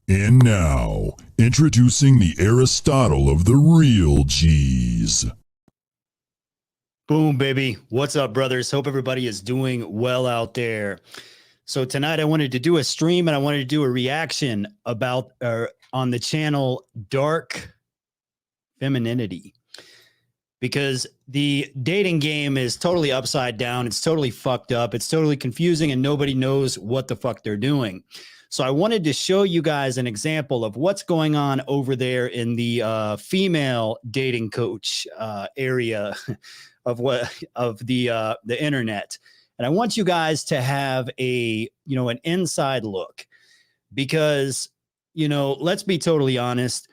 And now, introducing the Aristotle of the real G's. Boom, baby. What's up, brothers? Hope everybody is doing well out there. So tonight I wanted to do a stream and I wanted to do a reaction about on the channel Dark Femininity, because the dating game is totally upside down. It's totally fucked up. It's totally confusing and nobody knows what the fuck they're doing. So I wanted to show you guys an example of what's going on over there in the female dating coach area of the internet. And I want you guys to have an inside look, because, let's be totally honest.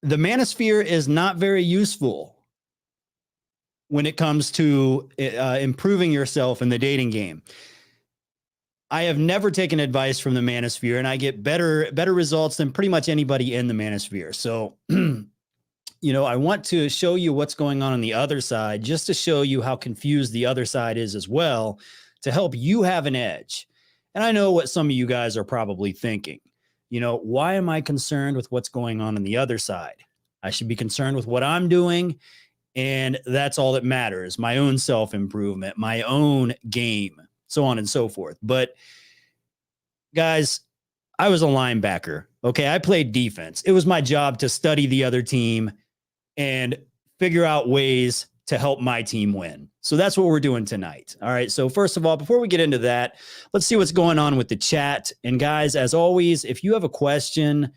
The manosphere is not very useful when it comes to improving yourself in the dating game. I have never taken advice from the manosphere, and I get better results than pretty much anybody in the manosphere. So, I want to show you what's going on the other side, just to show you how confused the other side is as well, to help you have an edge. And I know what some of you guys are probably thinking. Why am I concerned with what's going on the other side? I should be concerned with what I'm doing, and that's all that matters. My own self-improvement, my own game, so on and so forth. But guys, I was a linebacker. Okay, I played defense. It was my job to study the other team and figure out ways to help my team win. So that's what we're doing tonight. All right. So first of all, before we get into that, let's see what's going on with the chat. And guys, as always, if you have a question,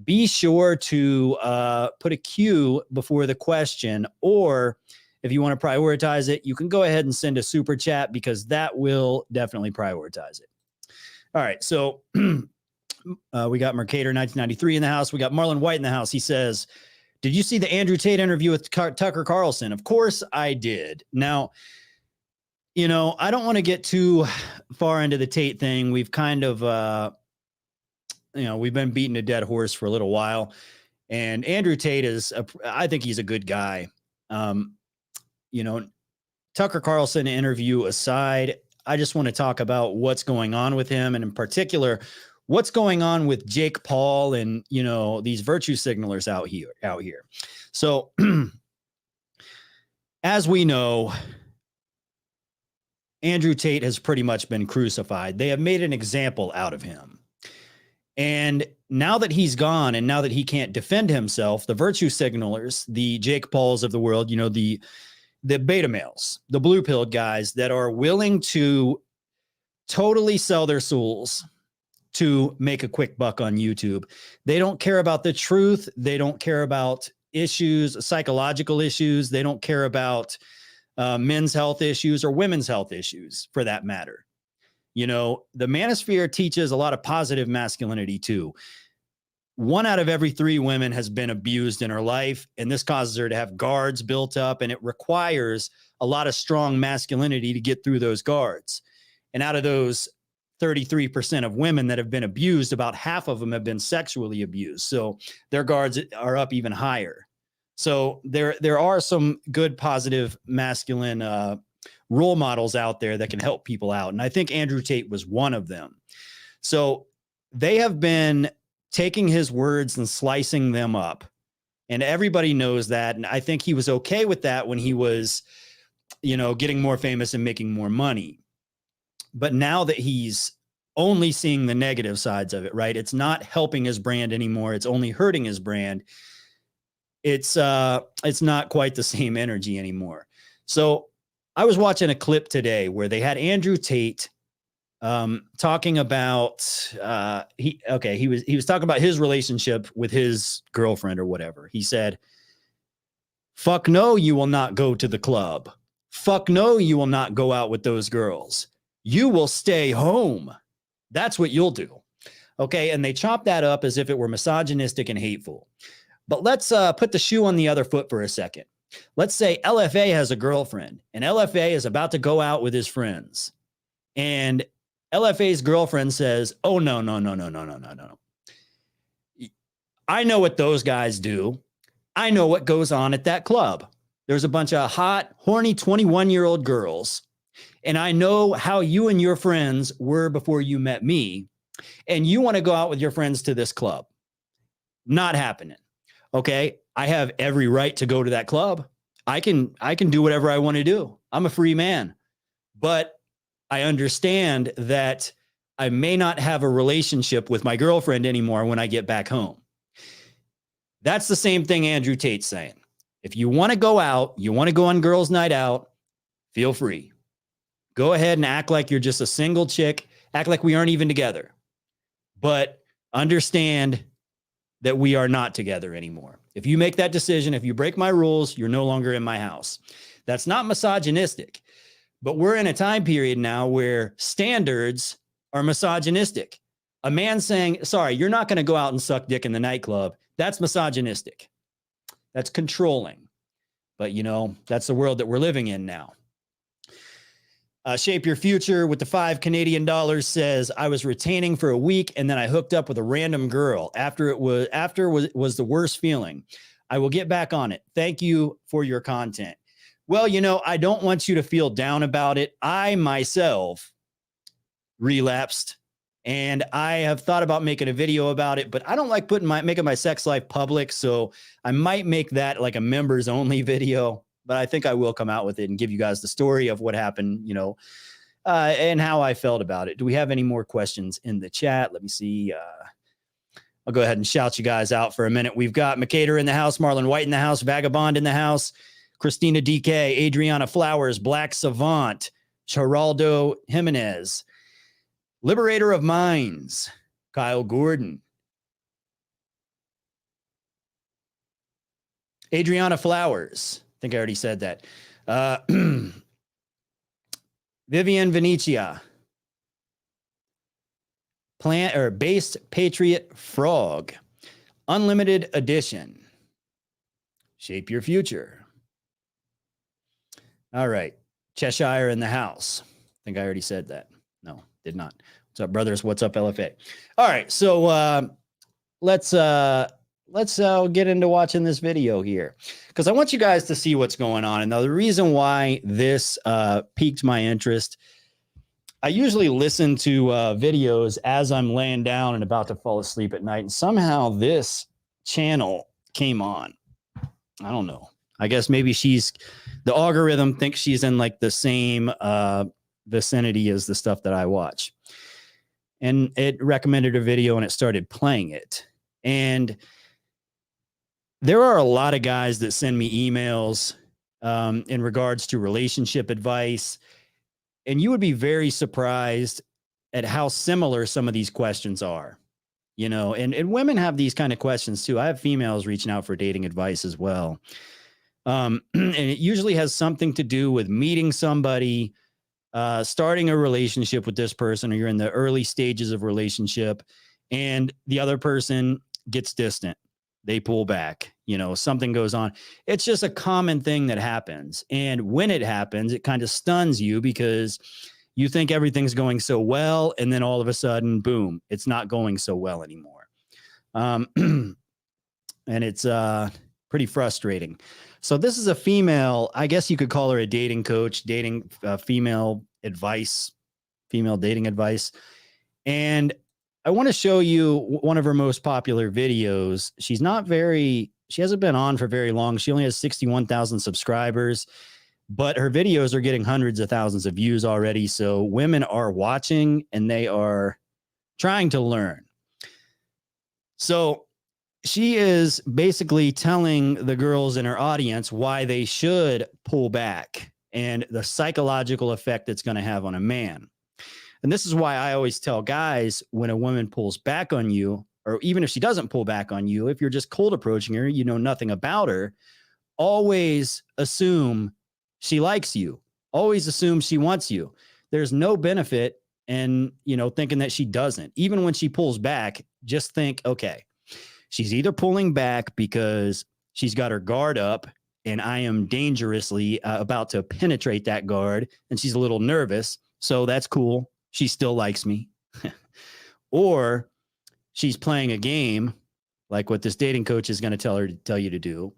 be sure to put a Q before the question, or if you want to prioritize it, you can go ahead and send a super chat, because that will definitely prioritize it. All right. So we got Mercator 1993 in the house. We got Marlon White in the house. He says, did you see the Andrew Tate interview with Tucker Carlson? Of course I did. Now, I don't want to get too far into the Tate thing. We've kind of, we've been beating a dead horse for a little while. And Andrew Tate I think he's a good guy. Tucker Carlson interview aside, I just want to talk about what's going on with him. And in particular, what's going on with Jake Paul and, these virtue signalers out here. So as we know, Andrew Tate has pretty much been crucified. They have made an example out of him. And now that he's gone, and now that he can't defend himself, the virtue signalers, the Jake Pauls of the world, the beta males, the blue-pilled guys that are willing to totally sell their souls to make a quick buck on YouTube. They don't care about the truth. They don't care about issues, psychological issues. They don't care about men's health issues or women's health issues, for that matter. The manosphere teaches a lot of positive masculinity too. 1 out of every 3 women has been abused in her life, and this causes her to have guards built up, and it requires a lot of strong masculinity to get through those guards. And out of those 33% of women that have been abused, about half of them have been sexually abused. So their guards are up even higher. So there are some good, positive, masculine role models out there that can help people out. And I think Andrew Tate was one of them. So they have been taking his words and slicing them up. And everybody knows that. And I think he was okay with that when he was, getting more famous and making more money. But now that he's only seeing the negative sides of it, right? It's not helping his brand anymore. It's only hurting his brand. It's not quite the same energy anymore. So I was watching a clip today where they had Andrew Tate talking about he was talking about his relationship with his girlfriend or whatever. He said, "Fuck no, you will not go to the club. Fuck no, you will not go out with those girls. You will stay home. That's what you'll do." Okay. And they chopped that up as if it were misogynistic and hateful. But let's put the shoe on the other foot for a second. Let's say LFA has a girlfriend, and LFA is about to go out with his friends. And LFA's girlfriend says, "Oh, no. I know what those guys do. I know what goes on at that club. There's a bunch of hot, horny 21-year-old girls. And I know how you and your friends were before you met me. and you want to go out with your friends to this club. Not happening. Okay. I have every right to go to that club. I can do whatever I want to do. I'm a free man, but I understand that I may not have a relationship with my girlfriend anymore when I get back home. That's the same thing Andrew Tate's saying. If you want to go out, you want to go on girls' night out, feel free. Go ahead and act like you're just a single chick. Act like we aren't even together. But understand that we are not together anymore. If you make that decision, if you break my rules, you're no longer in my house. That's not misogynistic. But we're in a time period now where standards are misogynistic. A man saying, sorry, you're not going to go out and suck dick in the nightclub. That's misogynistic. That's controlling. But, you know, that's the world that we're living in now. Shape Your Future with the $5 Canadian says, I was retaining for a week and then I hooked up with a random girl. After was the worst feeling. I will get back on it. Thank you for your content. Well, you know, I don't want you to feel down about it. I myself relapsed and I have thought about making a video about it, but I don't like making my sex life public. So I might make that like a members only video, but I think I will come out with it and give you guys the story of what happened, you know, and how I felt about it. Do we have any more questions in the chat? Let me see. I'll go ahead and shout you guys out for a minute. We've got McCader in the house, Marlon White in the house, Vagabond in the house, Christina DK, Adriana Flowers, Black Savant, Geraldo Jimenez, Liberator of Minds, Kyle Gordon, Adriana Flowers. I think I already said that. Vivian Venetia, Based Patriot Frog, Unlimited Edition, Shape Your Future. All right. Cheshire in the house. I think I already said that. No, did not. What's up, brothers? What's up, LFA? All right. So let's get into watching this video here because I want you guys to see what's going on. And now the reason why this piqued my interest, I usually listen to videos as I'm laying down and about to fall asleep at night. And somehow this channel came on. I don't know. I guess maybe the algorithm thinks she's in like the same vicinity as the stuff that I watch. And it recommended a video and it started playing it. And there are a lot of guys that send me emails in regards to relationship advice. And you would be very surprised at how similar some of these questions are, you know, and women have these kind of questions too. I have females reaching out for dating advice as well. And it usually has something to do with meeting somebody, starting a relationship with this person, or you're in the early stages of relationship and the other person gets distant. They pull back, you know, something goes on. It's just a common thing that happens. And when it happens, it kind of stuns you because you think everything's going so well. And then all of a sudden, boom, it's not going so well anymore. And it's pretty frustrating. So this is a female, I guess you could call her a dating coach, dating female dating advice. And I want to show you one of her most popular videos. She hasn't been on for very long. She only has 61,000 subscribers, but her videos are getting hundreds of thousands of views already. So women are watching and they are trying to learn. So she is basically telling the girls in her audience why they should pull back and the psychological effect it's going to have on a man. And this is why I always tell guys, when a woman pulls back on you, or even if she doesn't pull back on you, if you're just cold approaching her, you know nothing about her, always assume she likes you. Always assume she wants you. There's no benefit in, you know, thinking that she doesn't. Even when she pulls back, just think, okay, she's either pulling back because she's got her guard up and I am dangerously about to penetrate that guard and she's a little nervous. So that's cool. She still likes me. Or she's playing a game like what this dating coach is going to tell you to do.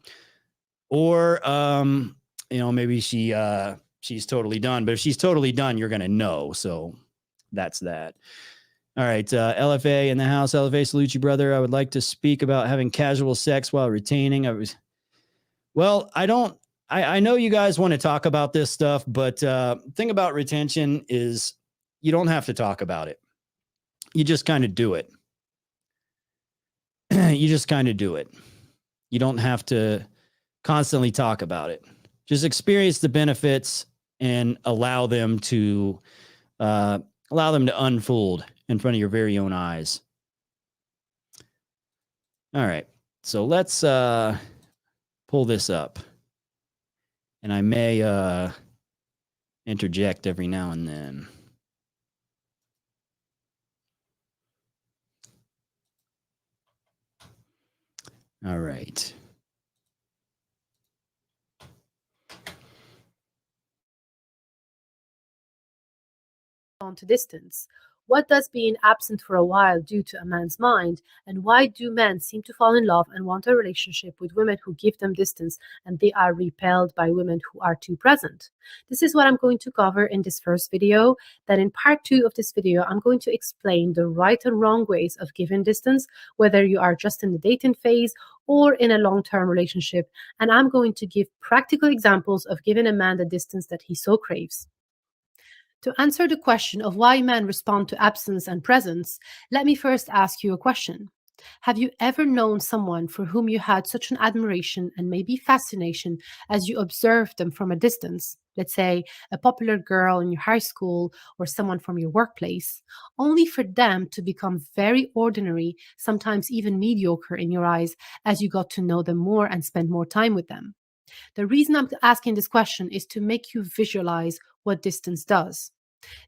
Or, you know, maybe she's totally done, but if she's totally done, you're going to know. So that's that. All right. LFA in the house. LFA, salute you, brother. I would like to speak about having casual sex while retaining. I know you guys want to talk about this stuff, but thing about retention is you don't have to talk about it. You just kind of do it. You just kind of do it. You don't have to constantly talk about it. Just experience the benefits and allow them to unfold in front of your very own eyes. All right. So let's pull this up. And I may interject every now and then. All right. To distance. What does being absent for a while do to a man's mind, and why do men seem to fall in love and want a relationship with women who give them distance and they are repelled by women who are too present? This is what I'm going to cover in this first video. Then in part 2 of this video, I'm going to explain the right and wrong ways of giving distance, whether you are just in the dating phase or in a long-term relationship, and I'm going to give practical examples of giving a man the distance that he so craves. To answer the question of why men respond to absence and presence, let me first ask you a question. Have you ever known someone for whom you had such an admiration and maybe fascination as you observed them from a distance? Let's say a popular girl in your high school or someone from your workplace, only for them to become very ordinary, sometimes even mediocre in your eyes as you got to know them more and spend more time with them. The reason I'm asking this question is to make you visualize what distance does.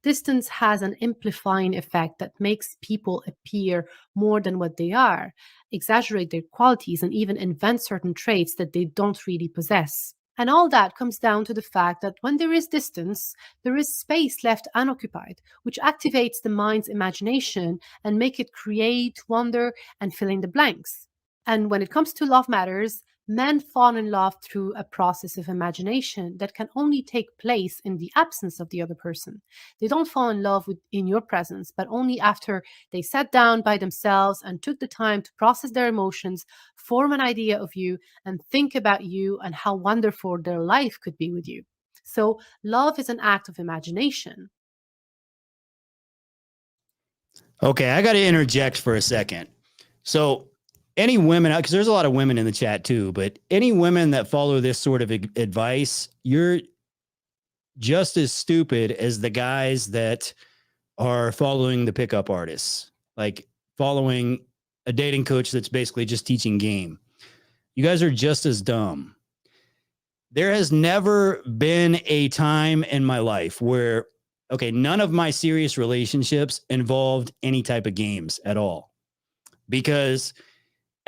Distance has an amplifying effect that makes people appear more than what they are, exaggerate their qualities, and even invent certain traits that they don't really possess. And all that comes down to the fact that when there is distance, there is space left unoccupied, which activates the mind's imagination and make it create, wonder, and fill in the blanks. And when it comes to love matters, men fall in love through a process of imagination that can only take place in the absence of the other person. They don't fall in love in your presence, but only after they sat down by themselves and took the time to process their emotions, form an idea of you, and think about you and how wonderful their life could be with you. So, love is an act of imagination. Okay, I got to interject for a second. So, any women, because there's a lot of women in the chat too, but any women that follow this sort of advice, you're just as stupid as the guys that are following the pickup artists, like following a dating coach that's basically just teaching game. You guys are just as dumb. There has never been a time in my life where, okay, none of my serious relationships involved any type of games at all. Because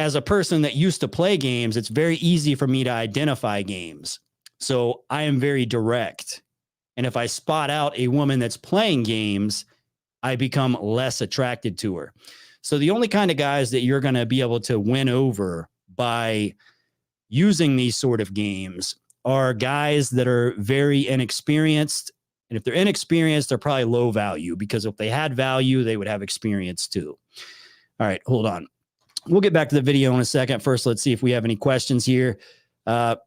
as a person that used to play games, it's very easy for me to identify games. So I am very direct. And if I spot out a woman that's playing games, I become less attracted to her. So the only kind of guys that you're going to be able to win over by using these sort of games are guys that are very inexperienced. And if they're inexperienced, they're probably low value, because if they had value, they would have experience too. All right, hold on. We'll get back to the video in a second. First, let's see if we have any questions here. How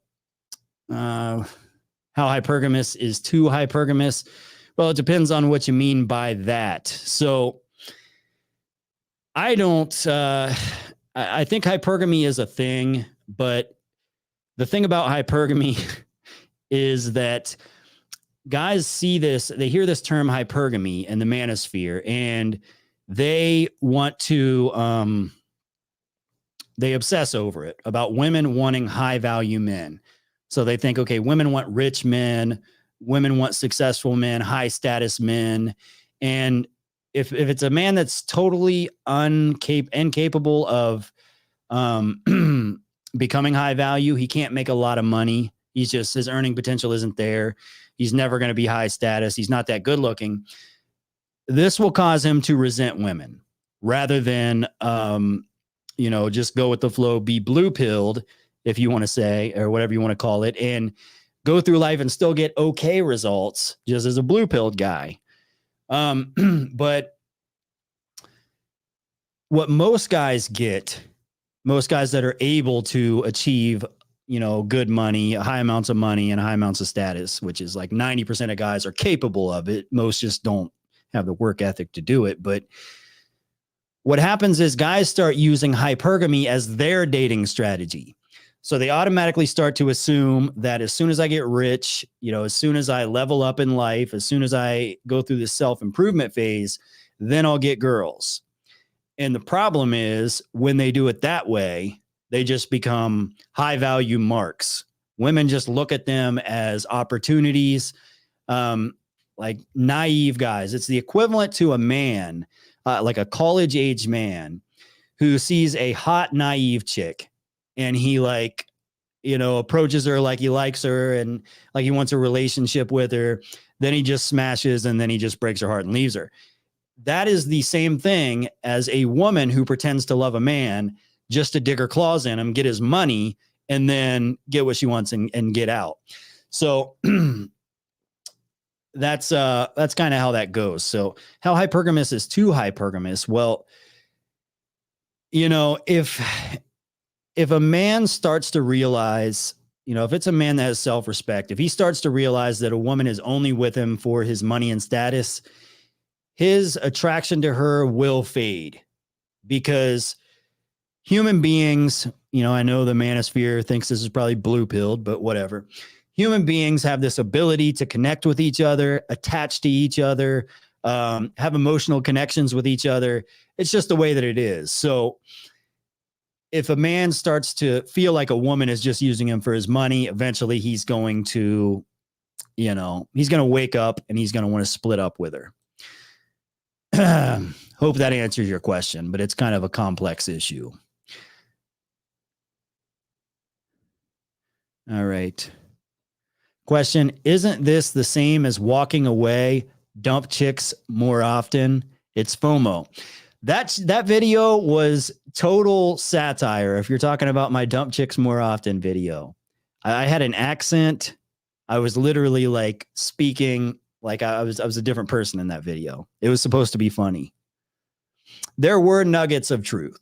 hypergamous is too hypergamous? Well, it depends on what you mean by that. So I don't, I think hypergamy is a thing, but the thing about hypergamy is that guys see this, they hear this term hypergamy in the manosphere, and they want to, they obsess over it, about women wanting high value men. So they think, okay, women want rich men, women want successful men, high status men. And if it's a man that's totally incapable of becoming high value, he can't make a lot of money. He's just, his earning potential isn't there. He's never going to be high status. He's not that good looking. This will cause him to resent women rather than, just go with the flow, be blue pilled, if you want to say, or whatever you want to call it, and go through life and still get okay results just as a blue pilled guy. But what most guys get, most guys that are able to achieve, good money, high amounts of money and high amounts of status, which is like 90% of guys are capable of it. Most just don't have the work ethic to do it. But what happens is guys start using hypergamy as their dating strategy. So they automatically start to assume that as soon as I get rich, as soon as I level up in life, as soon as I go through this self-improvement phase, then I'll get girls. And the problem is when they do it that way, they just become high value marks. Women just look at them as opportunities, like naive guys. It's the equivalent to a man, like a college age man who sees a hot, naive chick and he approaches her like he likes her and like he wants a relationship with her. Then he just smashes and then he just breaks her heart and leaves her. That is the same thing as a woman who pretends to love a man just to dig her claws in him, get his money, and then get what she wants and get out. So that's kind of how that goes. So how hypergamous is too hypergamous? Well, if a man starts to realize, if it's a man that has self-respect, if he starts to realize that a woman is only with him for his money and status, his attraction to her will fade because human beings, I know the manosphere thinks this is probably blue-pilled, but whatever. Human beings have this ability to connect with each other, attach to each other, have emotional connections with each other. It's just the way that it is. So if a man starts to feel like a woman is just using him for his money, eventually he's going to, he's going to wake up and he's going to want to split up with her. Hope that answers your question, but it's kind of a complex issue. All right. Question, isn't this the same as walking away, dump chicks more often? It's FOMO. That video was total satire. If you're talking about my dump chicks more often video, I had an accent. I was literally like speaking like I was a different person in that video. It was supposed to be funny. There were nuggets of truth.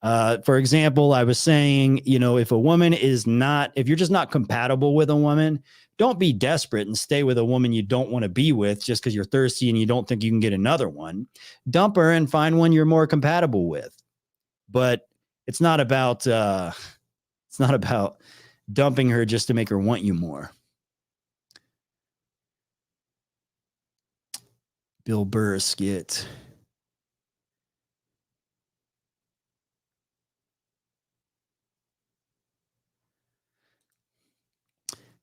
For example, I was saying, if a woman if you're just not compatible with a woman, don't be desperate and stay with a woman you don't want to be with just because you're thirsty and you don't think you can get another one. Dump her and find one you're more compatible with. But it's not about dumping her just to make her want you more. Bill Burr skit.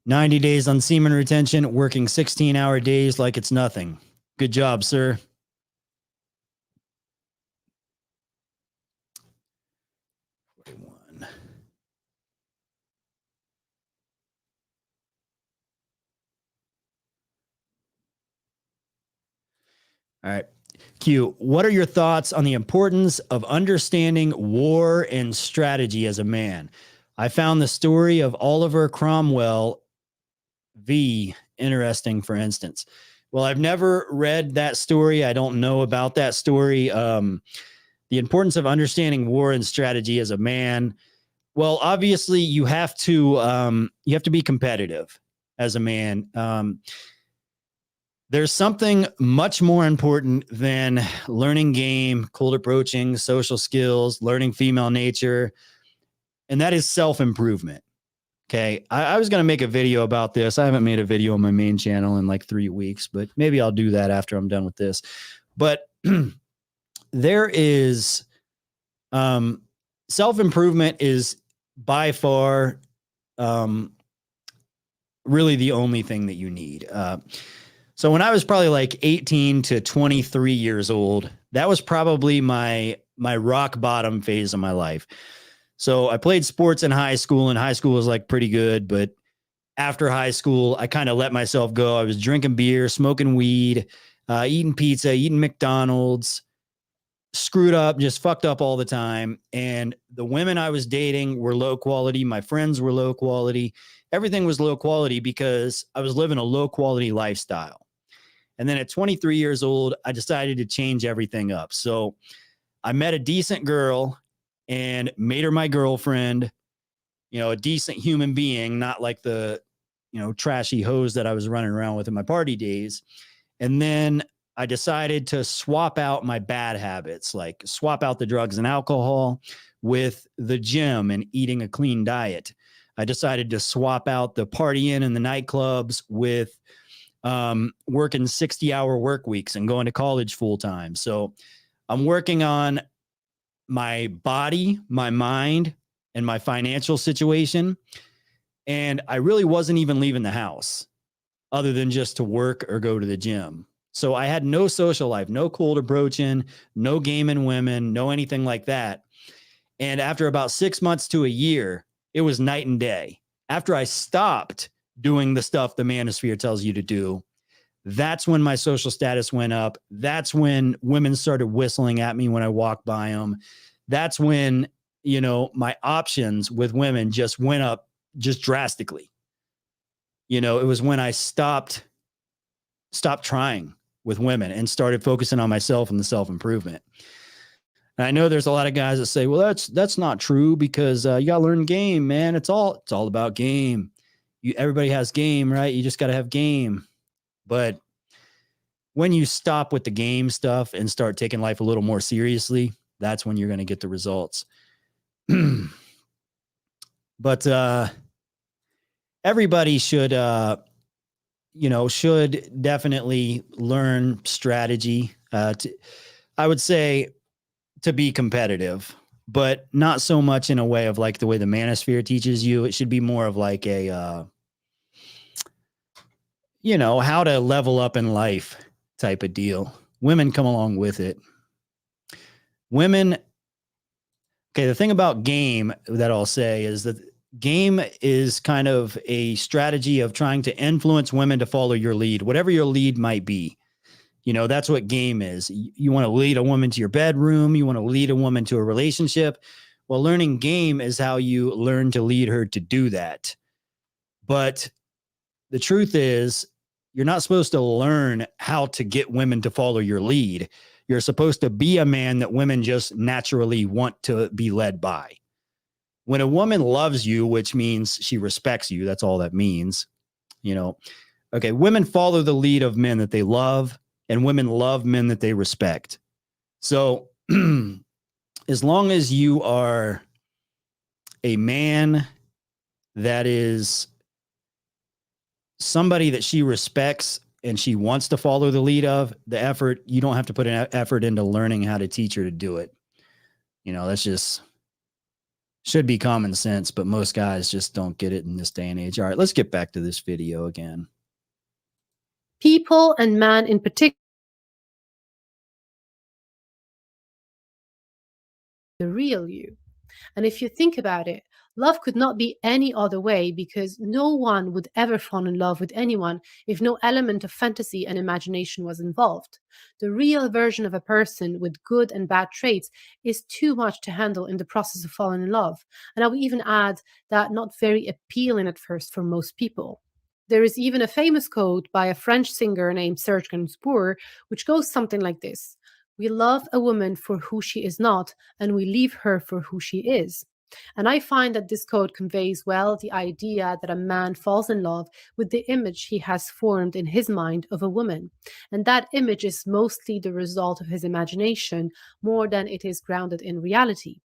"90 days on semen retention, working 16-hour days like it's nothing. Good job, sir." All right. Q, what are your thoughts on the importance of understanding war and strategy as a man? I found the story of Oliver Cromwell V interesting, for instance. Well, I've never read that story. I don't know about that story. The importance of understanding war and strategy as a man. Well, obviously you have to be competitive as a man. There's something much more important than learning game, cold approaching, social skills, learning female nature, and that is self-improvement. Okay, I was going to make a video about this. I haven't made a video on my main channel in like 3 weeks, but maybe I'll do that after I'm done with this. But there is self-improvement is by far really the only thing that you need. So when I was probably like 18 to 23 years old, that was probably my rock bottom phase of my life. So I played sports in high school, and high school was like pretty good. But after high school, I kind of let myself go. I was drinking beer, smoking weed, eating pizza, eating McDonald's, screwed up, just fucked up all the time. And the women I was dating were low quality. My friends were low quality. Everything was low quality because I was living a low quality lifestyle. And then at 23 years old, I decided to change everything up. So I met a decent girl and made her my girlfriend, a decent human being, not like the, trashy hose that I was running around with in my party days. And then I decided to swap out my bad habits, like swap out the drugs and alcohol with the gym and eating a clean diet. I decided to swap out the partying and the nightclubs with working 60-hour work weeks and going to college full time. So I'm working on my body, my mind, and my financial situation. And I really wasn't even leaving the house other than just to work or go to the gym. So I had no social life, no cold approaching, no gaming women, no anything like that. And after about 6 months to a year, it was night and day. After I stopped doing the stuff the manosphere tells you to do, that's when my social status went up. That's when women started whistling at me when I walked by them. That's when, my options with women just went up just drastically. It was when I stopped trying with women and started focusing on myself and the self-improvement. And I know there's a lot of guys that say, well, that's not true because you got to learn game, man. It's all about game. Everybody has game, right? You just got to have game. But when you stop with the game stuff and start taking life a little more seriously, that's when you're going to get the results. But everybody should, should definitely learn strategy. I would say to be competitive, but not so much in a way of like the way the manosphere teaches you. It should be more of like a, how to level up in life type of deal. Women come along with it. Women. Okay. The thing about game that I'll say is that game is kind of a strategy of trying to influence women to follow your lead, whatever your lead might be. That's what game is. You want to lead a woman to your bedroom. You want to lead a woman to a relationship. Well, learning game is how you learn to lead her to do that. But the truth is, you're not supposed to learn how to get women to follow your lead. You're supposed to be a man that women just naturally want to be led by. When a woman loves you, which means she respects you, that's all that means. Okay, women follow the lead of men that they love, and women love men that they respect. So as long as you are a man that is somebody that she respects and she wants to follow the lead of, the effort, you don't have to put an effort into learning how to teach her to do it. That's just should be common sense, but most guys just don't get it in this day and age. All right, let's get back to this video again. People and man in particular, the real you. And if you think about it, love could not be any other way because no one would ever fall in love with anyone if no element of fantasy and imagination was involved. The real version of a person with good and bad traits is too much to handle in the process of falling in love. And I would even add that not very appealing at first for most people. There is even a famous quote by a French singer named Serge Gainsbourg, which goes something like this: "We love a woman for who she is not, and we leave her for who she is." And I find that this quote conveys well the idea that a man falls in love with the image he has formed in his mind of a woman. And that image is mostly the result of his imagination more than it is grounded in reality.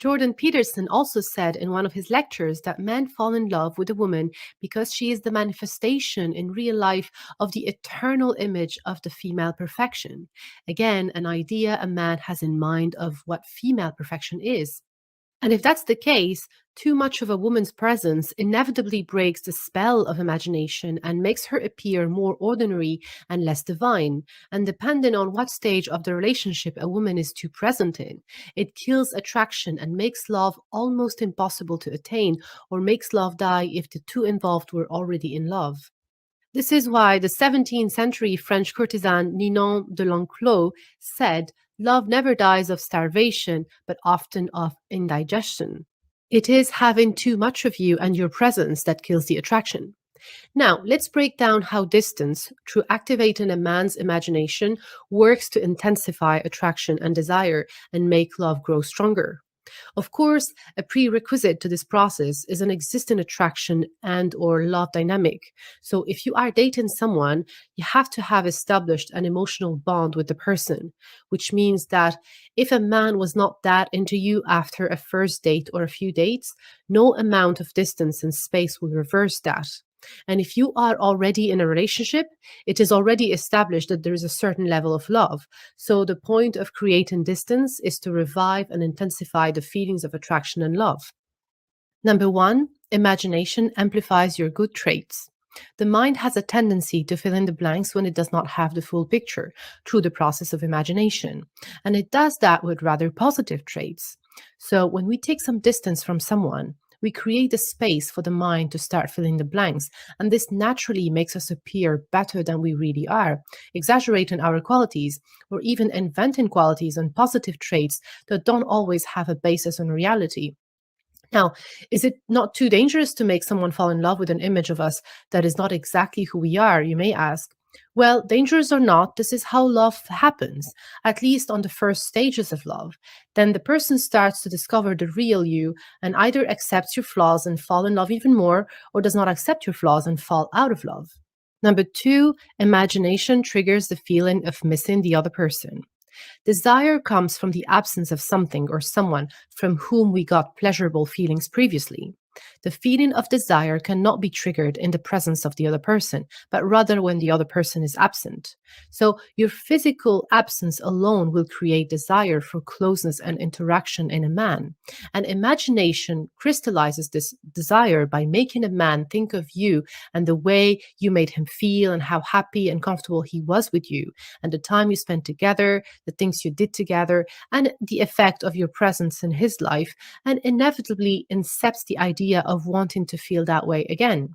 Jordan Peterson also said in one of his lectures that men fall in love with a woman because she is the manifestation in real life of the eternal image of the female perfection. Again, an idea a man has in mind of what female perfection is. And if that's the case, too much of a woman's presence inevitably breaks the spell of imagination and makes her appear more ordinary and less divine. And depending on what stage of the relationship a woman is too present in, it kills attraction and makes love almost impossible to attain, or makes love die if the two involved were already in love. This is why the 17th century French courtesan Ninon de l'Enclos said, "Love never dies of starvation, but often of indigestion." It is having too much of you and your presence that kills the attraction. Now, let's break down how distance, through activating a man's imagination, works to intensify attraction and desire and make love grow stronger. Of course, a prerequisite to this process is an existing attraction and or love dynamic. So if you are dating someone, you have to have established an emotional bond with the person, which means that if a man was not that into you after a first date or a few dates, no amount of distance and space will reverse that. And if you are already in a relationship, it is already established that there is a certain level of love. So the point of creating distance is to revive and intensify the feelings of attraction and love. Number one, imagination amplifies your good traits. The mind has a tendency to fill in the blanks when it does not have the full picture through the process of imagination. And it does that with rather positive traits. So when we take some distance from someone, we create a space for the mind to start filling the blanks, and this naturally makes us appear better than we really are, exaggerating our qualities, or even inventing qualities and positive traits that don't always have a basis in reality. Now, is it not too dangerous to make someone fall in love with an image of us that is not exactly who we are, you may ask? Well, dangerous or not, this is how love happens, at least on the first stages of love. Then the person starts to discover the real you and either accepts your flaws and fall in love even more, or does not accept your flaws and fall out of love. Number two, imagination triggers the feeling of missing the other person. Desire comes from the absence of something or someone from whom we got pleasurable feelings previously. The feeling of desire cannot be triggered in the presence of the other person, but rather when the other person is absent. So your physical absence alone will create desire for closeness and interaction in a man. And imagination crystallizes this desire by making a man think of you and the way you made him feel and how happy and comfortable he was with you, and the time you spent together, the things you did together, and the effect of your presence in his life, and inevitably incepts the idea of wanting to feel that way again.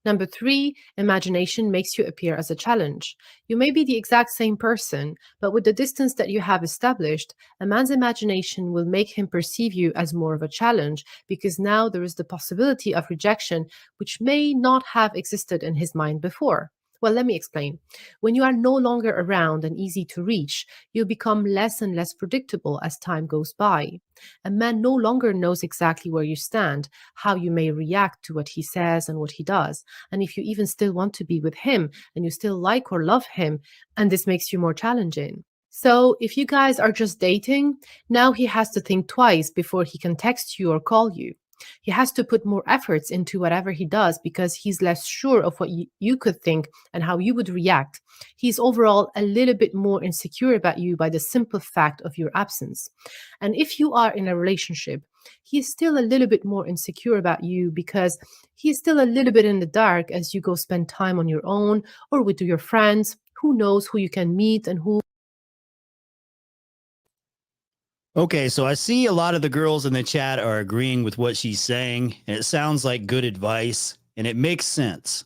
Number three, imagination makes you appear as a challenge. You may be the exact same person, but with the distance that you have established, a man's imagination will make him perceive you as more of a challenge because now there is the possibility of rejection, which may not have existed in his mind before. Well, let me explain. When you are no longer around and easy to reach, you become less and less predictable as time goes by. A man no longer knows exactly where you stand, how you may react to what he says and what he does, and if you even still want to be with him and you still like or love him, and this makes you more challenging. So, if you guys are just dating, now he has to think twice before he can text you or call you. He has to put more efforts into whatever he does because he's less sure of what you could think and how you would react. He's overall a little bit more insecure about you by the simple fact of your absence. And if you are in a relationship, he's still a little bit more insecure about you because he's still a little bit in the dark as you go spend time on your own or with your friends. Who knows who you can meet and who. Okay, so I see a lot of the girls in the chat are agreeing with what she's saying, and it sounds like good advice, and it makes sense.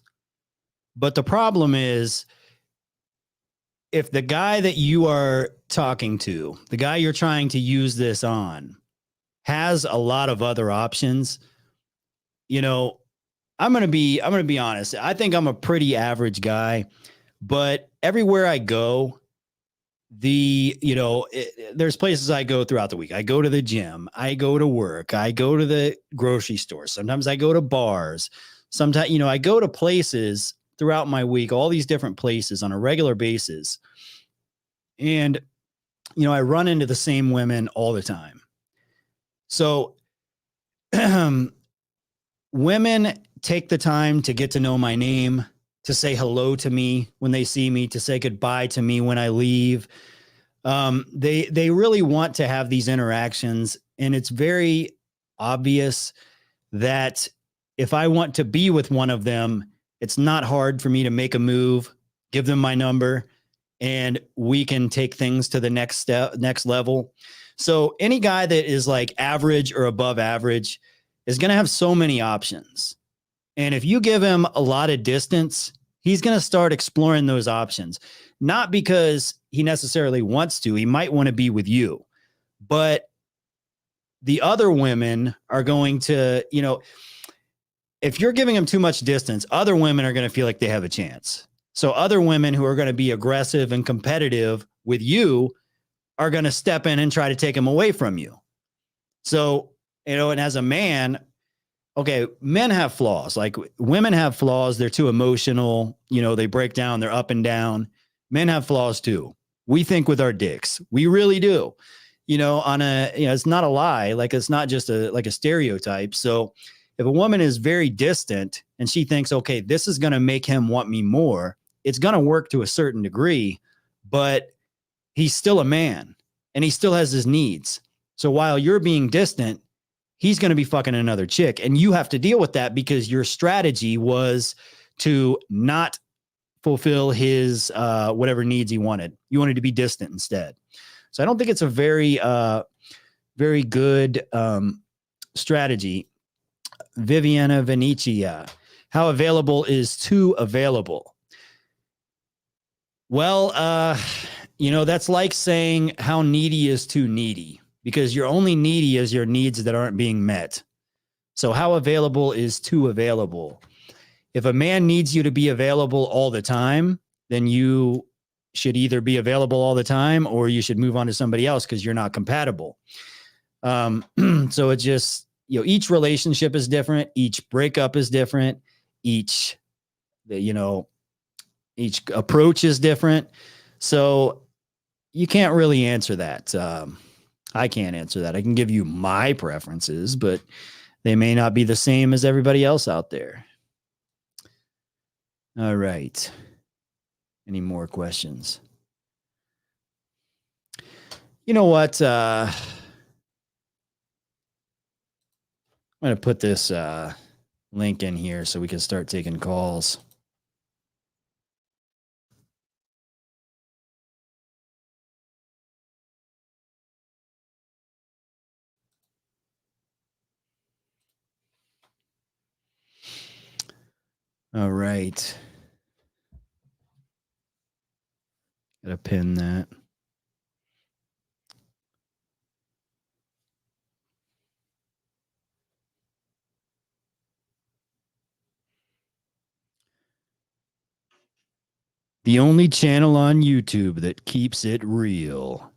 But the problem is, if the guy that you are talking to, the guy you're trying to use this on, has a lot of other options, you know, I'm gonna be honest. I think I'm a pretty average guy, but everywhere I go, there's places I go throughout the week. I go to the gym, I go to work, I go to the grocery store. Sometimes I go to bars. Sometimes, I go to places throughout my week, all these different places on a regular basis. And, I run into the same women all the time. So women take the time to get to know my name, to say hello to me when they see me, to say goodbye to me when I leave. They really want to have these interactions, and it's very obvious that if I want to be with one of them, it's not hard for me to make a move, give them my number, and we can take things to the next level. So any guy that is like average or above average is going to have so many options. And if you give him a lot of distance, he's going to start exploring those options. Not because he necessarily wants to. He might want to be with you. But the other women are going to, if you're giving him too much distance, other women are going to feel like they have a chance. So other women who are going to be aggressive and competitive with you are going to step in and try to take him away from you. So, and as a man, okay, men have flaws. Like women have flaws. They're too emotional. They break down. They're up and down. Men have flaws too. We think with our dicks. We really do. It's not a lie. Like it's not just a stereotype. So if a woman is very distant and she thinks, okay, this is going to make him want me more, it's going to work to a certain degree, but he's still a man and he still has his needs. So while you're being distant, he's going to be fucking another chick. And you have to deal with that because your strategy was to not fulfill his whatever needs he wanted. You wanted to be distant instead. So I don't think it's a very, very good strategy. Viviana Venetia, how available is too available? Well, that's like saying how needy is too needy, because you're only needy as your needs that aren't being met. So how available is too available? If a man needs you to be available all the time, then you should either be available all the time or you should move on to somebody else because you're not compatible. So it's just, each relationship is different. Each breakup is different. Each approach is different. So you can't really answer that. I can't answer that. I can give you my preferences, but they may not be the same as everybody else out there. All right. Any more questions? You know what? I'm going to put this link in here so we can start taking calls. All right. Gotta pin that. The only channel on YouTube that keeps it real.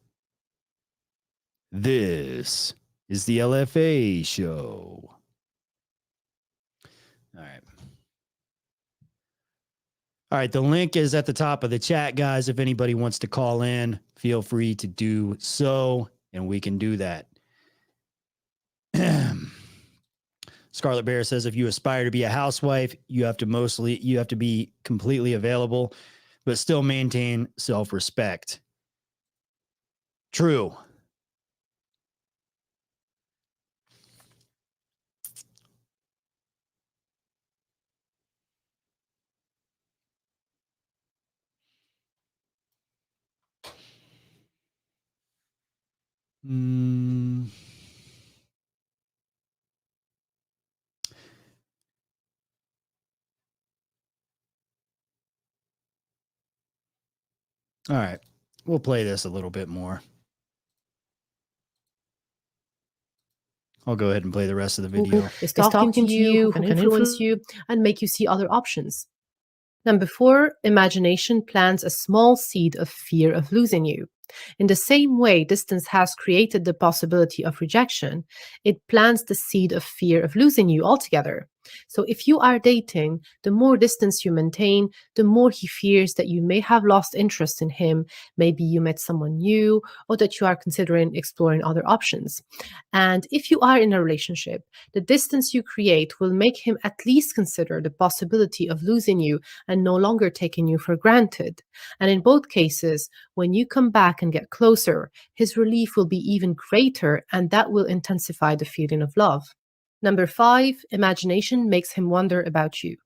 This is the LFA show. All right. All right. The link is at the top of the chat, guys. If anybody wants to call in, feel free to do so, and we can do that. Scarlet Bear says, if you aspire to be a housewife, you have to be completely available, but still maintain self-respect. True. All right. We'll play this a little bit more. I'll go ahead and play the rest of the video. Is talking to you, who can influence you, and make you see other options. Number 4, imagination plants a small seed of fear of losing you. In the same way distance has created the possibility of rejection, it plants the seed of fear of losing you altogether. So if you are dating, the more distance you maintain, the more he fears that you may have lost interest in him, maybe you met someone new, or that you are considering exploring other options. And if you are in a relationship, the distance you create will make him at least consider the possibility of losing you and no longer taking you for granted. And in both cases, when you come back and get closer, his relief will be even greater, and that will intensify the feeling of love. Number 5, imagination makes him wonder about you.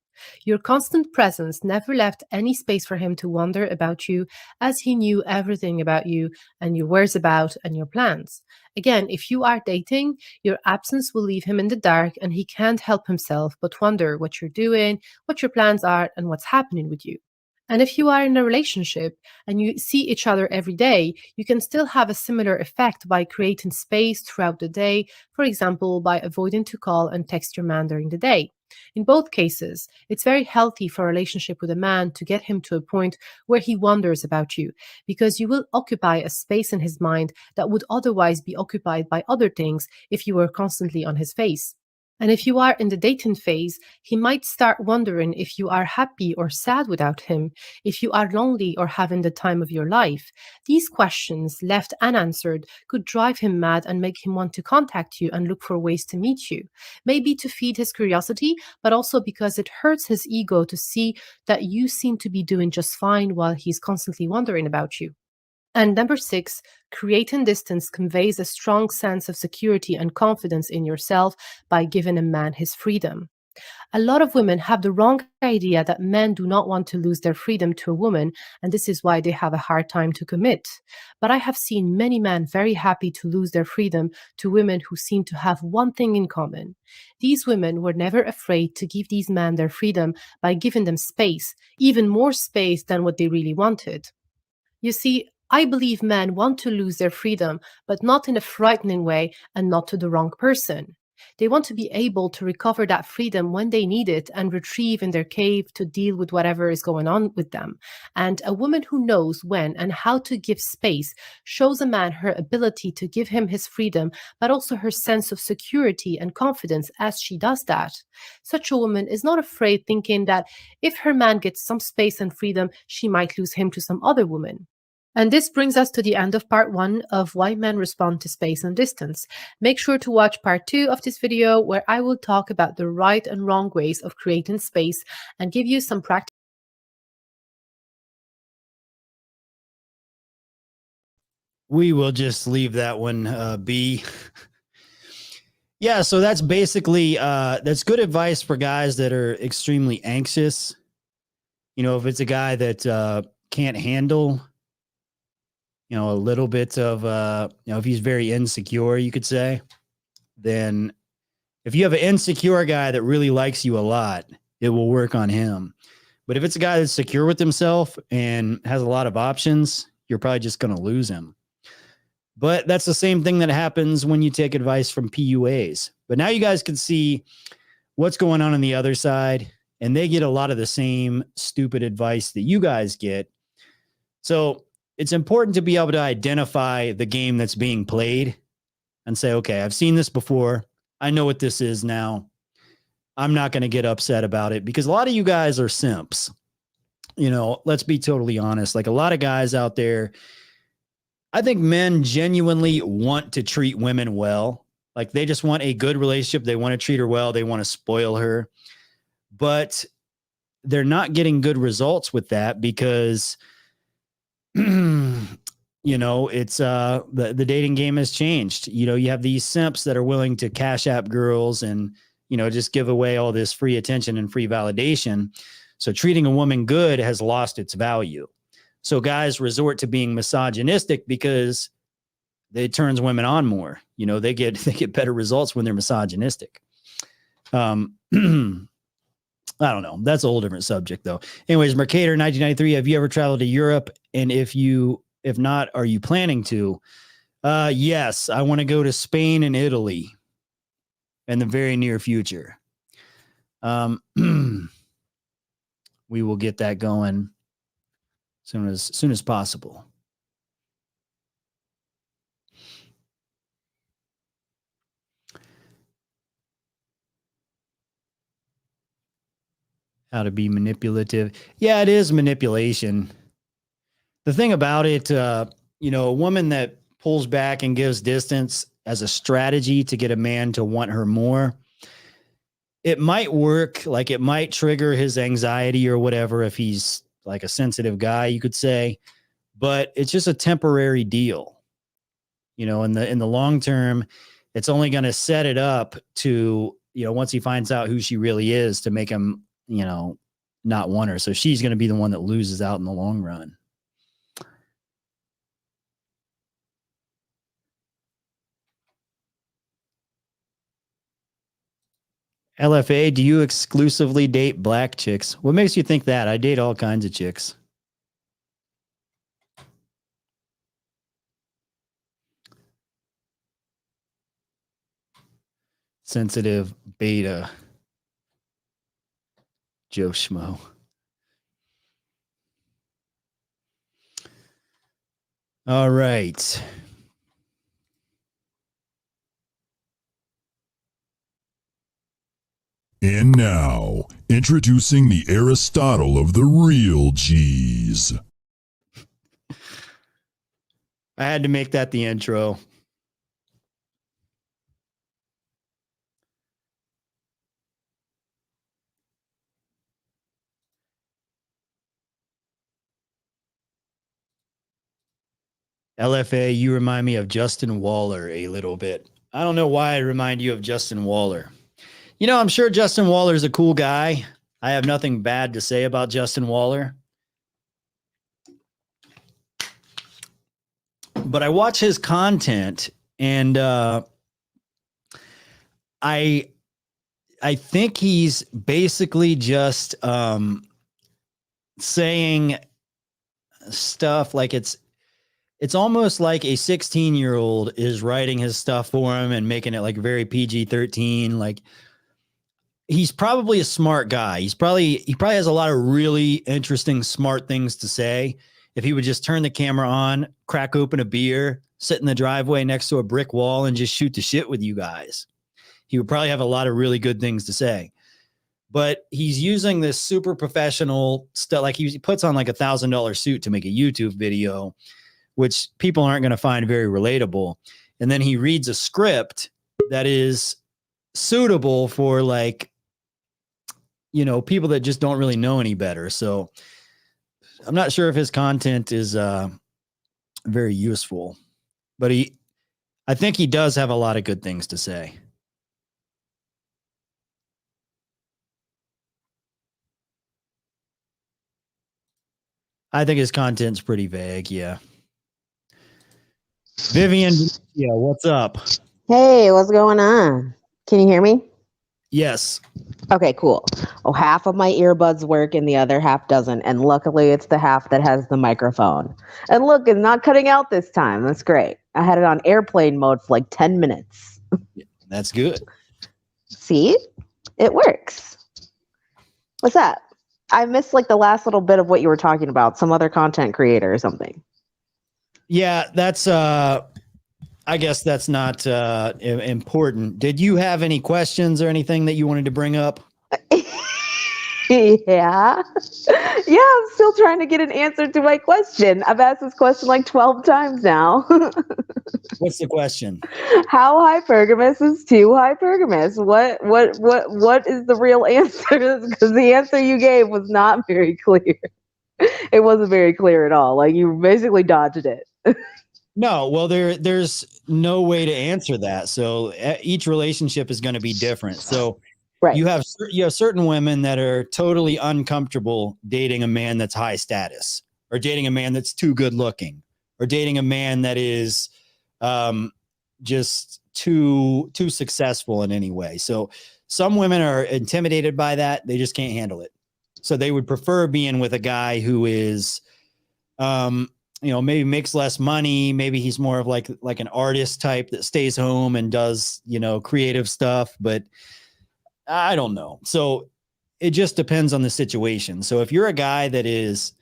Your constant presence never left any space for him to wonder about you, as he knew everything about you and your whereabouts and your plans. Again, if you are dating, your absence will leave him in the dark, and he can't help himself but wonder what you're doing, what your plans are, and what's happening with you. And if you are in a relationship and you see each other every day, you can still have a similar effect by creating space throughout the day, for example, by avoiding to call and text your man during the day. In both cases, it's very healthy for a relationship with a man to get him to a point where he wonders about you, because you will occupy a space in his mind that would otherwise be occupied by other things if you were constantly on his face. And if you are in the dating phase, he might start wondering if you are happy or sad without him, if you are lonely or having the time of your life. These questions, left unanswered, could drive him mad and make him want to contact you and look for ways to meet you. Maybe to feed his curiosity, but also because it hurts his ego to see that you seem to be doing just fine while he's constantly wondering about you. And number six, creating distance conveys a strong sense of security and confidence in yourself by giving a man his freedom. A lot of women have the wrong idea that men do not want to lose their freedom to a woman, and this is why they have a hard time to commit. But I have seen many men very happy to lose their freedom to women who seem to have one thing in common. These women were never afraid to give these men their freedom by giving them space, even more space than what they really wanted. You see, I believe men want to lose their freedom, but not in a frightening way and not to the wrong person. They want to be able to recover that freedom when they need it and retrieve in their cave to deal with whatever is going on with them. And a woman who knows when and how to give space shows a man her ability to give him his freedom, but also her sense of security and confidence as she does that. Such a woman is not afraid, thinking that if her man gets some space and freedom, she might lose him to some other woman. And this brings us to the end of part one of why men respond to space and distance. Make sure to watch part two of this video, where I will talk about the right and wrong ways of creating space and give you some practical. We will just leave that one be. Yeah, so that's basically that's good advice for guys that are extremely anxious. You know, if it's a guy that can't handle, you know, a little bit of you know, if he's very insecure, you could say, then if you have an insecure guy that really likes you a lot, it will work on him. But if it's a guy that's secure with himself and has a lot of options, you're probably just going to lose him. But that's the same thing that happens when you take advice from PUAs. But now you guys can see what's going on the other side, and they get a lot of the same stupid advice that you guys get. So it's important to be able to identify the game that's being played and say, okay, I've seen this before. I know what this is now. I'm not going to get upset about it, because a lot of you guys are simps. You know, let's be totally honest. Like, a lot of guys out there, I think men genuinely want to treat women well. Like, they just want a good relationship. They want to treat her well. They want to spoil her. But they're not getting good results with that because, you know, it's the dating game has changed. You know, you have these simps that are willing to cash app girls and, you know, just give away all this free attention and free validation. So treating a woman good has lost its value. So guys resort to being misogynistic because it turns women on more. You know, they get better results when they're misogynistic. I don't know. That's a whole different subject, though. Anyways, Mercator 1993. Have you ever traveled to Europe? And if not, are you planning to? Yes, I want to go to Spain and Italy in the very near future. We will get that going soon as possible. How to be manipulative. Yeah, it is manipulation. The thing about it, you know, a woman that pulls back and gives distance as a strategy to get a man to want her more, it might work. Like, it might trigger his anxiety or whatever if he's like a sensitive guy, you could say, but it's just a temporary deal. You know, in the long term, it's only going to set it up to, you know, once he finds out who she really is, to make him, you know, not want her. So she's going to be the one that loses out in the long run. LFA, do you exclusively date black chicks? What makes you think that? I date all kinds of chicks. Sensitive beta. Joe Schmo. All right. And now, introducing the Aristotle of the real G's. I had to make that the intro. LFA, you remind me of Justin Waller a little bit. I don't know why I remind you of Justin Waller. You know, I'm sure Justin Waller is a cool guy. I have nothing bad to say about Justin Waller. But I watch his content, and I think he's basically just saying stuff like it's almost like a 16-year-old is writing his stuff for him and making it like very PG-13. Like, he's probably a smart guy. He probably has a lot of really interesting, smart things to say. If he would just turn the camera on, crack open a beer, sit in the driveway next to a brick wall and just shoot the shit with you guys, he would probably have a lot of really good things to say. But he's using this super professional stuff. Like, he puts on like $1,000 suit to make a YouTube video, which people aren't going to find very relatable. And then he reads a script that is suitable for, like, you know, people that just don't really know any better. So I'm not sure if his content is very useful, but I think he does have a lot of good things to say. I think his content's pretty vague. Yeah. Vivian, yeah, what's up? Hey, what's going on? Can you hear me? Yes. Okay, cool. Oh, half of my earbuds work and the other half doesn't. And luckily it's the half that has the microphone. And look, it's not cutting out this time. That's great. I had it on airplane mode for like 10 minutes. That's good. See? It works. What's up? I missed like the last little bit of what you were talking about. Some other content creator or something. Yeah, that's I guess that's not important. Did you have any questions or anything that you wanted to bring up? Yeah. Yeah, I'm still trying to get an answer to my question. I've asked this question like 12 times now. What's the question? How hypergamous is too hypergamous? What is the real answer? Because the answer you gave was not very clear. It wasn't very clear at all. Like, you basically dodged it. No, well, there's no way to answer that. So each relationship is going to be different. So Right. you have certain women that are totally uncomfortable dating a man that's high status, or dating a man that's too good looking, or dating a man that is just too successful in any way. So some women are intimidated by that. They just can't handle it. So they would prefer being with a guy who is maybe makes less money. Maybe he's more of like an artist type that stays home and does, creative stuff, but I don't know. So it just depends on the situation. So if you're a guy that is,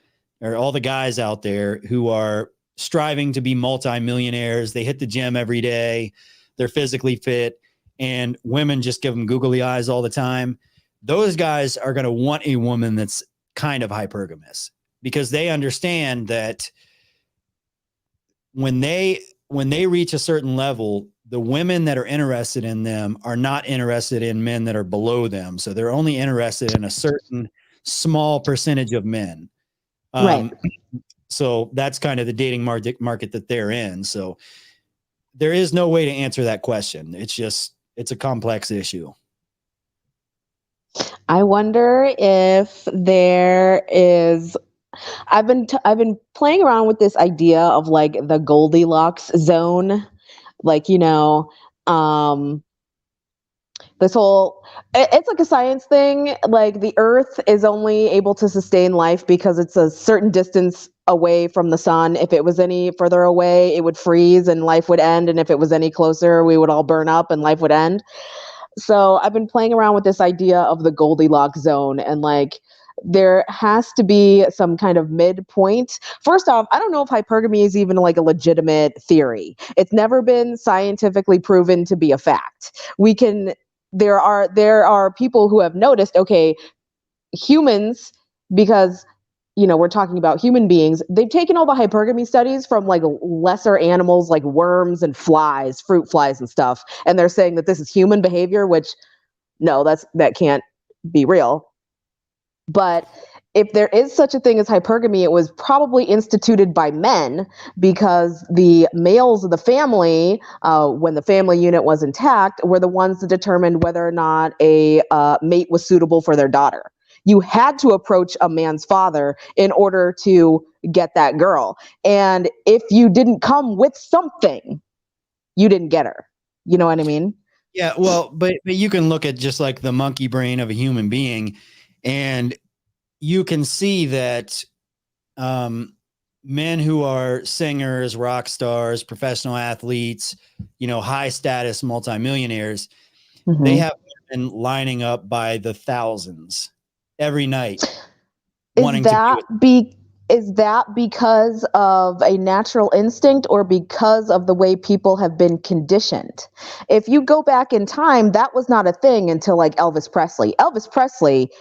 or all the guys out there who are striving to be multimillionaires, they hit the gym every day, they're physically fit, and women just give them googly eyes all the time, those guys are going to want a woman that's kind of hypergamous, because they understand that when they reach a certain level, the women that are interested in them are not interested in men that are below them. So they're only interested in a certain small percentage of men. Right. So that's kind of the dating market that they're in. So there is no way to answer that question. It's a complex issue. I wonder if there is. I've been playing around with this idea of like the Goldilocks zone, like, this whole, it's like a science thing. Like, the Earth is only able to sustain life because it's a certain distance away from the sun. If it was any further away, it would freeze and life would end. And if it was any closer, we would all burn up and life would end. So I've been playing around with this idea of the Goldilocks zone, and like there has to be some kind of midpoint. First off, I don't know if hypergamy is even like a legitimate theory. It's never been scientifically proven to be a fact. There are people who have noticed, okay, humans, because we're talking about human beings, they've taken all the hypergamy studies from like lesser animals like worms and flies, fruit flies and stuff, and they're saying that this is human behavior, which no, that can't be real. But if there is such a thing as hypergamy, it was probably instituted by men, because the males of the family, when the family unit was intact, were the ones that determined whether or not a mate was suitable for their daughter. You had to approach a man's father in order to get that girl. And if you didn't come with something, you didn't get her. You know what I mean? Yeah, well, but you can look at just like the monkey brain of a human being, and you can see that men who are singers, rock stars, professional athletes, high status multimillionaires, they have been lining up by the thousands every night. Is that because of a natural instinct, or because of the way people have been conditioned? If you go back in time, that was not a thing until like Elvis Presley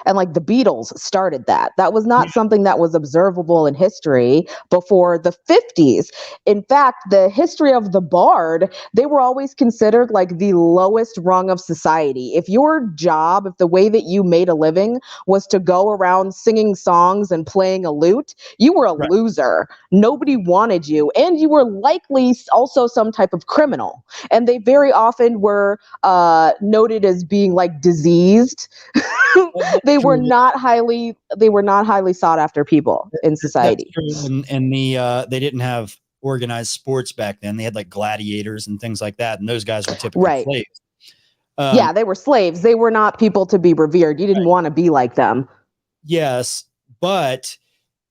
and like the Beatles started that. That was not something that was observable in history before the 50s. In fact, the history of the bard, they were always considered like the lowest rung of society. If the way that you made a living was to go around singing songs and playing a lute, you were a loser. Nobody wanted you. And you were likely also some type of criminal. And they very often were noted as being like diseased. They were not highly sought after people in society. That's true. And they didn't have organized sports back then. They had like gladiators and things like that. And those guys were typically slaves. Yeah, they were slaves. They were not people to be revered. You didn't want to be like them. Yes, but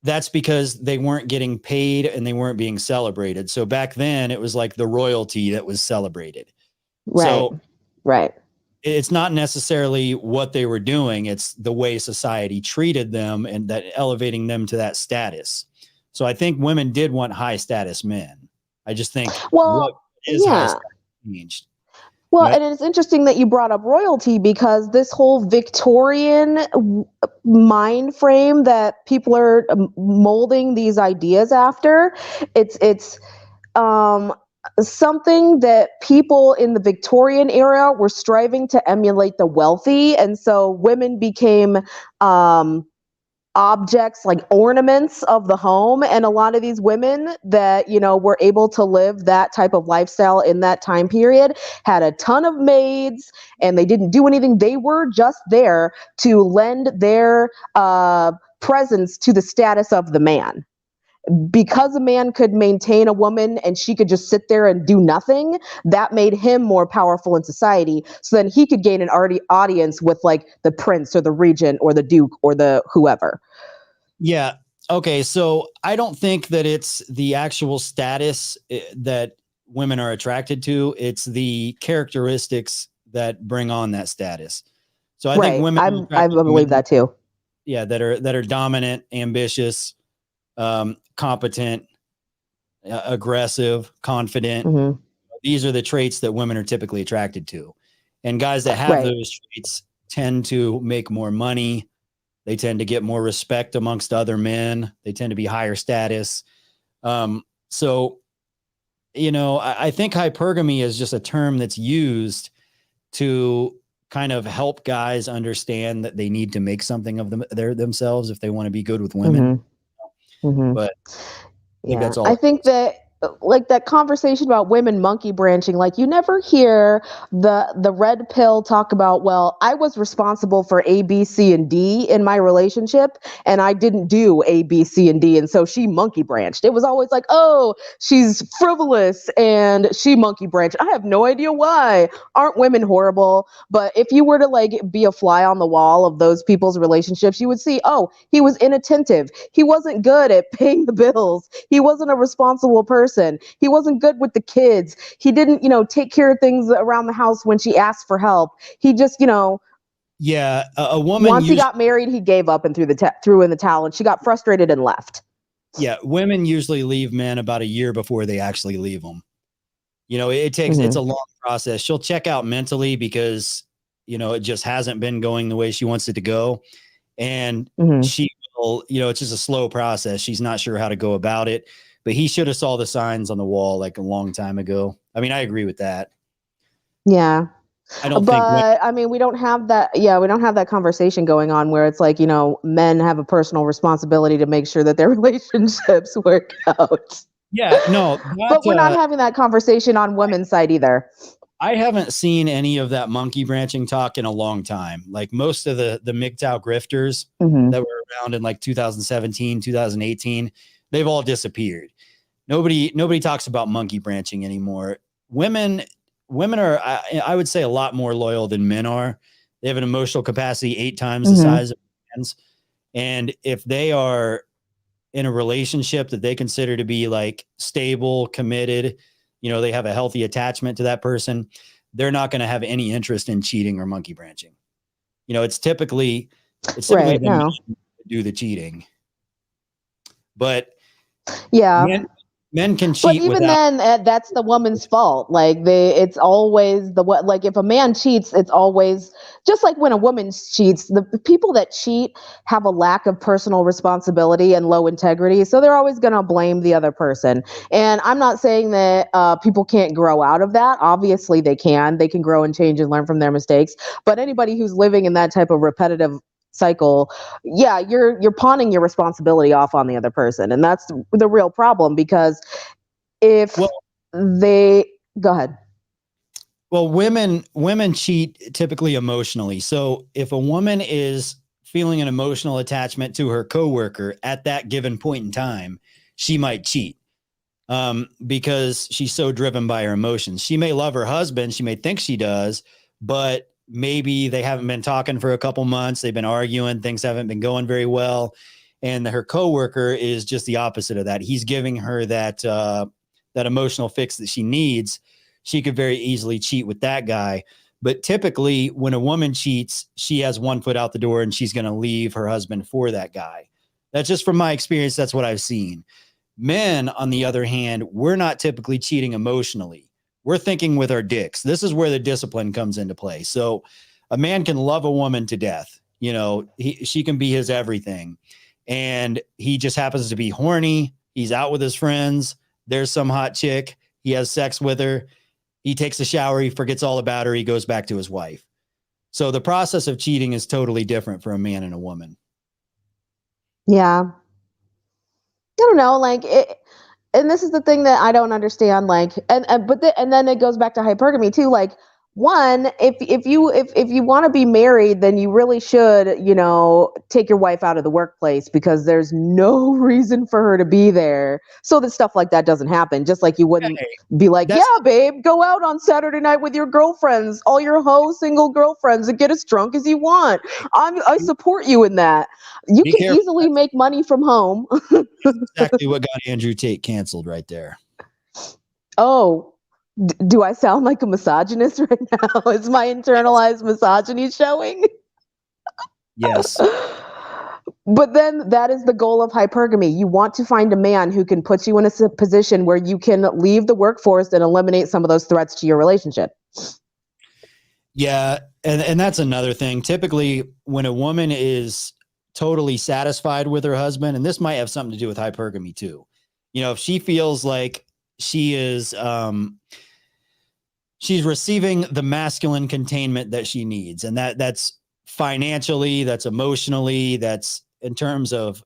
that's because they weren't getting paid and they weren't being celebrated. So back then it was like the royalty that was celebrated. So it's not necessarily what they were doing. It's the way society treated them and that elevating them to that status. So I think women did want high status men. I just think high status changed. Well, and it's interesting that you brought up royalty, because this whole Victorian mind frame that people are molding these ideas after, it's something that people in the Victorian era were striving to emulate the wealthy, and so women became objects, like ornaments of the home. And a lot of these women that were able to live that type of lifestyle in that time period had a ton of maids, and they didn't do anything. They were just there to lend their presence to the status of the man. Because a man could maintain a woman and she could just sit there and do nothing, that made him more powerful in society. So then he could gain an audience with like the prince or the regent or the duke or the whoever. Yeah. Okay. So I don't think that it's the actual status that women are attracted to. It's the characteristics that bring on that status. So I think women, I believe that too. Yeah. That are dominant, ambitious, competent, aggressive, confident. Mm-hmm. These are the traits that women are typically attracted to. And guys that have those traits tend to make more money. They tend to get more respect amongst other men. They tend to be higher status. So, I think hypergamy is just a term that's used to kind of help guys understand that they need to make something of themselves if they want to be good with women. Mm-hmm. But yeah, I think that like that conversation about women monkey branching, like you never hear the red pill talk about, well, I was responsible for A, B, C, and D in my relationship, and I didn't do A, B, C, and D, and so she monkey branched. It was always like, oh, she's frivolous and she monkey branched. I have no idea why. Aren't women horrible? But if you were to like be a fly on the wall of those people's relationships, you would see, oh, he was inattentive. He wasn't good at paying the bills. He wasn't a responsible person. person. He wasn't good with the kids. He didn't, take care of things around the house when she asked for help. He just, Yeah, a woman once he usually, got married, he gave up and threw in the towel, and she got frustrated and left. yeah, women usually leave men about a year before they actually leave them. It takes, Mm-hmm. it's a long process. She'll check out mentally because, it just hasn't been going the way she wants it to go. And Mm-hmm. she will, it's just a slow process. She's not sure how to go about it, but he should have saw the signs on the wall like a long time ago. I mean, I agree with that. Yeah. I don't think But I mean, we don't have that. Yeah, we don't have that conversation going on where it's like, men have a personal responsibility to make sure that their relationships work out. yeah, no, But we're not having that conversation on women's side either. I haven't seen any of that monkey branching talk in a long time. Like most of the MGTOW grifters Mm-hmm. that were around in like 2017, 2018, they've all disappeared. Nobody talks about monkey branching anymore. Women are, I would say, a lot more loyal than men are. They have an emotional capacity 8 times the size of men's. And if they are in a relationship that they consider to be like stable, committed, they have a healthy attachment to that person, they're not going to have any interest in cheating or monkey branching. It's typically Right, the men who do the cheating. But yeah. men can cheat, But even without. then, that's the woman's fault. Like it's always like if a man cheats, it's always just like when a woman cheats. The people that cheat have a lack of personal responsibility and low integrity, so they're always going to blame the other person. And I'm not saying that people can't grow out of that. Obviously, they can. They can grow and change and learn from their mistakes. But anybody who's living in that type of repetitive cycle, yeah, you're pawning your responsibility off on the other person, and that's the real problem. Because if they go ahead. Well, women cheat typically emotionally. So if a woman is feeling an emotional attachment to her coworker at that given point in time, she might cheat because she's so driven by her emotions. She may love her husband. She may think she does, but maybe they haven't been talking for a couple months. They've been arguing. Things haven't been going very well. And her coworker is just the opposite of that. He's giving her that emotional fix that she needs. She could very easily cheat with that guy. But typically, when a woman cheats, she has one foot out the door and she's going to leave her husband for that guy. That's just from my experience. That's what I've seen. Men, on the other hand, we're not typically cheating emotionally. We're thinking with our dicks. This is where the discipline comes into play. So a man can love a woman to death. She can be his everything. And he just happens to be horny. He's out with his friends. There's some hot chick. He has sex with her. He takes a shower. He forgets all about her. He goes back to his wife. So the process of cheating is totally different for a man and a woman. Yeah. I don't know, like it, and this is the thing that I don't understand. Like, and then it goes back to hypergamy too. Like, one, if you want to be married, then you really should, take your wife out of the workplace, because there's no reason for her to be there, so that stuff like that doesn't happen. Just like you wouldn't be like, yeah, babe, go out on Saturday night with your girlfriends, all your single girlfriends, and get as drunk as you want. I support you in that. You can easily make money from home. That's exactly what got Andrew Tate canceled right there. Oh. Do I sound like a misogynist right now? Is my internalized misogyny showing? Yes. But then that is the goal of hypergamy. You want to find a man who can put you in a position where you can leave the workforce and eliminate some of those threats to your relationship. Yeah. And that's another thing. Typically, when a woman is totally satisfied with her husband, and this might have something to do with hypergamy too. If she feels like she is, she's receiving the masculine containment that she needs. And that's financially, that's emotionally, that's in terms of,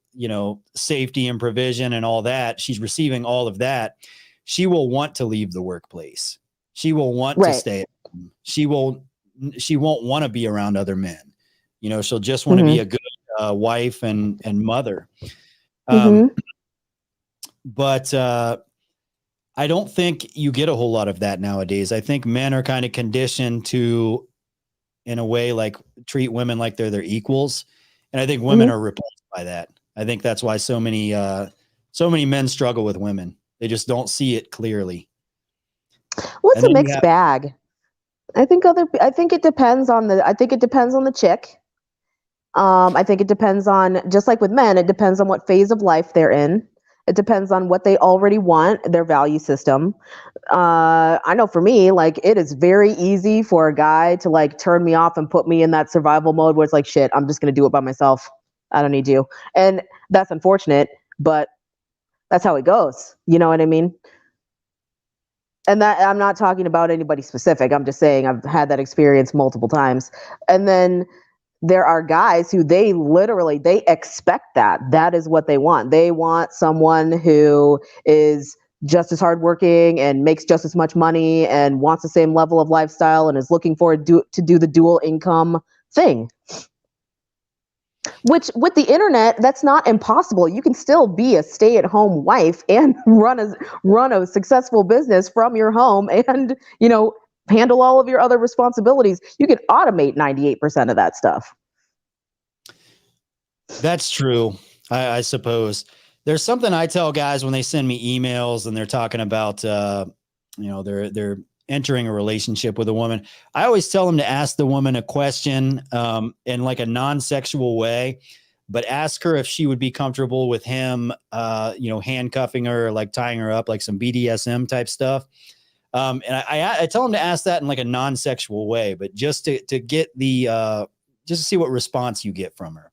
safety and provision and all that. She's receiving all of that. She will want to leave the workplace. She will want to stay at home. She won't want to be around other men. She'll just want to be a good wife and mother. But I don't think you get a whole lot of that nowadays. I think men are kind of conditioned to, in a way, like treat women like they're their equals. And I think women are repulsed by that. I think that's why so many men struggle with women. They just don't see it clearly. Well, it's And a then you mixed have, bag. I think it depends on the chick. I think it depends on, just like with men, it depends on what phase of life they're in. It depends on what they already want, their value system. I know for me, like, it is very easy for a guy to like turn me off and put me in that survival mode where it's like, shit, I'm just going to do it by myself. I don't need you. And that's unfortunate, but that's how it goes. You know what I mean? And that, I'm not talking about anybody specific. I'm just saying I've had that experience multiple times. And then there are guys who they expect that is what they want. They want someone who is just as hardworking and makes just as much money and wants the same level of lifestyle and is looking forward to do the dual income thing. Which, with the internet, that's not impossible. You can still be a stay-at-home wife and run a successful business from your home, and handle all of your other responsibilities. You can automate 98% of that stuff. that's true. I suppose there's something I tell guys when they send me emails and they're talking about, they're entering a relationship with a woman. I always tell them to ask the woman a question in like a non-sexual way, but ask her if she would be comfortable with him, handcuffing her, or like tying her up, like some BDSM type stuff. And I tell them to ask that in like a non-sexual way, but just to get just to see what response you get from her.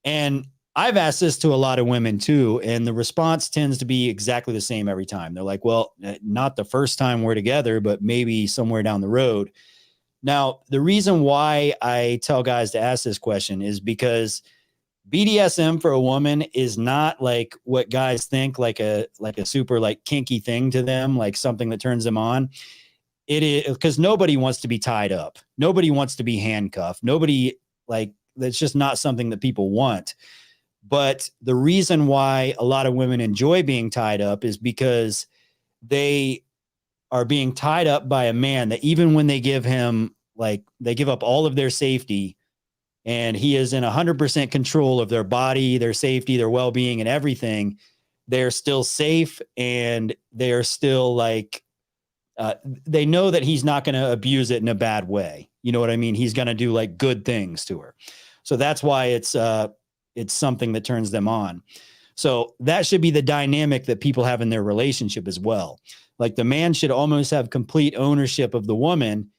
And I've asked this to a lot of women too, and the response tends to be exactly the same every time. They're like, well, not the first time we're together, but maybe somewhere down the road. Now, the reason why I tell guys to ask this question is because BDSM for a woman is not like what guys think, like a super like kinky thing to them, like something that turns them on. It is because nobody wants to be tied up. Nobody wants to be handcuffed. That's just not something that people want. But the reason why a lot of women enjoy being tied up is because they are being tied up by a man that even when they give him, like, they give up all of their safety and he is in 100% control of their body, their safety, their well-being and everything, they're still safe and they're still like, they know that he's not going to abuse it in a bad way. You know what I mean? He's going to do like good things to her. So that's why it's something that turns them on. So that should be the dynamic that people have in their relationship as well. Like the man should almost have complete ownership of the woman.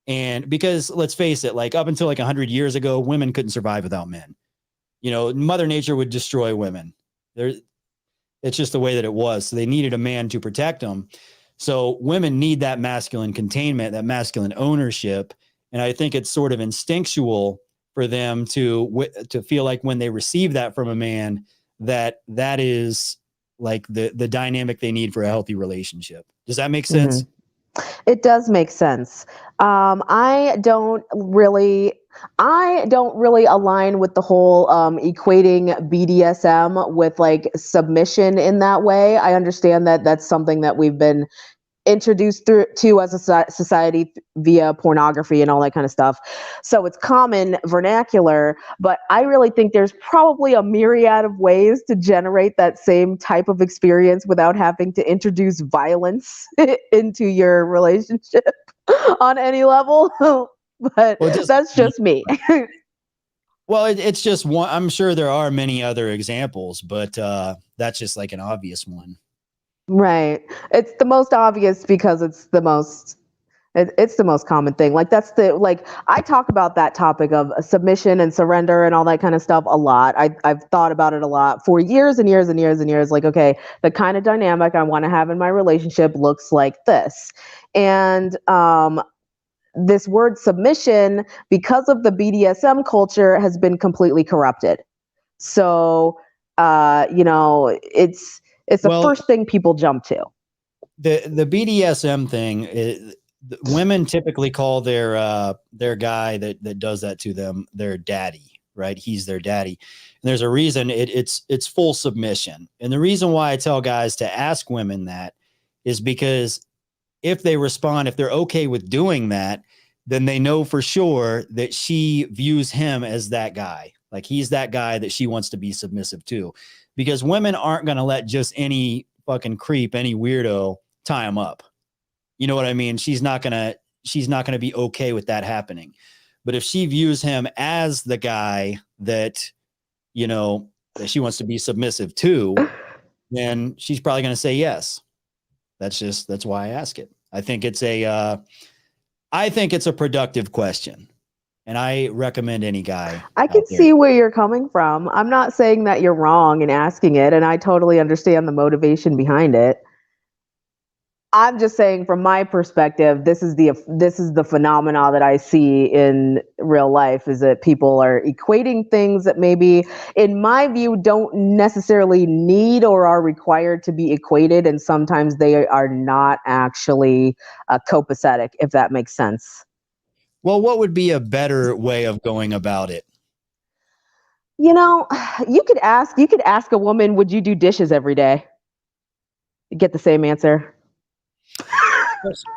And because let's face it, like up until like 100 years ago, women couldn't survive without men. Mother Nature would destroy women. It's just the way that it was. So they needed a man to protect them. So women need that masculine containment, that masculine ownership. And I think it's sort of instinctual for them to feel like when they receive that from a man, that is like the dynamic they need for a healthy relationship. Does that make sense? Mm-hmm. It does make sense. I don't really align with the whole equating BDSM with like submission in that way. I understand that that's something that we've been introduced to as a society via pornography and all that kind of stuff. So it's common vernacular, but I really think there's probably a myriad of ways to generate that same type of experience without having to introduce violence into your relationship on any level. But that's just me. Well, it's just one. I'm sure there are many other examples, but that's just like an obvious one. Right. It's the most obvious because it's the most common thing. Like I talk about that topic of submission and surrender and all that kind of stuff a lot. I've thought about it a lot for years and years and years and years. Like, okay, the kind of dynamic I want to have in my relationship looks like this. And this word submission, because of the BDSM culture, has been completely corrupted. So, it's the first thing people jump to. The BDSM thing, women typically call their guy that does that to them their daddy, right? He's their daddy. And there's a reason it's full submission. And the reason why I tell guys to ask women that is because if they respond, if they're okay with doing that, then they know for sure that she views him as that guy. Like he's that guy that she wants to be submissive to. Because women aren't going to let just any fucking creep, any weirdo, tie him up. You know what I mean? She's not gonna be okay with that happening. But if she views him as the guy that, you know, that she wants to be submissive to, then she's probably going to say yes. That's why I ask it. I think it's a productive question, and I recommend any guy. I can see where you're coming from. I'm not saying that you're wrong in asking it, and I totally understand the motivation behind it. I'm just saying, from my perspective, this is the phenomena that I see in real life, is that people are equating things that maybe, in my view, don't necessarily need or are required to be equated, and sometimes they are not actually copacetic, if that makes sense. Well, what would be a better way of going about it? You know, you could ask a woman, would you do dishes every day? You get the same answer.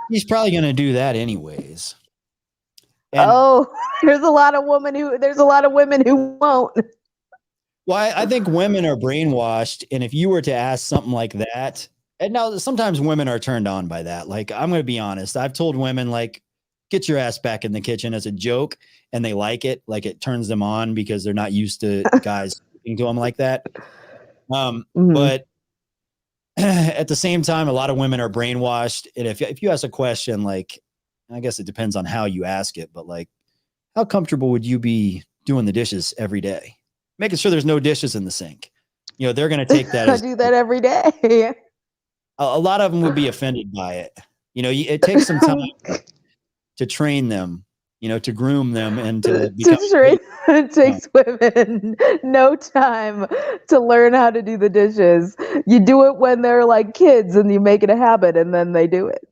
He's probably going to do that anyways. And there's a lot of women who won't. Well, I think women are brainwashed, and if you were to ask something like that, and now sometimes women are turned on by that. Like, I'm going to be honest. I've told women, like, get your ass back in the kitchen as a joke, and they like it. Like, it turns them on because they're not used to guys speaking to them like that. But at the same time, a lot of women are brainwashed. And if you ask a question, like, I guess it depends on how you ask it, but like, how comfortable would you be doing the dishes every day? Making sure there's no dishes in the sink. You know, they're going to take that as, I do that every day. A lot of them would be offended by it. You know, it takes some time to train them, you know, to groom them and to become. It takes women no time to learn how to do the dishes. You do it when they're like kids and you make it a habit, and then they do it.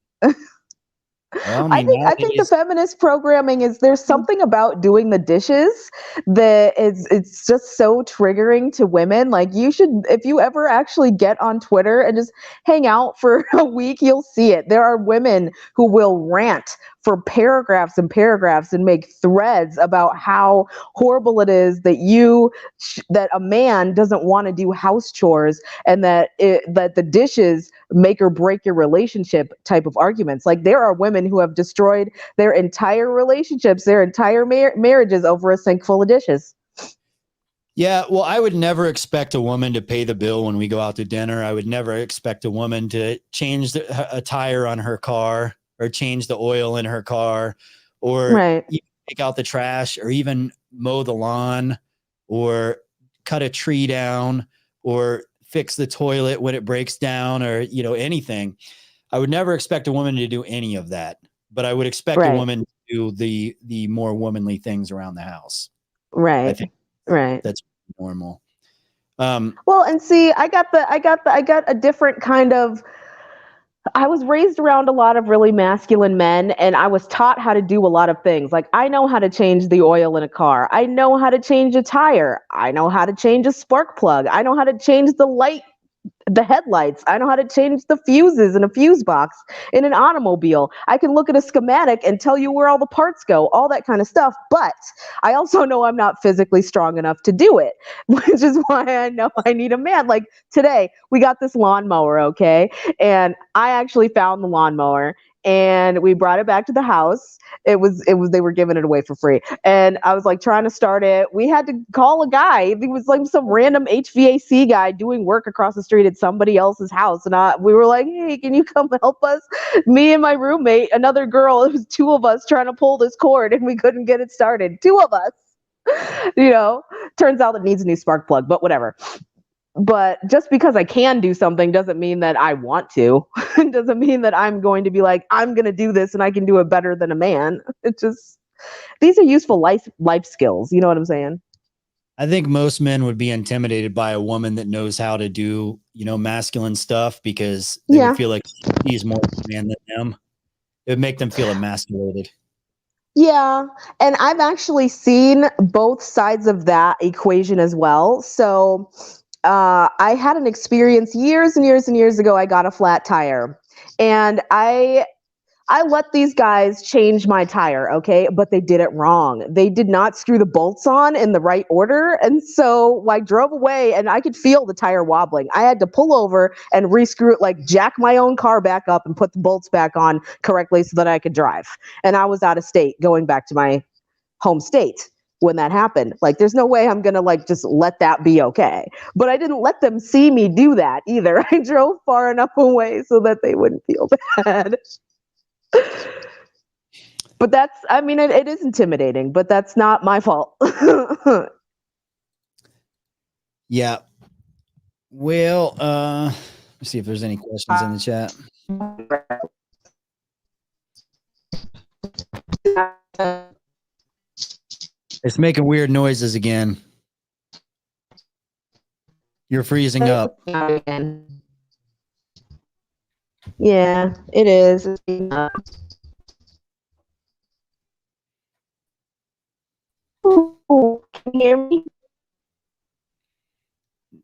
Well, I think the feminist programming is, there's something about doing the dishes that it's just so triggering to women. Like, you should, if you ever actually get on Twitter and just hang out for a week, you'll see it. There are women who will rant for paragraphs and paragraphs and make threads about how horrible it is that a man doesn't want to do house chores, and that the dishes make or break your relationship type of arguments. Like, there are women who have destroyed their entire relationships, their entire marriages over a sink full of dishes. Yeah, well, I would never expect a woman to pay the bill when we go out to dinner. I would never expect a woman to change a tire on her car, or change the oil in her car, or take out the trash, or even mow the lawn, or cut a tree down, or fix the toilet when it breaks down, or, you know, anything. I would never expect a woman to do any of that, but I would expect a woman to do the more womanly things around the house. Right. I think that's normal. Well, and see, I got a different kind of, I was raised around a lot of really masculine men, and I was taught how to do a lot of things. Like, I know how to change the oil in a car. I know how to change a tire. I know how to change a spark plug. I know how to change the headlights. I know how to change the fuses in a fuse box in an automobile. I can look at a schematic and tell you where all the parts go, all that kind of stuff. But I also know I'm not physically strong enough to do it, which is why I know I need a man. Like, today, we got this lawnmower, okay? And I actually found the lawnmower, and we brought it back to the house. They were giving it away for free. And I was like trying to start it. We had to call a guy. He was like some random HVAC guy doing work across the street at somebody else's house. And we were like, hey, can you come help us? Me and my roommate, another girl, it was two of us trying to pull this cord, and we couldn't get it started. Two of us. You know, turns out it needs a new spark plug, but whatever. But just because I can do something doesn't mean that I want to. It doesn't mean that I'm going to be like, I'm going to do this and I can do it better than a man. It's just, these are useful life skills. You know what I'm saying? I think most men would be intimidated by a woman that knows how to do, you know, masculine stuff, because they would feel like he's more man than them. It would make them feel emasculated. Yeah. And I've actually seen both sides of that equation as well. So I had an experience years and years and years ago. I got a flat tire, and I I let these guys change my tire, okay? But they did it wrong. They did not screw the bolts on in the right order. And so I drove away and I could feel the tire wobbling. I had to pull over and re-screw it, like jack my own car back up and put the bolts back on correctly so that I could drive. And I was out of state going back to my home state when that happened. Like, there's no way I'm going to like just let that be okay. But I didn't let them see me do that either. I drove far enough away so that they wouldn't feel bad. But that's, I mean, it is intimidating, but that's not my fault. Yeah. Well, let's see if there's any questions in the chat. It's making weird noises again. You're freezing up. Yeah, it is. Oh, can you hear me?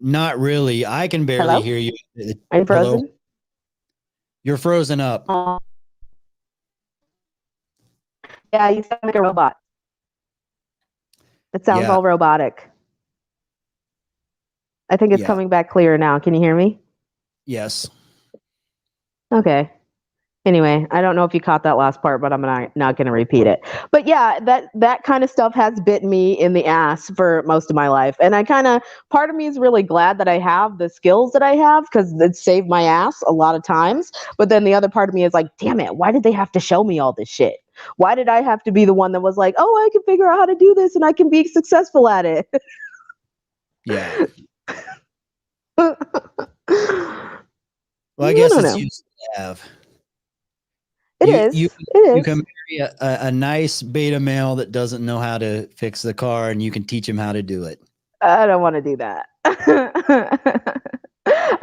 Not really. I can barely Hello? hear you. Are you frozen? Hello? You're frozen up. Yeah, you sound like a robot. It sounds Yeah. all robotic. I think it's Yeah. coming back clearer now. Can you hear me? Yes. Okay. Anyway, I don't know if you caught that last part, but I'm not going to repeat it. But yeah, that kind of stuff has bitten me in the ass for most of my life. And part of me is really glad that I have the skills that I have because it saved my ass a lot of times. But then the other part of me is like, damn it, why did they have to show me all this shit? Why did I have to be the one that was like, oh, I can figure out how to do this and I can be successful at it? Yeah. Well, I guess it's useful to have. It is. You can marry a nice beta male that doesn't know how to fix the car, and you can teach him how to do it. I don't want to do that. I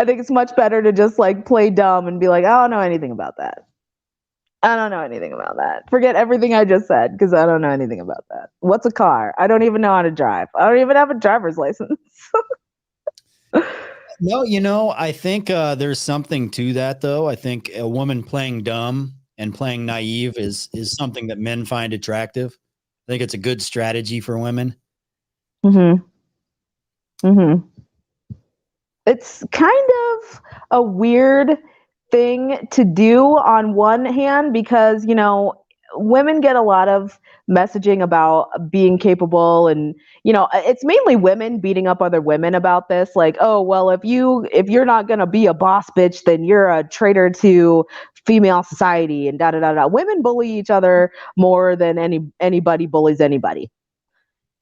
think it's much better to just like play dumb and be like, I don't know anything about that. I don't know anything about that. Forget everything I just said because I don't know anything about that. What's a car? I don't even know how to drive. I don't even have a driver's license. No, I think there's something to that, though. I think a woman playing dumb and playing naive is something that men find attractive. I think it's a good strategy for women. It's kind of a weird thing to do on one hand because, you know, women get a lot of messaging about being capable and, you know, it's mainly women beating up other women about this. Like, oh, well, if you're not going to be a boss bitch, then you're a traitor to female society and da da da da. Women bully each other more than anybody bullies anybody.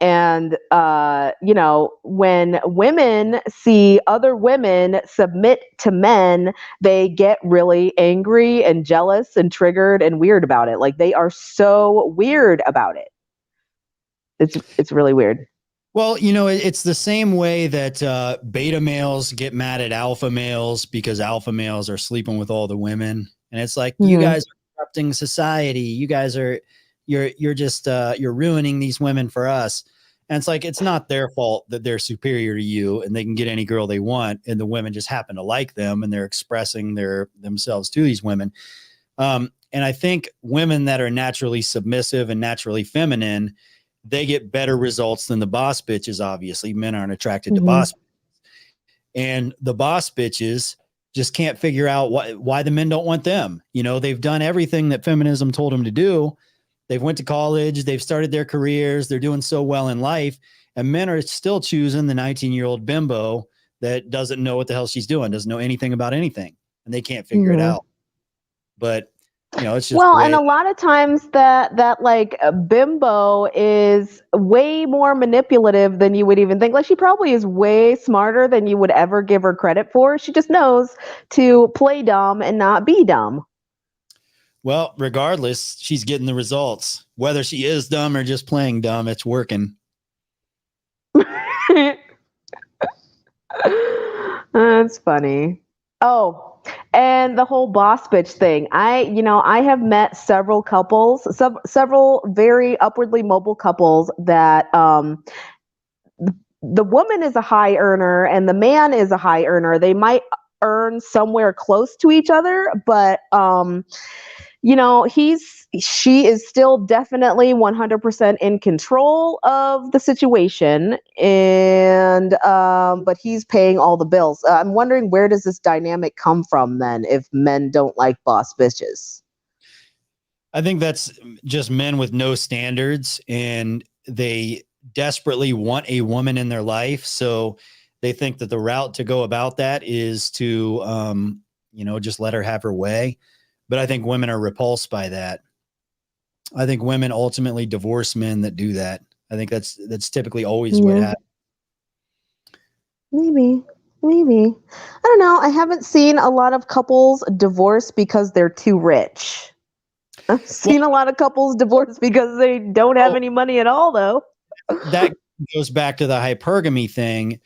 And, you know, when women see other women submit to men, they get really angry and jealous and triggered and weird about it. Like they are so weird about it. It's really weird. Well, you know, it's the same way that beta males get mad at alpha males because alpha males are sleeping with all the women. And it's like, you guys are corrupting society. You guys are, you're just, you're ruining these women for us. And it's like, it's not their fault that they're superior to you and they can get any girl they want. And the women just happen to like them and they're expressing themselves to these women. And I think women that are naturally submissive and naturally feminine, they get better results than the boss bitches. Obviously, men aren't attracted to boss bitches. And the boss bitches just can't figure out why the men don't want them. You know, they've done everything that feminism told them to do. They've went to college, they've started their careers, they're doing so well in life, and men are still choosing the 19-year-old bimbo that doesn't know what the hell she's doing, doesn't know anything about anything, and they can't figure it out. But you know, it's just and a lot of times that like bimbo is way more manipulative than you would even think. Like she probably is way smarter than you would ever give her credit for. She just knows to play dumb and not be dumb. Well, regardless, she's getting the results. Whether she is dumb or just playing dumb, it's working. That's funny. Oh, and the whole boss bitch thing. I have met several couples, several very upwardly mobile couples that the woman is a high earner and the man is a high earner. They might earn somewhere close to each other, but she is still definitely 100% in control of the situation, and but he's paying all the bills. I'm wondering, where does this dynamic come from then, if men don't like boss bitches? I think that's just men with no standards, and they desperately want a woman in their life. So they think that the route to go about that is to, just let her have her way. But I think women are repulsed by that. I think women ultimately divorce men that do that. I think that's typically always what happens. Maybe. I don't know. I haven't seen a lot of couples divorce because they're too rich. I've seen a lot of couples divorce because they don't have any money at all, though. That goes back to the hypergamy thing.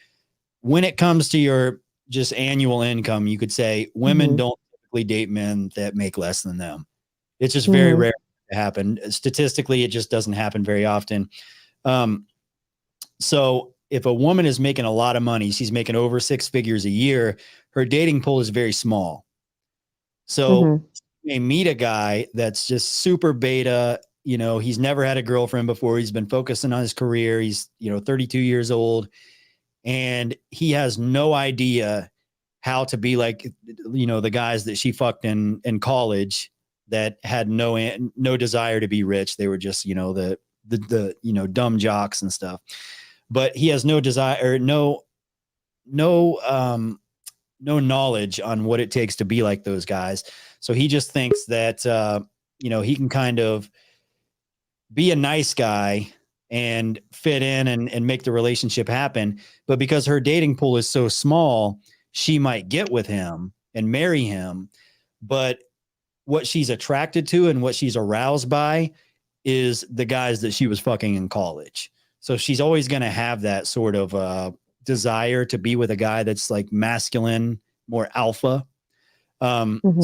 When it comes to your just annual income, you could say women don't typically date men that make less than them. It's just very rare to happen. Statistically, it just doesn't happen very often. So if a woman is making a lot of money, she's making over 6 figures a year, her dating pool is very small. So you may meet a guy that's just super beta. He's never had a girlfriend before. He's been focusing on his career. He's, 32 years old, and he has no idea how to be like, the guys that she fucked in college that had no desire to be rich. They were just, the dumb jocks and stuff. But he has no desire, or no knowledge on what it takes to be like those guys. So he just thinks that, he can kind of be a nice guy and fit in and make the relationship happen. But because her dating pool is so small, she might get with him and marry him. But what she's attracted to and what she's aroused by is the guys that she was fucking in college. So she's always going to have that sort of desire to be with a guy that's like masculine, more alpha. So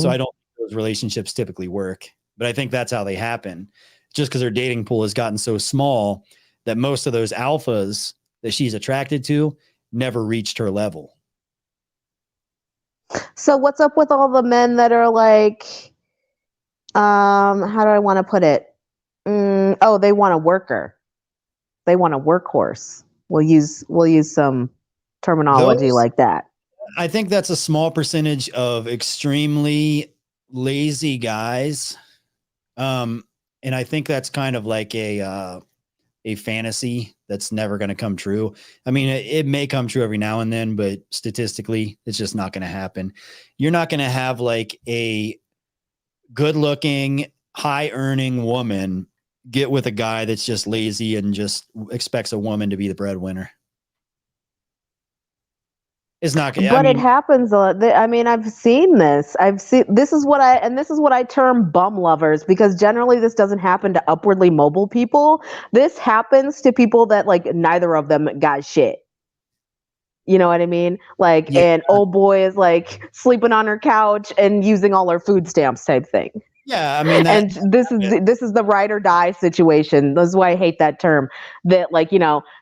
I don't think those relationships typically work, but I think that's how they happen. Just because her dating pool has gotten so small that most of those alphas that she's attracted to never reached her level. So what's up with all the men that are like, how do I want to put it? They want a worker. They want a workhorse. We'll use some terminology like that. I think that's a small percentage of extremely lazy guys. And I think that's kind of like a fantasy that's never going to come true. I mean, it may come true every now and then, but statistically, it's just not going to happen. You're not going to have like a good looking, high earning woman get with a guy that's just lazy and just expects a woman to be the breadwinner. It's not. But it happens. I've seen this. This is what I term bum lovers, because generally this doesn't happen to upwardly mobile people. This happens to people that like neither of them got shit. You know what I mean? Like, Yeah. And old boy is like sleeping on her couch and using all her food stamps type thing. Yeah, I mean, this is the ride or die situation. That's why I hate that term. That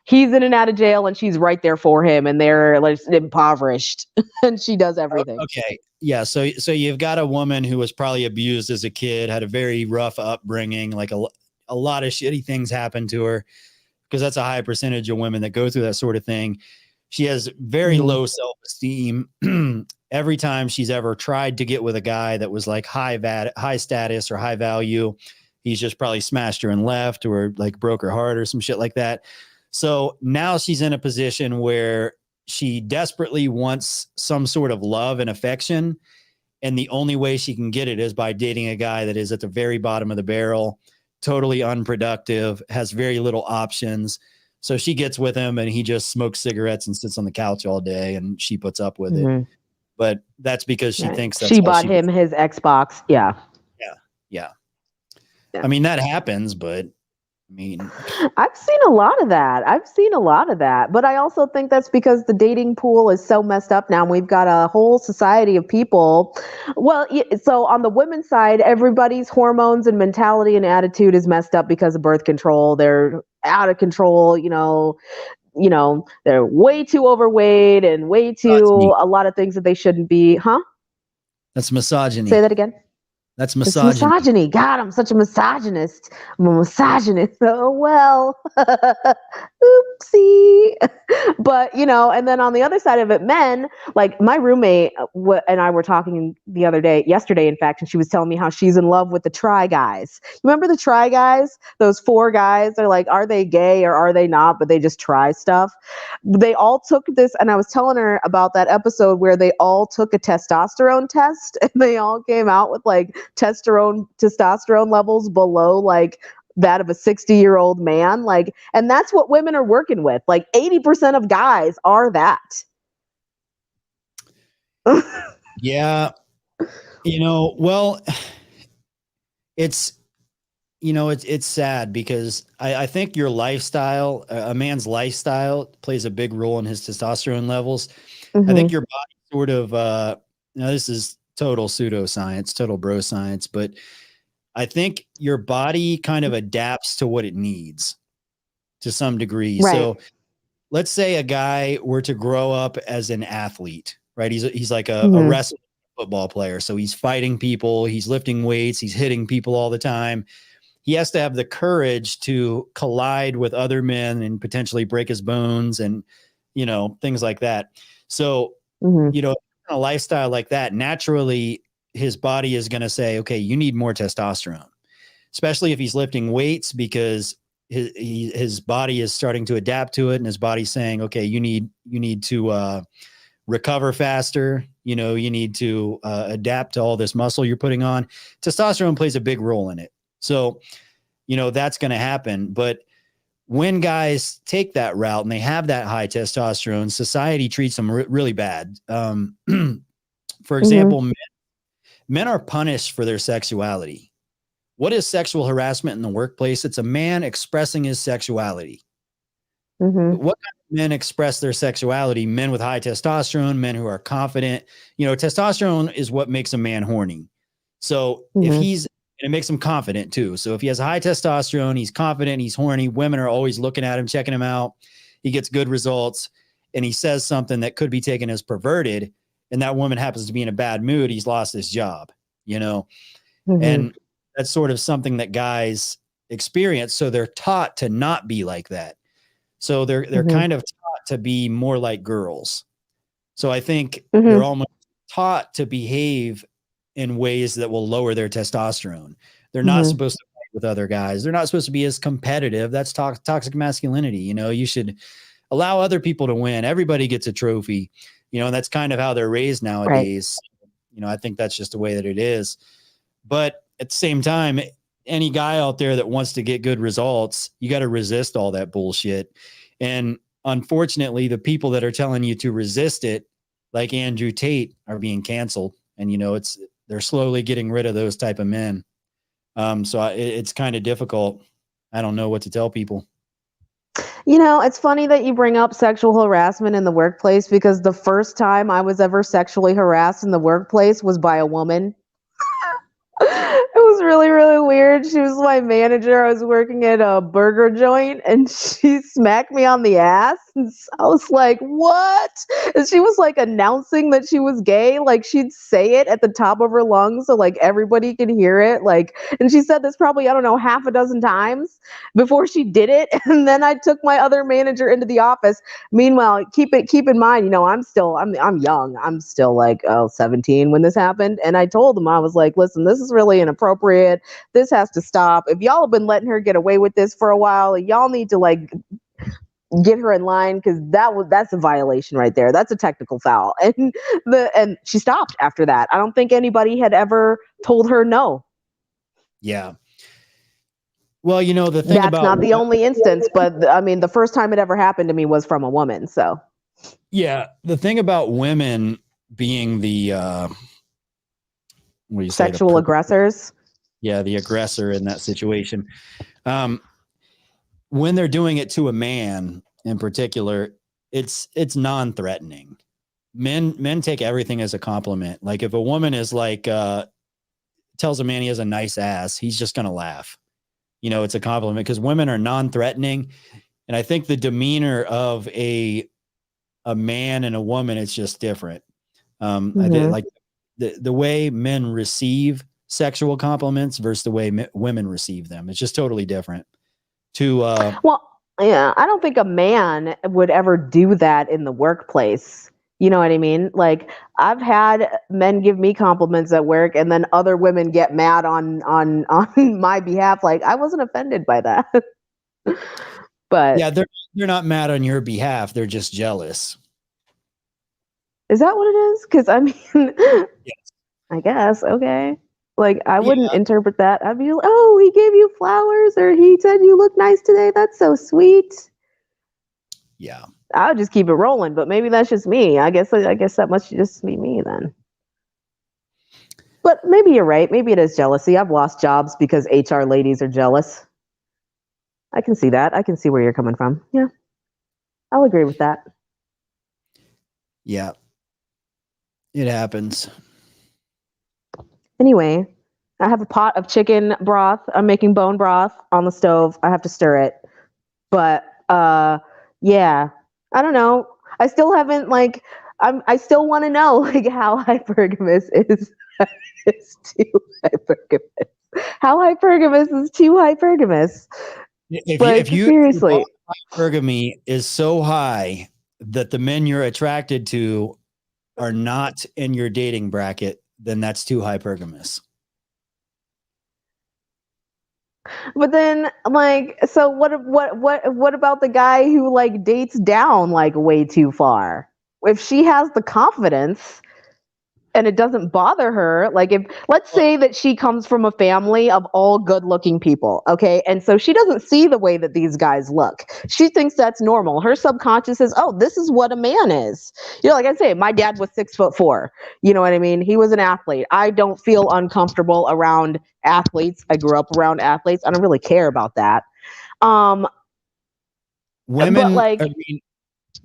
he's in and out of jail and she's right there for him, and they're like impoverished, and she does everything. Okay, yeah. So you've got a woman who was probably abused as a kid, had a very rough upbringing, like a lot of shitty things happened to her, because that's a high percentage of women that go through that sort of thing. She has very low self-esteem. Every time she's ever tried to get with a guy that was like high status or high value, he's just probably smashed her and left, or like broke her heart or some shit like that. So now she's in a position where she desperately wants some sort of love and affection. And the only way she can get it is by dating a guy that is at the very bottom of the barrel, totally unproductive, has very little options. So she gets with him and he just smokes cigarettes and sits on the couch all day, and she puts up with it. But that's because she thinks that's she bought him his Xbox. Yeah. I mean, that happens, but I mean, I've seen a lot of that. But I also think that's because the dating pool is so messed up now. We've got a whole society of people. Well, so on the women's side, everybody's hormones and mentality and attitude is messed up because of birth control. They're out of control, they're way too overweight and way too a lot of things that they shouldn't be. Huh? That's misogyny. Say that again. That's It's misogyny. misogyny. God, I'm such a misogynist. I'm a misogynist. Oh, well. Oopsie. But, and then on the other side of it, men, like my roommate and I were talking yesterday, in fact, and she was telling me how she's in love with the try guys. Remember the try guys? Those 4 guys are like, are they gay or are they not? But they just try stuff. They all took this, and I was telling her about that episode where they all took a testosterone test and they all came out with like testosterone levels below like that of a 60-year-old man. Like, and that's what women are working with. Like 80% of guys are that. Yeah. Well, it's sad because I think your lifestyle, a man's lifestyle plays a big role in his testosterone levels. Mm-hmm. I think your body sort of, this is total pseudoscience, total bro science, but I think your body kind of adapts to what it needs to some degree. Right. So let's say a guy were to grow up as an athlete, right? He's like a wrestler, football player. So he's fighting people, he's lifting weights, he's hitting people all the time. He has to have the courage to collide with other men and potentially break his bones and, things like that. So, a lifestyle like that, naturally, his body is going to say, okay, you need more testosterone, especially if he's lifting weights, because his body is starting to adapt to it. And his body's saying, okay, you need to recover faster. You need to adapt to all this muscle you're putting on. Testosterone plays a big role in it. So, that's going to happen. But when guys take that route and they have that high testosterone, society treats them really bad. For example, men are punished for their sexuality. What is sexual harassment in the workplace? It's a man expressing his sexuality. What kind of men express their sexuality? Men with high testosterone, men who are confident. Testosterone is what makes a man horny. So and it makes him confident too. So if he has high testosterone, he's confident, he's horny. Women are always looking at him, checking him out. He gets good results, and he says something that could be taken as perverted, and that woman happens to be in a bad mood. He's lost his job, and that's sort of something that guys experience. So they're taught to not be like that. So they're kind of taught to be more like girls. So I think they're almost taught to behave in ways that will lower their testosterone. They're not supposed to fight with other guys. They're not supposed to be as competitive. That's toxic masculinity. You should allow other people to win. Everybody gets a trophy, and that's kind of how they're raised nowadays. Right. I think that's just the way that it is. But at the same time, any guy out there that wants to get good results, you got to resist all that bullshit. And unfortunately, the people that are telling you to resist it, like Andrew Tate, are being canceled. And, they're slowly getting rid of those type of men. So it's kind of difficult. I don't know what to tell people. It's funny that you bring up sexual harassment in the workplace, because the first time I was ever sexually harassed in the workplace was by a woman. It was really, really weird. She was my manager. I was working at a burger joint, and she smacked me on the ass. And I was like, what? And she was like announcing that she was gay. Like, she'd say it at the top of her lungs so like everybody could hear it. Like, and she said this probably, I don't know, half a dozen times before she did it. And then I took my other manager into the office. Meanwhile, keep in mind, I'm young. I'm still like 17 when this happened. And I told them, I was like, listen, this is really inappropriate. This has to stop. If y'all have been letting her get away with this for a while, y'all need to like get her in line, because that's a violation right there. That's a technical foul. And she stopped after that. I don't think anybody had ever told her no. Yeah. Well, the thing that's about not the only instance, but I mean, the first time it ever happened to me was from a woman. So yeah, the thing about women being the sexual aggressors. Yeah, the aggressor in that situation. When they're doing it to a man in particular, it's non-threatening. Men take everything as a compliment. Like if a woman is like tells a man he has a nice ass, he's just gonna laugh. It's a compliment, because women are non-threatening. And I think the demeanor of a man and a woman is just different. I think like the way men receive sexual compliments versus the way women receive them. It's just totally different. Well, yeah, I don't think a man would ever do that in the workplace. You know what I mean? Like, I've had men give me compliments at work, and then other women get mad on my behalf. Like, I wasn't offended by that. But yeah, they're not mad on your behalf. They're just jealous. is that what it is? Because I mean, Yes. I guess, okay. Like, I wouldn't interpret that. I'd be like, oh, he gave you flowers, or he said you look nice today. That's so sweet. Yeah. I would just keep it rolling, but maybe that's just me. I guess that must just be me then. But maybe you're right. Maybe it is jealousy. I've lost jobs because HR ladies are jealous. I can see that. I can see where you're coming from. Yeah. I'll agree with that. Yeah. It happens. Anyway, I have a pot of chicken broth. I'm making bone broth on the stove. I have to stir it. But yeah, I don't know. I still haven't I still want to know like how hypergamous is too hypergamous. How hypergamous is too hypergamous? If you seriously, hypergamy is so high that the men you're attracted to are not in your dating bracket, then that's too hypergamous. but then like, so what about the guy who like dates down like way too far? If she has the confidence and it doesn't bother her, like, if let's say that she comes from a family of all good looking people, okay, and so she doesn't see the way that these guys look, she thinks that's normal. Her subconscious says, oh, this is what a man is. You know, like I say, my dad was 6'4", you know what I mean? He was an athlete. I don't feel uncomfortable around athletes. I grew up around athletes. I don't really care about that. Women, but like, I mean,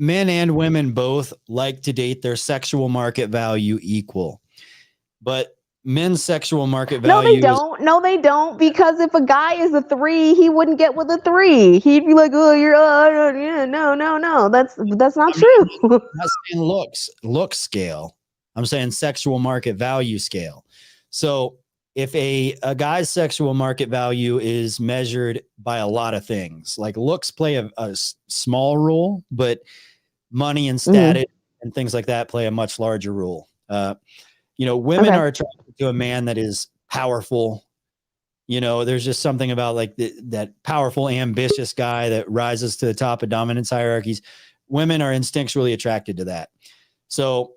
men and women both like to date their sexual market value equal, but men's sexual market value. No, they don't. Because if a guy is a 3, he wouldn't get with a 3. He'd be like, oh, you're, yeah, no. That's not true. I'm not saying look scale. I'm saying sexual market value scale. So if a guy's sexual market value is measured by a lot of things, like looks play a small role, but money and status and things like that play a much larger role. Women are attracted to a man that is powerful. You know, there's just something about like that powerful, ambitious guy that rises to the top of dominance hierarchies. Women are instinctually attracted to that. So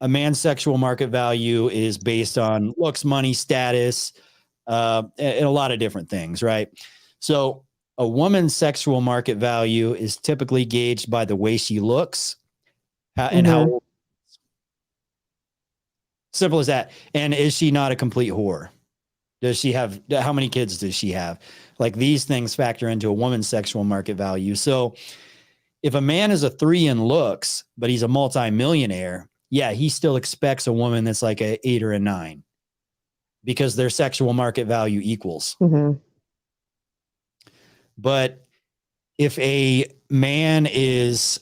a man's sexual market value is based on looks, money, status, and a lot of different things, right? So a woman's sexual market value is typically gauged by the way she looks and how old. Simple as that. And is she not a complete whore? Does she have, how many kids does she have? Like, these things factor into a woman's sexual market value. So if a man is a 3 in looks, but he's a multimillionaire, yeah, he still expects a woman that's like a 8 or a 9 because their sexual market value equals. But if a man is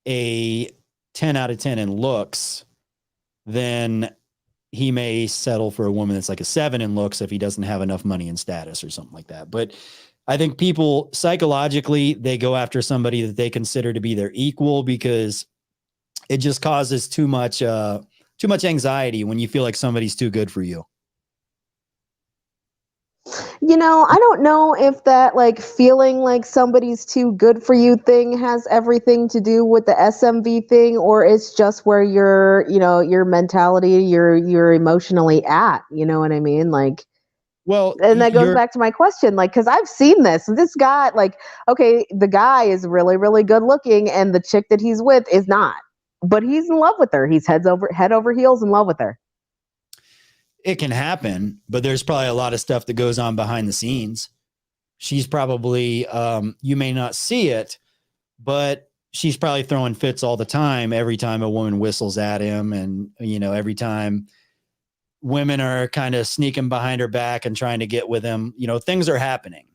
a 10 out of 10 in looks, then he may settle for a woman that's like a 7 in looks if he doesn't have enough money and status or something like that. But I think people psychologically, they go after somebody that they consider to be their equal because it just causes too much anxiety when you feel like somebody's too good for you. You know, I don't know if that like feeling like somebody's too good for you thing has everything to do with the SMV thing, or it's just where your mentality, you're emotionally at, you know what I mean? Like, well, and that goes back to my question, like, because I've seen this guy, like, okay, the guy is really, really good looking and the chick that he's with is not, but he's in love with her. He's head over heels in love with her. It can happen, but there's probably a lot of stuff that goes on behind the scenes. She's probably, you may not see it, but she's probably throwing fits all the time, every time a woman whistles at him. And, every time women are kind of sneaking behind her back and trying to get with him, things are happening.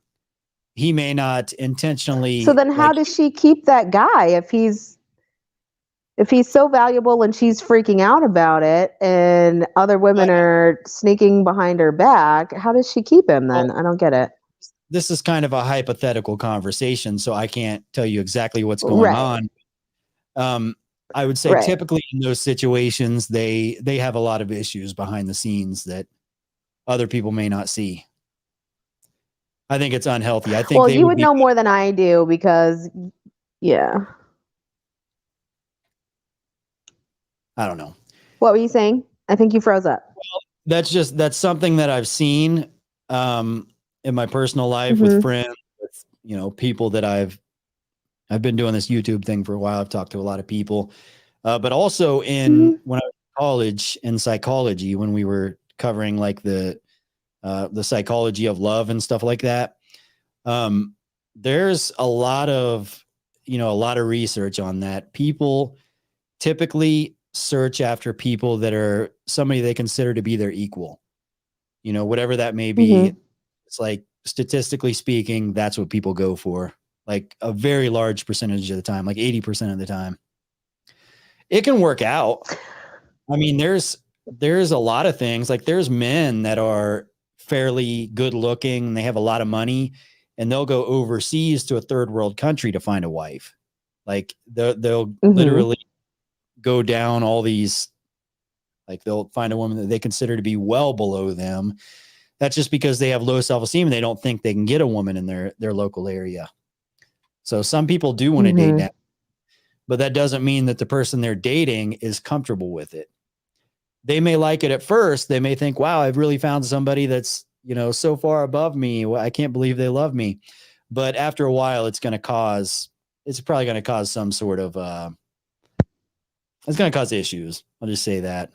He may not intentionally. So then how does she keep that guy if he's If he's so valuable and she's freaking out about it and other women are sneaking behind her back, how does she keep him then? I don't get it. This is kind of a hypothetical conversation, so I can't tell you exactly what's going on. I would say typically in those situations, they have a lot of issues behind the scenes that other people may not see. I think it's unhealthy. I think well, you would know more than I do because, yeah. I don't know. What were you saying? I think you froze up. Well, that's something that I've seen in my personal life with friends, with, you know, people that I've been doing this YouTube thing for a while. I've talked to a lot of people, but also when I was in college in psychology, when we were covering like the psychology of love and stuff like that. There's a lot of research on that. People typically search after people that are somebody they consider to be their equal, you know, whatever that may be. It's like, statistically speaking, that's what people go for. Like a very large percentage of the time, like 80% of the time. It can work out. I mean, there's a lot of things. Like there's men that are fairly good looking and they have a lot of money and they'll go overseas to a third world country to find a wife. Like they'll literally go down all these, like they'll find a woman that they consider to be well below them. That's just because they have low self-esteem and they don't think they can get a woman in their local area. So some people do want to date that, but that doesn't mean that the person they're dating is comfortable with it. They may like it at first. They may think, wow, I've really found somebody that's, you know, so far above me. Well, I can't believe they love me. But after a while, it's probably going to cause some sort of, it's going to cause issues. I'll just say that.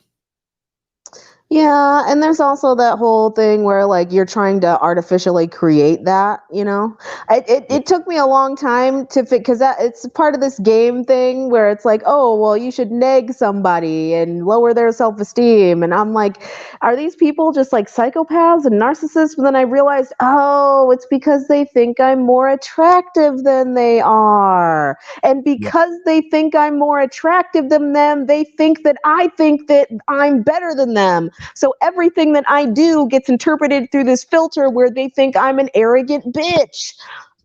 Yeah, and there's also that whole thing where like you're trying to artificially create that, you know. It took me a long time to fit because it's part of this game thing where it's like, oh, well, you should neg somebody and lower their self-esteem, and I'm like, are these people just like psychopaths and narcissists? But then I realized, oh, it's because they think I'm more attractive than they are, and because they think I'm more attractive than them, they think that I think that I'm better than them. So everything that I do gets interpreted through this filter where they think I'm an arrogant bitch.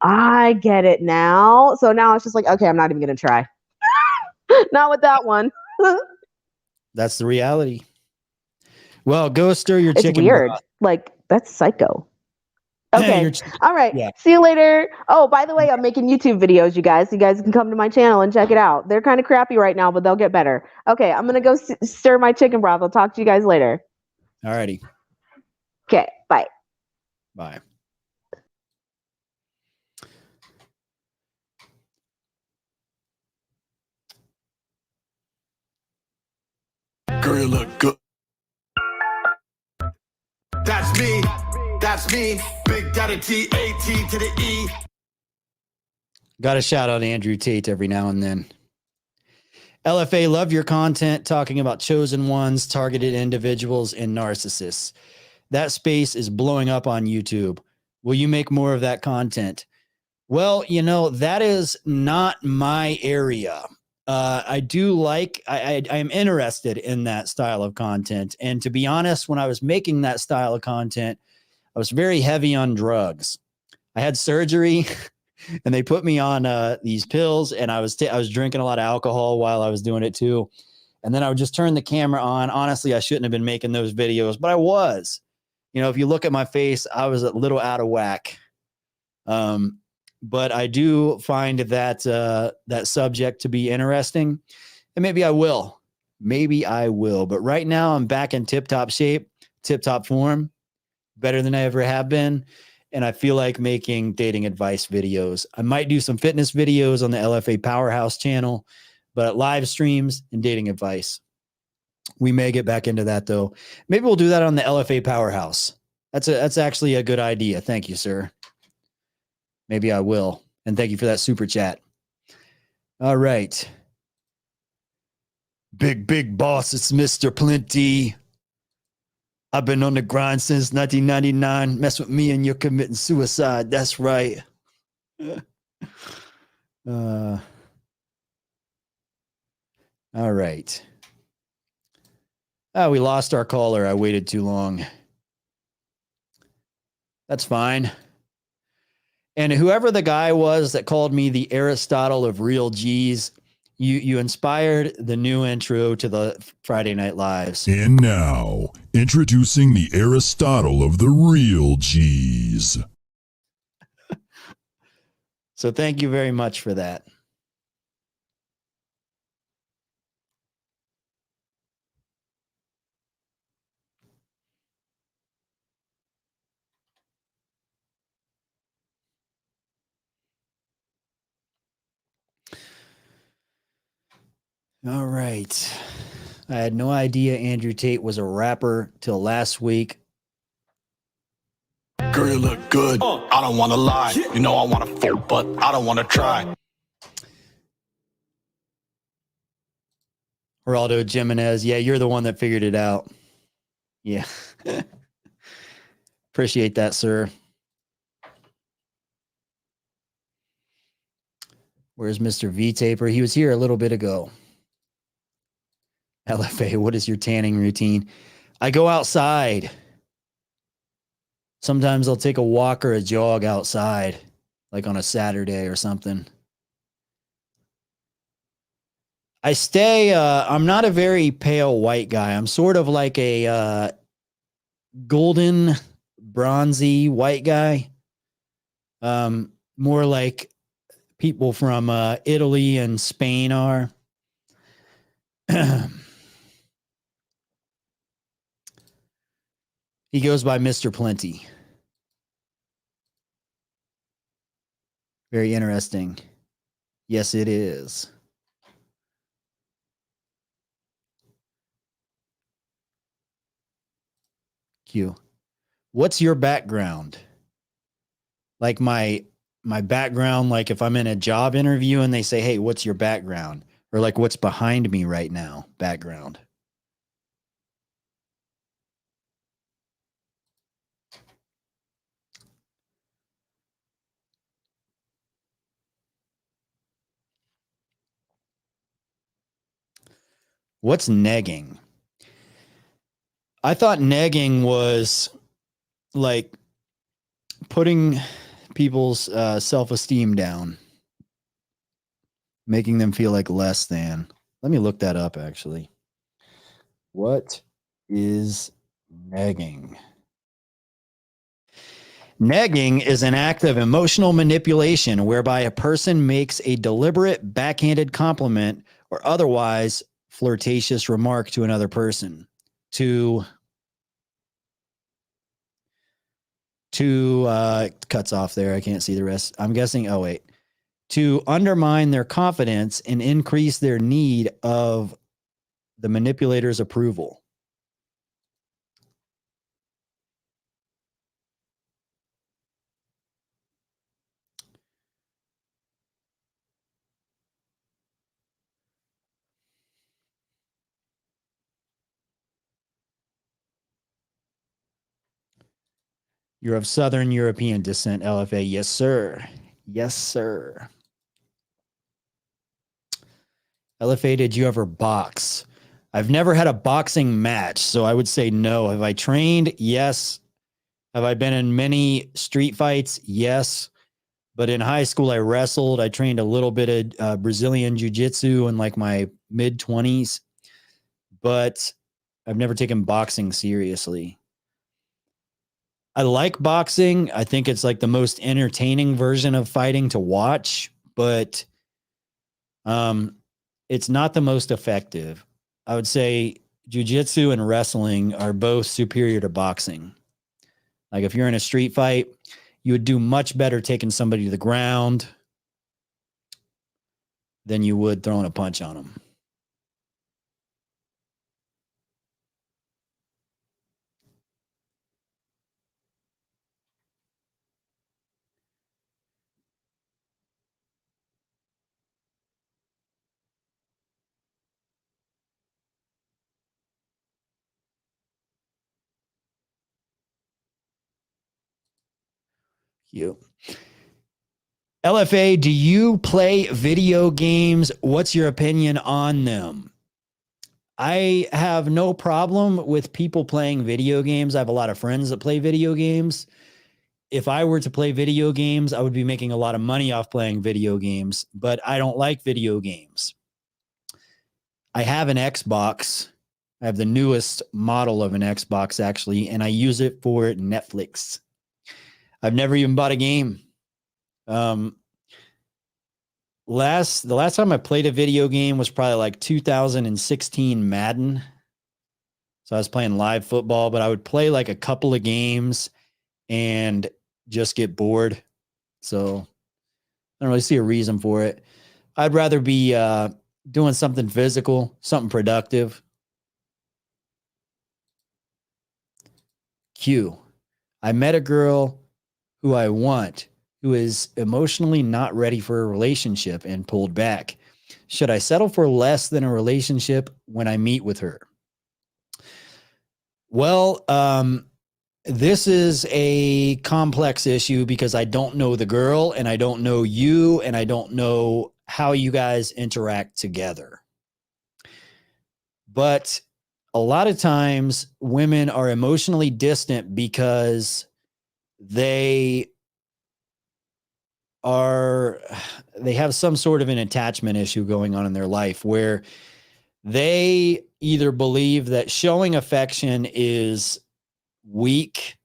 I get it now. So now it's just like, okay, I'm not even going to try. Not with that one. That's the reality. Well, go stir your chicken. It's weird. Broth. Like, that's psycho. Okay. All right. Yeah. See you later. Oh, by the way, I'm making YouTube videos, you guys. You guys can come to my channel and check it out. They're kind of crappy right now, but they'll get better. Okay. I'm going to go stir my chicken broth. I'll talk to you guys later. All righty. Okay. Bye. Bye. Girl, you look good. That's me. That's me. Big Daddy T-A-T to the E. Got to shout out Andrew Tate every now and then. LFA, love your content talking about chosen ones, targeted individuals, and narcissists. That space is blowing up on YouTube. Will you make more of that content? Well, you know, that is not my area. I am interested in that style of content. And to be honest, when I was making that style of content, I was very heavy on drugs. I had surgery and they put me on these pills, and I was drinking a lot of alcohol while I was doing it too. And then I would just turn the camera on. Honestly, I shouldn't have been making those videos, but I was. You know, if you look at my face, I was a little out of whack. But I do find that subject to be interesting, and maybe I will. But right now I'm back in tip-top shape, tip-top form, better than I ever have been. And I feel like making dating advice videos. I might do some fitness videos on the LFA Powerhouse channel, but live streams and dating advice. We may get back into that though. Maybe we'll do that on the LFA Powerhouse. That's actually a good idea. Thank you, sir. Maybe I will. And thank you for that super chat. All right. Big boss, it's Mr. Plenty. I've been on the grind since 1999. Mess with me and you're committing suicide. That's right. All All right. Oh, we lost our caller. I waited too long. That's fine. And whoever the guy was that called me the Aristotle of real G's, you inspired the new intro to the Friday Night Lives. And now, introducing the Aristotle of the real G's. So thank you very much for that. All right. I had no idea Andrew Tate was a rapper till last week. Girl, you look good. I don't want to lie. You know I want to fuck, but I don't want to try. Geraldo Jimenez. Yeah, you're the one that figured it out. Yeah. Appreciate that, sir. Where's Mr. V-Taper? He was here a little bit ago. LFA, what is your tanning routine? I go outside. Sometimes I'll take a walk or a jog outside, like on a Saturday or something. I stay, I'm not a very pale white guy. I'm sort of like a golden, bronzy white guy. More like people from Italy and Spain are. He goes by Mr. Plenty. Very interesting. Yes, it is. Q. What's your background? Like my background, like if I'm in a job interview and they say, hey, what's your background? Or like what's behind me right now, background. What's negging? I thought negging was like putting people's self-esteem down, making them feel like less than. Let me look that up, actually. What is negging? Negging is an act of emotional manipulation whereby a person makes a deliberate backhanded compliment or otherwise flirtatious remark to another person to cuts off there. I can't see the rest. I'm guessing. Oh, wait. To undermine their confidence and increase their need of the manipulator's approval. You're of Southern European descent, LFA. Yes, sir. Yes, sir. LFA, did you ever box? I've never had a boxing match, so I would say no. Have I trained? Yes. Have I been in many street fights? Yes. But in high school, I wrestled. I trained a little bit of Brazilian jiu-jitsu in like my mid-20s. But I've never taken boxing seriously. I like boxing. I think it's like the most entertaining version of fighting to watch, but it's not the most effective. I would say jiu-jitsu and wrestling are both superior to boxing. Like if you're in a street fight, you would do much better taking somebody to the ground than you would throwing a punch on them. You. LFA, do you play video games? What's your opinion on them? I have no problem with people playing video games. I have a lot of friends that play video games. If I were to play video games, I would be making a lot of money off playing video games, but I don't like video games. I have an Xbox. I have the newest model of an Xbox, actually, and I use it for Netflix. I've never even bought a game. The last time I played a video game was probably like 2016 Madden. So I was playing live football, but I would play like a couple of games and just get bored. So I don't really see a reason for it. I'd rather be doing something physical, something productive. Q. I met a girl who I want, who is emotionally not ready for a relationship and pulled back. Should I settle for less than a relationship when I meet with her? Well, this is a complex issue because I don't know the girl and I don't know you and I don't know how you guys interact together. But a lot of times women are emotionally distant because they have some sort of an attachment issue going on in their life where they either believe that showing affection is weak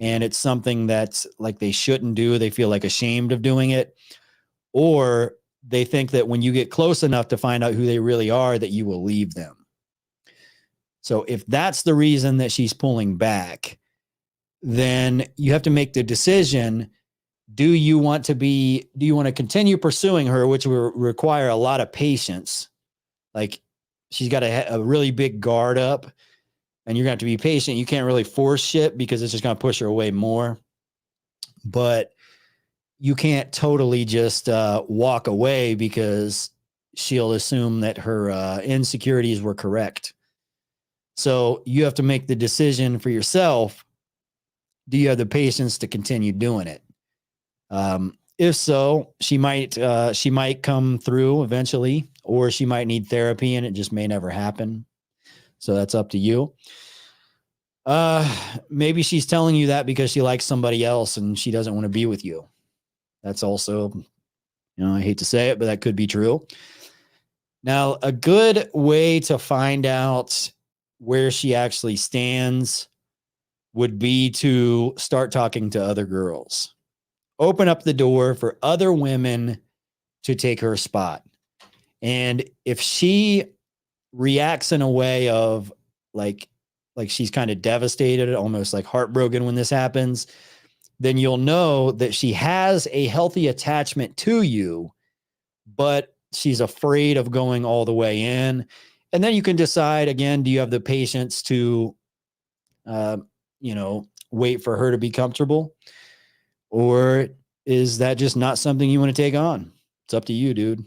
and it's something that's like they shouldn't do. They feel like ashamed of doing it, or they think that when you get close enough to find out who they really are, that you will leave them. So if that's the reason that she's pulling back, then you have to make the decision. Do you want to continue pursuing her, which will require a lot of patience? Like she's got a really big guard up and you're going to have to be patient. You can't really force shit because it's just going to push her away more. But you can't totally just walk away because she'll assume that her insecurities were correct. So you have to make the decision for yourself. Do you have the patience to continue doing it? If so, she might come through eventually, or she might need therapy and it just may never happen. So that's up to you. Maybe she's telling you that because she likes somebody else and she doesn't want to be with you. That's also, I hate to say it, but that could be true. Now, a good way to find out where she actually stands would be to start talking to other girls. Open up the door for other women to take her spot. And if she reacts in a way of like she's kind of devastated, almost like heartbroken when this happens, then you'll know that she has a healthy attachment to you, but she's afraid of going all the way in. And then you can decide again, do you have the patience to, wait for her to be comfortable? Or is that just not something you want to take on? It's up to you, dude.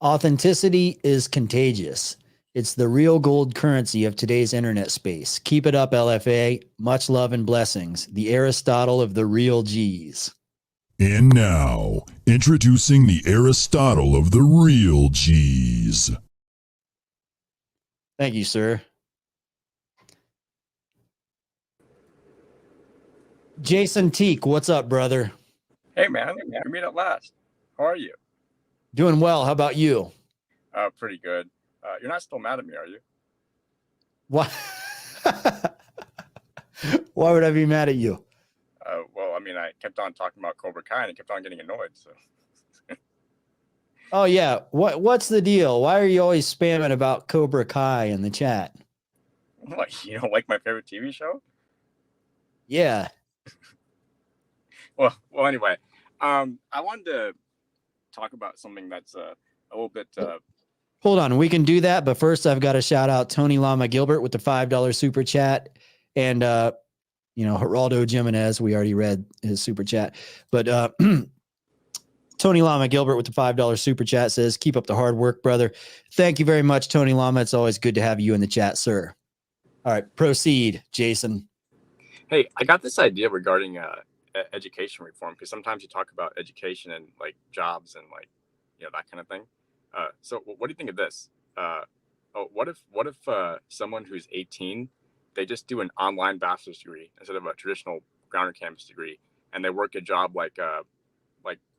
Authenticity is contagious. It's the real gold currency of today's internet space. Keep it up, LFA. Much love and blessings. The Aristotle of the real G's. And now, introducing the Aristotle of the real G's. Thank you, sir. Jason Teak, what's up, brother? Hey, man. We meet at last. How are you? Doing well. How about you? Pretty good. You're not still mad at me, are you? Why? Why would I be mad at you? Well, I mean, I kept on talking about Cobra Kai and I kept on getting annoyed. So. Oh, yeah. What's the deal? Why are you always spamming about Cobra Kai in the chat? What, you don't like my favorite TV show? Yeah. Well, anyway, I wanted to talk about something that's a little bit. Hold on, we can do that, but first I've got to shout out Tony Lama Gilbert with the $5 super chat, and Geraldo Jimenez. We already read his super chat, but Tony Lama Gilbert with the $5 super chat says, "Keep up the hard work, brother." Thank you very much, Tony Lama. It's always good to have you in the chat, sir. All right, proceed, Jason. Hey, I got this idea regarding education reform, because sometimes you talk about education and like jobs and like that kind of thing. So what do you think of this? What if someone who's 18, they just do an online bachelor's degree instead of a traditional ground or campus degree, and they work a job like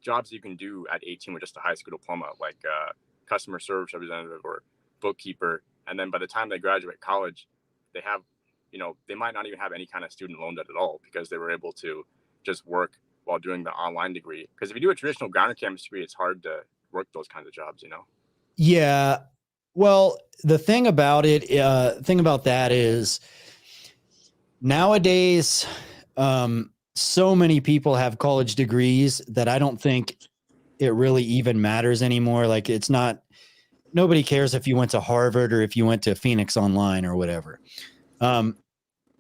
jobs you can do at 18 with just a high school diploma, like customer service representative or bookkeeper, and then by the time they graduate college, they have they might not even have any kind of student loan debt at all because they were able to just work while doing the online degree. Because if you do a traditional ground or campus degree, it's hard to work those kinds of jobs. Yeah. Well, the thing about that is nowadays, so many people have college degrees that I don't think it really even matters anymore. Like nobody cares if you went to Harvard or if you went to Phoenix Online or whatever.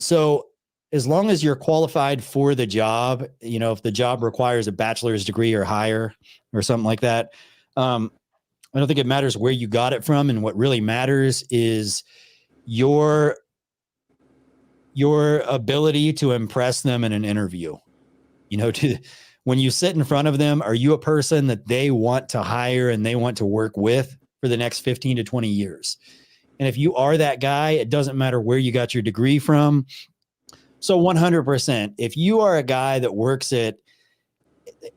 So as long as you're qualified for the job, if the job requires a bachelor's degree or higher or something like that, I don't think it matters where you got it from. And what really matters is your ability to impress them in an interview. When you sit in front of them, are you a person that they want to hire and they want to work with for the next 15 to 20 years? And if you are that guy, it doesn't matter where you got your degree from. So 100%, if you are a guy that works at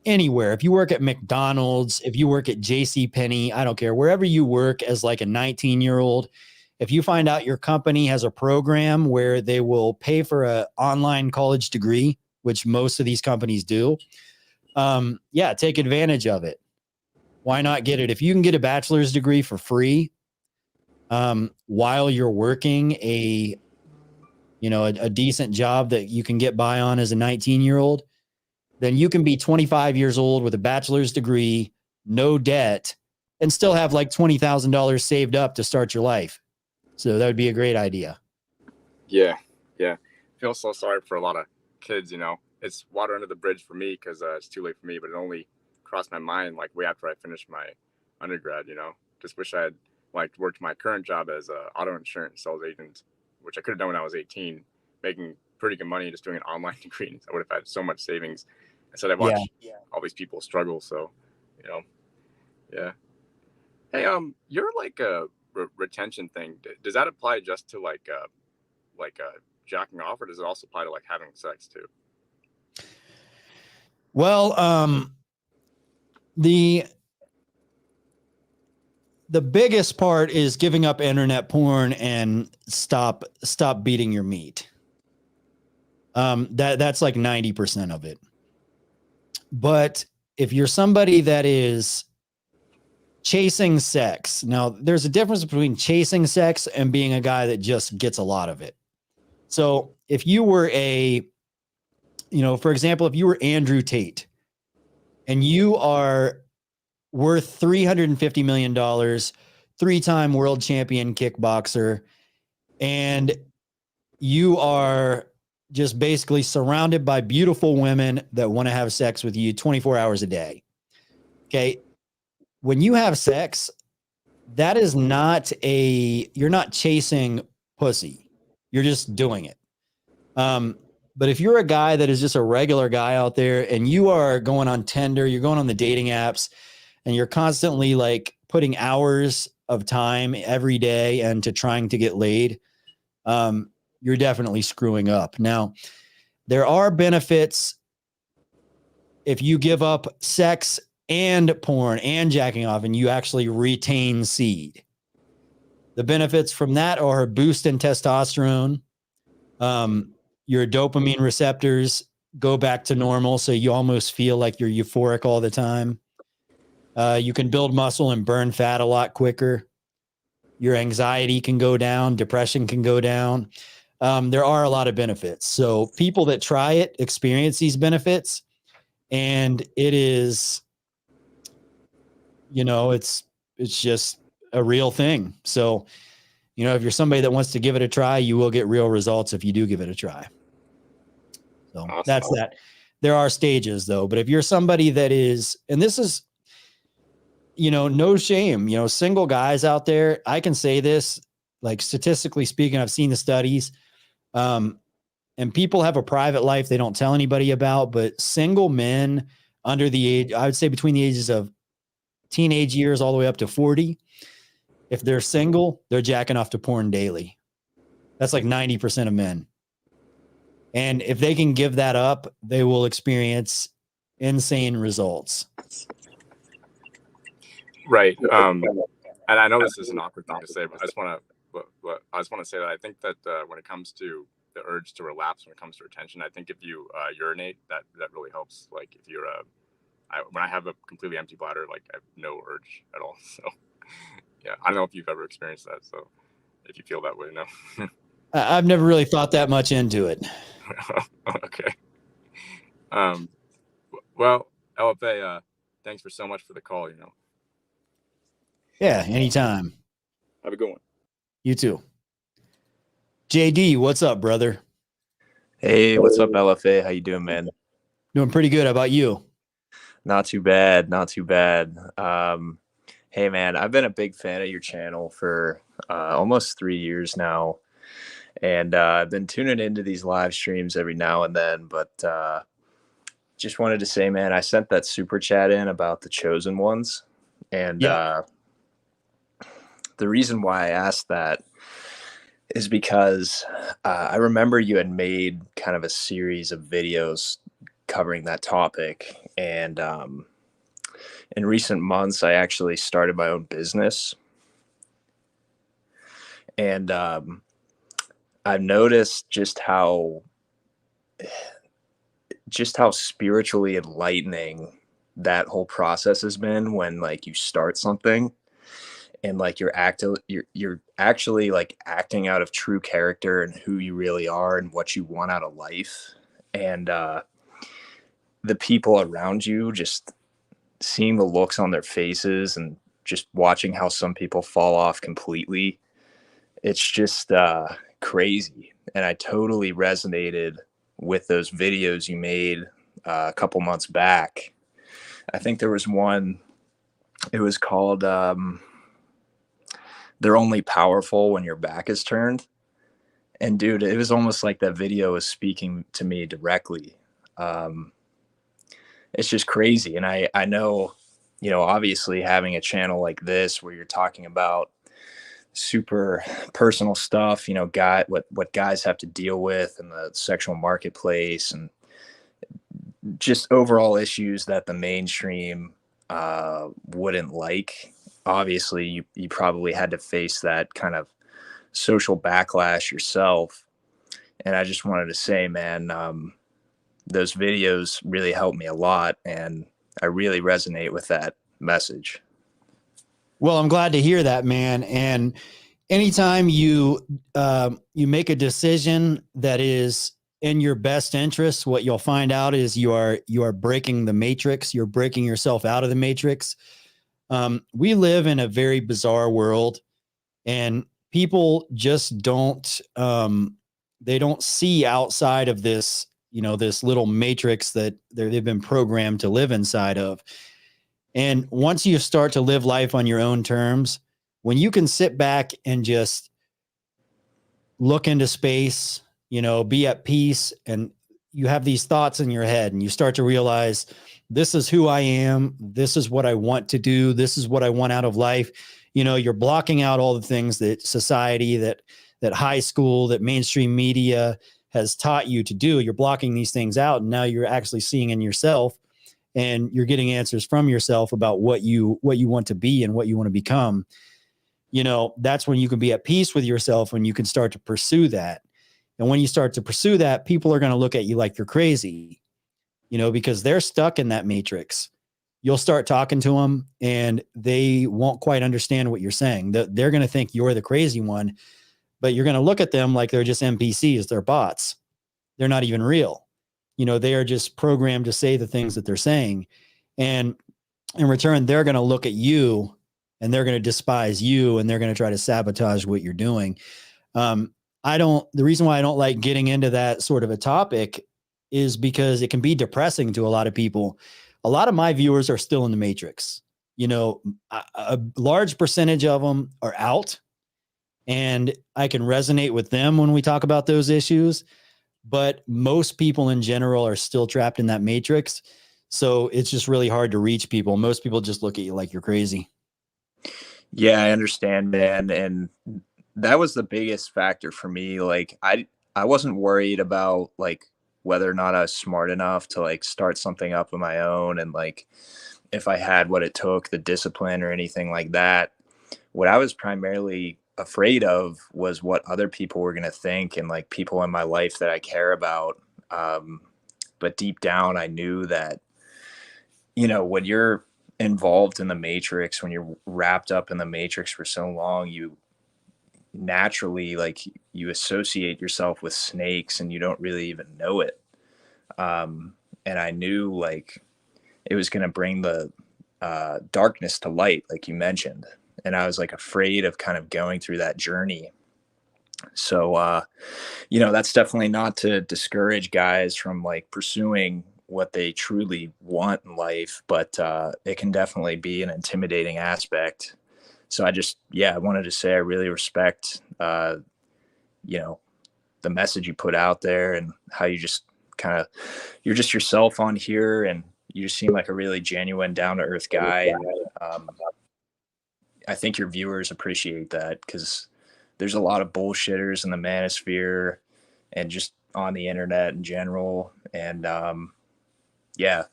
anywhere, if you work at McDonald's, if you work at JCPenney, I don't care, wherever you work as like a 19-year-old, if you find out your company has a program where they will pay for an online college degree, which most of these companies do, take advantage of it. Why not get it? If you can get a bachelor's degree for free, while you're working a decent job that you can get by on as a 19-year-old, then you can be 25 years old with a bachelor's degree, no debt, and still have like $20,000 saved up to start your life. So that would be a great idea. Yeah. I feel so sorry for a lot of kids. It's water under the bridge for me because it's too late for me, but it only crossed my mind like way after I finished my undergrad. Just wish I had worked my current job as an auto insurance sales agent, which I could have done when I was 18, making pretty good money just doing an online degree. I would have had so much savings. Instead, I watched all these people struggle. So, yeah. Hey, you're like a retention thing. Does that apply just to like jacking off, or does it also apply to like having sex too? Well, the biggest part is giving up internet porn and stop beating your meat. That's like 90% of it. But if you're somebody that is chasing sex, now there's a difference between chasing sex and being a guy that just gets a lot of it. So if you were for example, if you were Andrew Tate and you are worth $350 million, 3-time world champion kickboxer, and you are just basically surrounded by beautiful women that want to have sex with you 24 hours a day. Okay. When you have sex, that is you're not chasing pussy. You're just doing it. But if you're a guy that is just a regular guy out there and you are going on Tinder, you're going on the dating apps, and you're constantly like putting hours of time every day into trying to get laid, you're definitely screwing up. Now, there are benefits if you give up sex and porn and jacking off and you actually retain seed. The benefits from that are a boost in testosterone. Your dopamine receptors go back to normal, so you almost feel like you're euphoric all the time. You can build muscle and burn fat a lot quicker. Your anxiety can go down. Depression can go down. There are a lot of benefits. So people that try it experience these benefits, and it is, it's just a real thing. So, if you're somebody that wants to give it a try, you will get real results if you do give it a try. So awesome. That's that. There are stages though, but if you're somebody that is, and this is, no shame, single guys out there, I can say this, like statistically speaking, I've seen the studies. And and people have a private life they don't tell anybody about, but single men under the age, I would say between the ages of teenage years all the way up to 40, if they're single, they're jacking off to porn daily. That's like 90% of men. And if they can give that up, they will experience insane results. Right. And I know this is an awkward thing to say, but I just want to say that I think that when it comes to the urge to relapse, when it comes to retention, I think if you urinate, that really helps. Like if you're when I have a completely empty bladder, like I have no urge at all. So yeah, I don't know if you've ever experienced that. So if you feel that way, no. I've never really thought that much into it. Okay. Well, LFA, thanks for so much for the call. Yeah, anytime. Have a good one. You too. JD, what's up, brother? Hey, what's up, LFA? How you doing, man? Doing pretty good. How about you? Not too bad. Not too bad. Hey, man, I've been a big fan of your channel for almost 3 years now. And I've been tuning into these live streams every now and then. But just wanted to say, man, I sent that super chat in about the chosen ones. And the reason why I asked that is because I remember you had made kind of a series of videos covering that topic. And in recent months, I actually started my own business. And I've noticed just how spiritually enlightening that whole process has been when like you start something and like you're actually like acting out of true character and who you really are and what you want out of life. And the people around you, just seeing the looks on their faces and just watching how some people fall off completely. It's just crazy. And I totally resonated with those videos you made a couple months back. I think there was one, it was called They're Only Powerful When Your Back is Turned. And dude, it was almost like that video was speaking to me directly. It's just crazy. And I know, obviously having a channel like this where you're talking about super personal stuff, what guys have to deal with in the sexual marketplace and just overall issues that the mainstream wouldn't like. Obviously, you probably had to face that kind of social backlash yourself. And I just wanted to say, man, those videos really helped me a lot. And I really resonate with that message. Well, I'm glad to hear that, man. And anytime you make a decision that is in your best interest, what you'll find out is you are breaking the matrix. You're breaking yourself out of the matrix. We live in a very bizarre world, and people just don't they don't see outside of this, this little matrix that they've been programmed to live inside of. And once you start to live life on your own terms, when you can sit back and just look into space, be at peace, and you have these thoughts in your head and you start to realize this is who I am. This is what I want to do. This is what I want out of life. You're blocking out all the things that society, that high school, that mainstream media has taught you to do. You're blocking these things out. And now you're actually seeing in yourself, and you're getting answers from yourself about what you want to be and what you want to become. That's when you can be at peace with yourself, when you can start to pursue that. And when you start to pursue that, people are going to look at you like you're crazy, because they're stuck in that matrix. You'll start talking to them and they won't quite understand what you're saying. They're going to think you're the crazy one, but you're going to look at them like they're just NPCs. They're bots. They're not even real. They are just programmed to say the things that they're saying. And in return, they're going to look at you and they're going to despise you, and they're going to try to sabotage what you're doing. The reason why I don't like getting into that sort of a topic is because it can be depressing to a lot of people. A lot of my viewers are still in the matrix. A large percentage of them are out, and I can resonate with them when we talk about those issues. but most people in general are still trapped in that matrix. So it's just really hard to reach people. Most people just look at you like you're crazy. Yeah, I understand, man. And that was the biggest factor for me. Like I wasn't worried about like whether or not I was smart enough to like start something up on my own and like if I had what it took, the discipline or anything like that. What I was primarily afraid of was what other people were going to think and like people in my life that I care about. But deep down, I knew that, you know, when you're involved in the matrix, when you're wrapped up in the matrix for so long, you naturally like you associate yourself with snakes and you don't really even know it. And I knew like it was going to bring the darkness to light, like you mentioned. And I was like afraid of kind of going through that journey. So, you know, that's definitely not to discourage guys from like pursuing what they truly want in life, but it can definitely be an intimidating aspect. So I just, yeah, I wanted to say I really respect, you know, the message you put out there and how you just kind of, you're just yourself on here and you just seem like a really genuine, down to earth guy. And I think your viewers appreciate that because there's a lot of bullshitters in the manosphere and just on the internet in general. And yeah,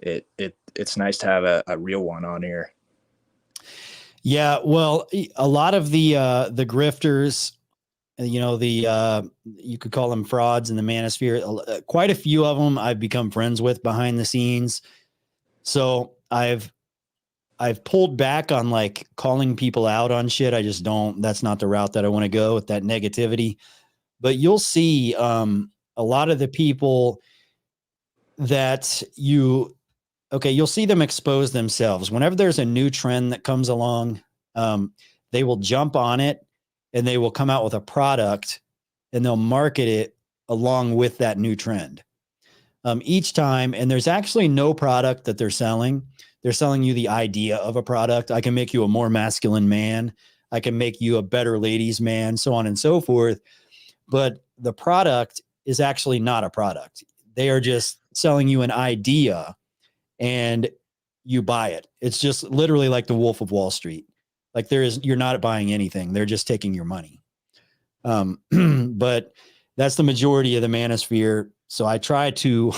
it's nice to have a real one on here. Yeah, well, a lot of the grifters, you know, you could call them frauds in the manosphere. Quite a few of them I've become friends with behind the scenes. So I've pulled back on like calling people out on shit. I just don't. That's not the route that I want to go with that negativity. But you'll see a lot of the people that you'll see them expose themselves. Whenever there's a new trend that comes along, they will jump on it and they will come out with a product and they'll market it along with that new trend each time. And there's actually no product that they're selling. They're selling you the idea of a product. I can make you a more masculine man. I can make you a better ladies' man, so on and so forth. But the product is actually not a product. They are just selling you an idea and you buy it. It's just literally like the Wolf of Wall Street. Like you're not buying anything. They're just taking your money. But that's the majority of the manosphere. So I try to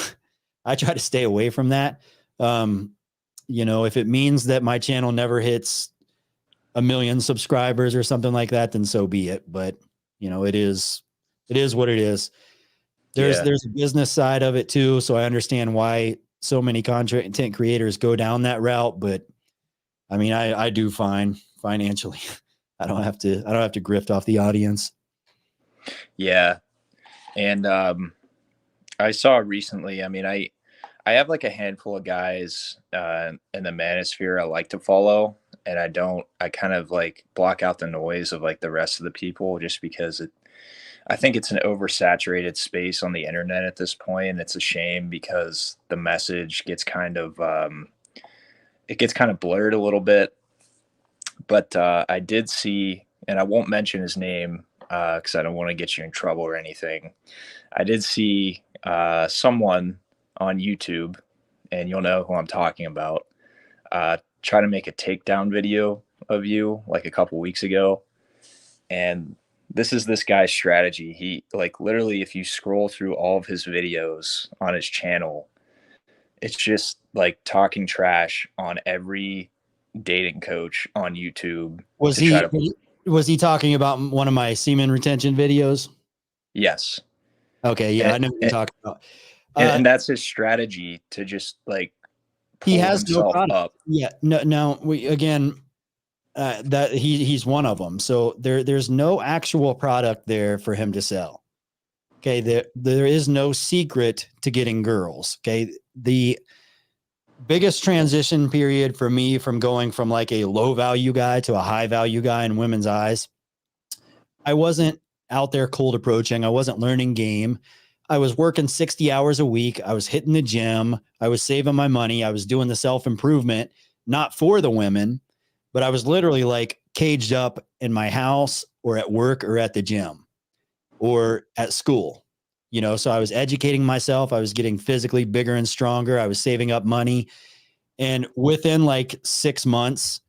stay away from that. You know, if it means that my channel never hits 1 million subscribers or something like that, then so be it. But you know, it is what it is. There's a business side of it too. So I understand why so many content creators go down that route. But I mean, I do fine financially. I don't have to grift off the audience. Yeah. And I saw recently, I mean, I have like a handful of guys in the manosphere I like to follow, and I kind of like block out the noise of like the rest of the people just because I think it's an oversaturated space on the internet at this point, and it's a shame because the message gets kind of it gets kind of blurred a little bit. But I did see, and I won't mention his name because I don't want to get you in trouble or anything. I did see someone on YouTube, and you'll know who I'm talking about, try to make a takedown video of you like a couple weeks ago. And this guy's strategy. He like literally, if you scroll through all of his videos on his channel, it's just like talking trash on every dating coach on YouTube. Was he talking about one of my semen retention videos? Yes. Okay. Yeah. I know what you're talking about. And that's his strategy to just like pull he has himself no up. Yeah. No, that he's one of them. So there's no actual product there for him to sell. Okay. There is no secret to getting girls. Okay. The biggest transition period for me from going from like a low value guy to a high value guy in women's eyes, I wasn't out there cold approaching. I wasn't learning game. I was working 60 hours a week. I was hitting the gym. I was saving my money. I was doing the self-improvement, not for the women, but I was literally like caged up in my house or at work or at the gym or at school. So I was educating myself. I was getting physically bigger and stronger. I was saving up money. And within like 6 months,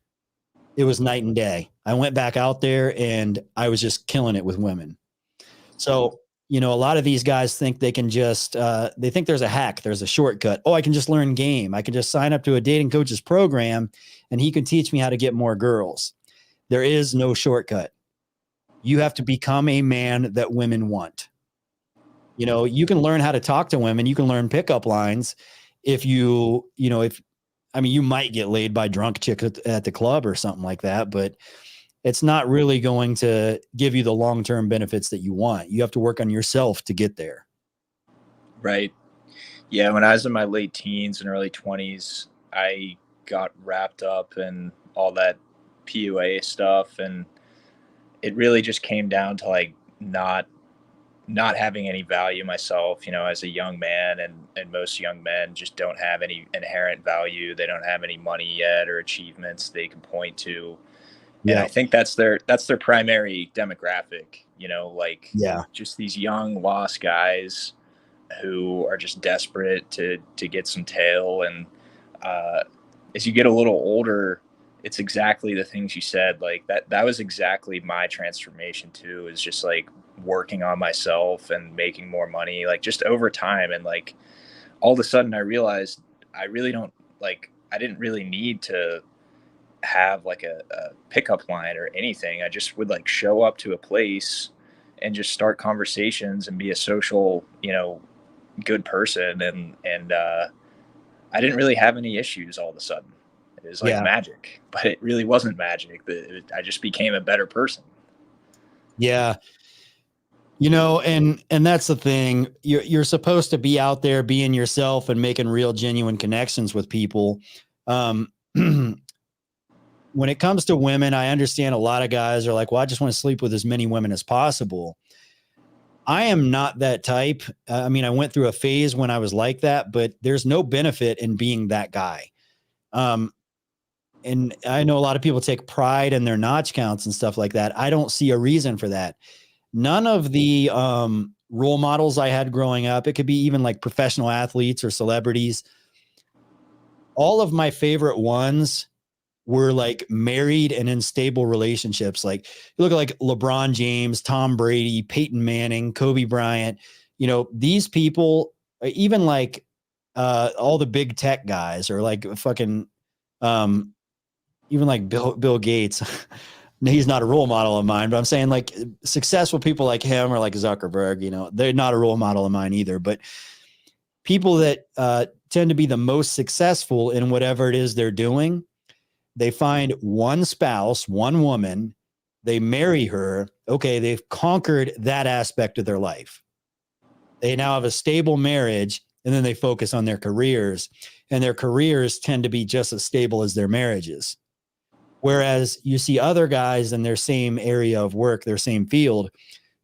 it was night and day. I went back out there and I was just killing it with women. So, a lot of these guys think they can just, they think there's a hack, there's a shortcut. Oh, I can just learn game. I can just sign up to a dating coach's program and he can teach me how to get more girls. There is no shortcut. You have to become a man that women want. You can learn how to talk to women. You can learn pickup lines if you might get laid by drunk chicks at the club or something like that, but it's not really going to give you the long-term benefits that you want. You have to work on yourself to get there. Right. Yeah. When I was in my late teens and early 20s, I got wrapped up in all that PUA stuff. And it really just came down to like not having any value myself, as a young man, and most young men just don't have any inherent value. They don't have any money yet or achievements they can point to. And I think that's their primary demographic, just these young lost guys who are just desperate to get some tail. And as you get a little older, it's exactly the things you said. Like that was exactly my transformation too, is just like working on myself and making more money, like just over time. And like all of a sudden I realized I didn't really need to have like a pickup line or anything. I just would like show up to a place and just start conversations and be a social, good person. And I didn't really have any issues all of a sudden. It was like magic, but it really wasn't magic. I just became a better person. Yeah. And that's the thing. You're supposed to be out there being yourself and making real, genuine connections with people. When it comes to women, I understand a lot of guys are like, well, I just want to sleep with as many women as possible. I am not that type. I went through a phase when I was like that, but there's no benefit in being that guy. And I know a lot of people take pride in their notch counts and stuff like that. I don't see a reason for that. None of the role models I had growing up, it could be even like professional athletes or celebrities. All of my favorite ones were like married and in stable relationships. Like you look at like LeBron James, Tom Brady, Peyton Manning, Kobe Bryant, these people, even like all the big tech guys, or like fucking even like Bill Gates. He's not a role model of mine, but I'm saying like successful people like him or like Zuckerberg, they're not a role model of mine either. But people that tend to be the most successful in whatever it is they're doing, they find one spouse, one woman, they marry her. Okay, they've conquered that aspect of their life. They now have a stable marriage, and then they focus on their careers, and their careers tend to be just as stable as their marriages. Whereas you see other guys in their same area of work, their same field,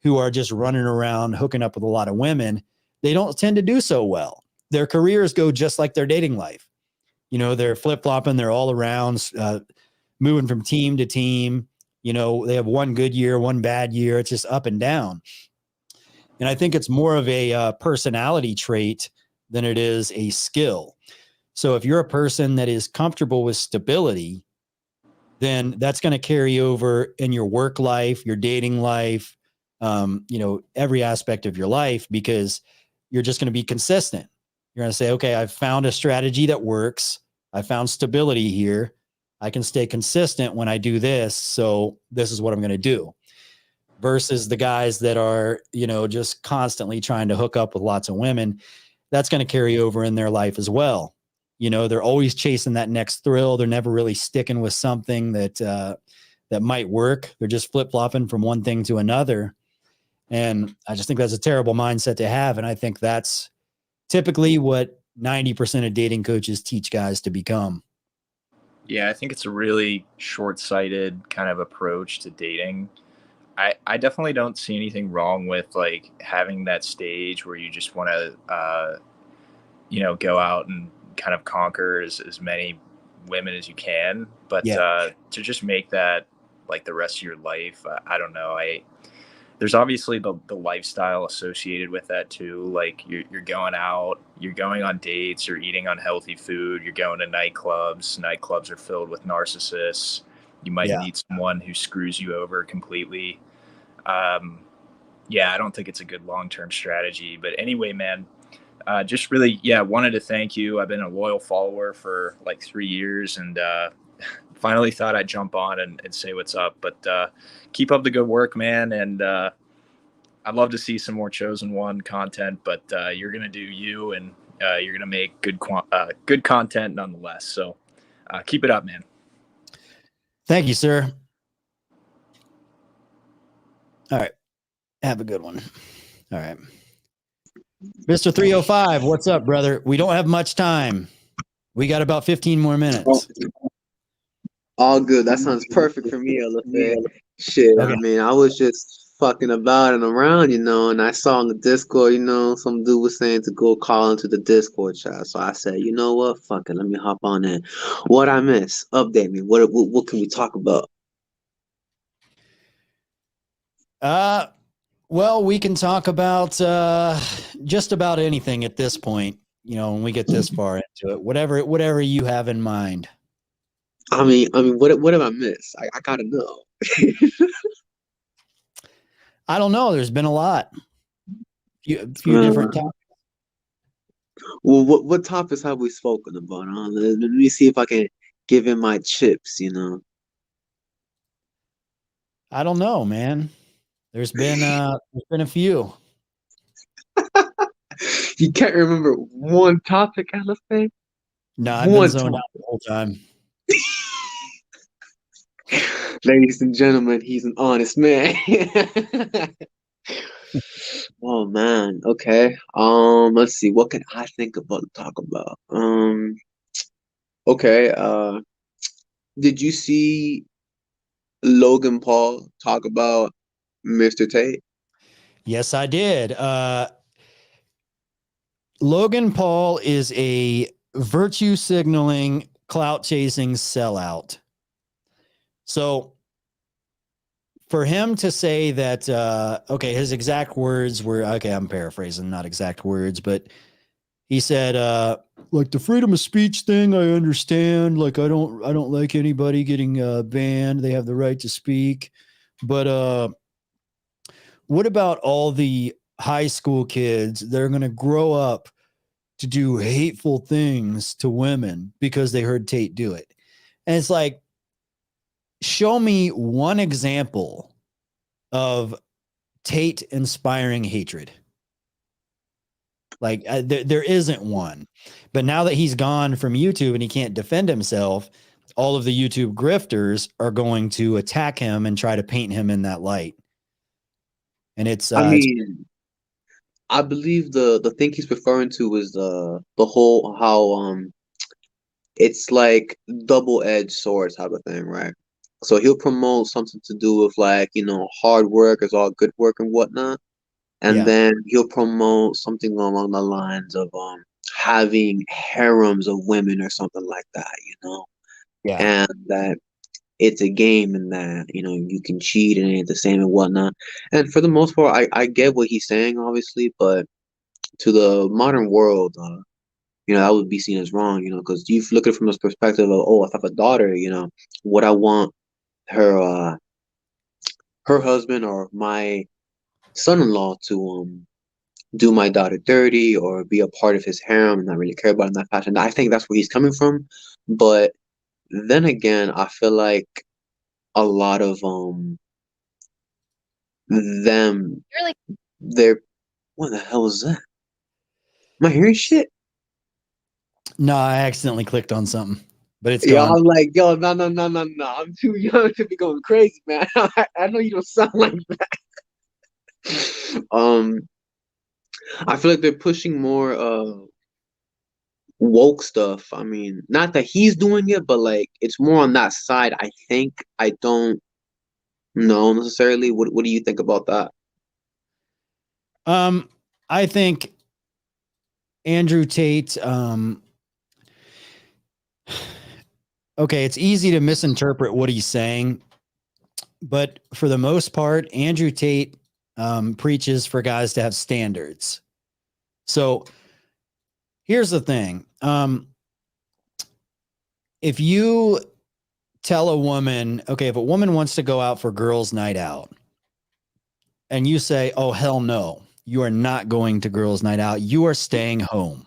who are just running around hooking up with a lot of women, they don't tend to do so well. Their careers go just like their dating life. They're flip-flopping, they're all around, moving from team to team. They have one good year, one bad year. It's just up and down. And I think it's more of a personality trait than it is a skill. So if you're a person that is comfortable with stability, then that's going to carry over in your work life, your dating life, every aspect of your life, because you're just going to be consistent. You're going to say, okay, I've found a strategy that works. I found stability here. I can stay consistent when I do this. So this is what I'm going to do. Versus the guys that are, just constantly trying to hook up with lots of women. That's going to carry over in their life as well. They're always chasing that next thrill. They're never really sticking with something that might work. They're just flip-flopping from one thing to another. And I just think that's a terrible mindset to have. And I think that's typically what 90% of dating coaches teach guys to become. Yeah, I think it's a really short-sighted kind of approach to dating. I definitely don't see anything wrong with like having that stage where you just want to, go out and kind of conquer as many women as you can. But to just make that like the rest of your life, I don't know. there's obviously the lifestyle associated with that too. Like you're going out, you're going on dates, you're eating unhealthy food, you're going to nightclubs. Nightclubs are filled with narcissists. You might Yeah. meet someone who screws you over completely. Yeah, I don't think it's a good long-term strategy. But anyway, man, just really, wanted to thank you. I've been a loyal follower for like 3 years, and finally thought I'd jump on and say what's up. But keep up the good work, man. And I'd love to see some more Chosen One content, but you're going to do you, and you're going to make good content nonetheless. So keep it up, man. Thank you, sir. All right. Have a good one. All right. Mr. 305, what's up, brother? We don't have much time. We got about 15 more minutes. All good. That sounds perfect for me, LFA. Shit, Okay. I mean, I was just fucking about and around, and I saw on the Discord, some dude was saying to go call into the Discord chat. So I said, you know what? Fuck it. Let me hop on in. What I miss? Update me. What can we talk about? Well, we can talk about just about anything at this point, when we get this far into it. Whatever you have in mind. I mean, what have I missed? I gotta know. I don't know. There's been a lot. A few different topics. Well, what topics have we spoken about? Let me see if I can give him my chips, I don't know, man. There's been a few. You can't remember one topic, LFA? No, I've been zoned out the whole time. Ladies and gentlemen, he's an honest man. Oh man, okay. Let's see. What can I think about to talk about? Okay. Did you see Logan Paul talk about Mr. Tate? Yes, I did. Logan Paul is a virtue signaling, clout chasing sellout. So for him to say that, his exact words were, I'm paraphrasing, not exact words, but he said, like the freedom of speech thing, I understand. Like, I don't like anybody getting banned. They have the right to speak. But what about all the high school kids that are going to grow up to do hateful things to women because they heard Tate do it? And it's like, show me one example of Tate inspiring hatred. Like there isn't one. But now that he's gone from YouTube and he can't defend himself, all of the YouTube grifters are going to attack him and try to paint him in that light. And it's I believe the thing he's referring to is the whole how it's like double-edged sword type of thing, right? So he'll promote something to do with like, hard work is all good work and whatnot. And then he'll promote something along the lines of having harems of women or something like that, Yeah. And that it's a game and that, you can cheat and it ain't the same and whatnot. And for the most part, I get what he's saying, obviously, but to the modern world, that would be seen as wrong, because you look at it from this perspective of, oh, if I have a daughter, would I want her husband or my son-in-law to do my daughter dirty or be a part of his harem and not really care about it in that fashion? I think that's where he's coming from. But then again, I feel like a lot of they're what the hell is that? Am I hearing shit? No, I accidentally clicked on something, but it's Yeah, gone. I'm like, yo, no. I'm too young to be going crazy, man. I know you don't sound like that. I feel like they're pushing more woke stuff. I mean, not that he's doing it, but like it's more on that side. I think. I don't know necessarily. What do you think about that? I think Andrew Tate, okay, it's easy to misinterpret what he's saying, but for the most part, Andrew Tate preaches for guys to have standards. So here's the thing. If you tell a woman, okay, if a woman wants to go out for girls' night out and you say, oh, hell no, you are not going to girls' night out, you are staying home.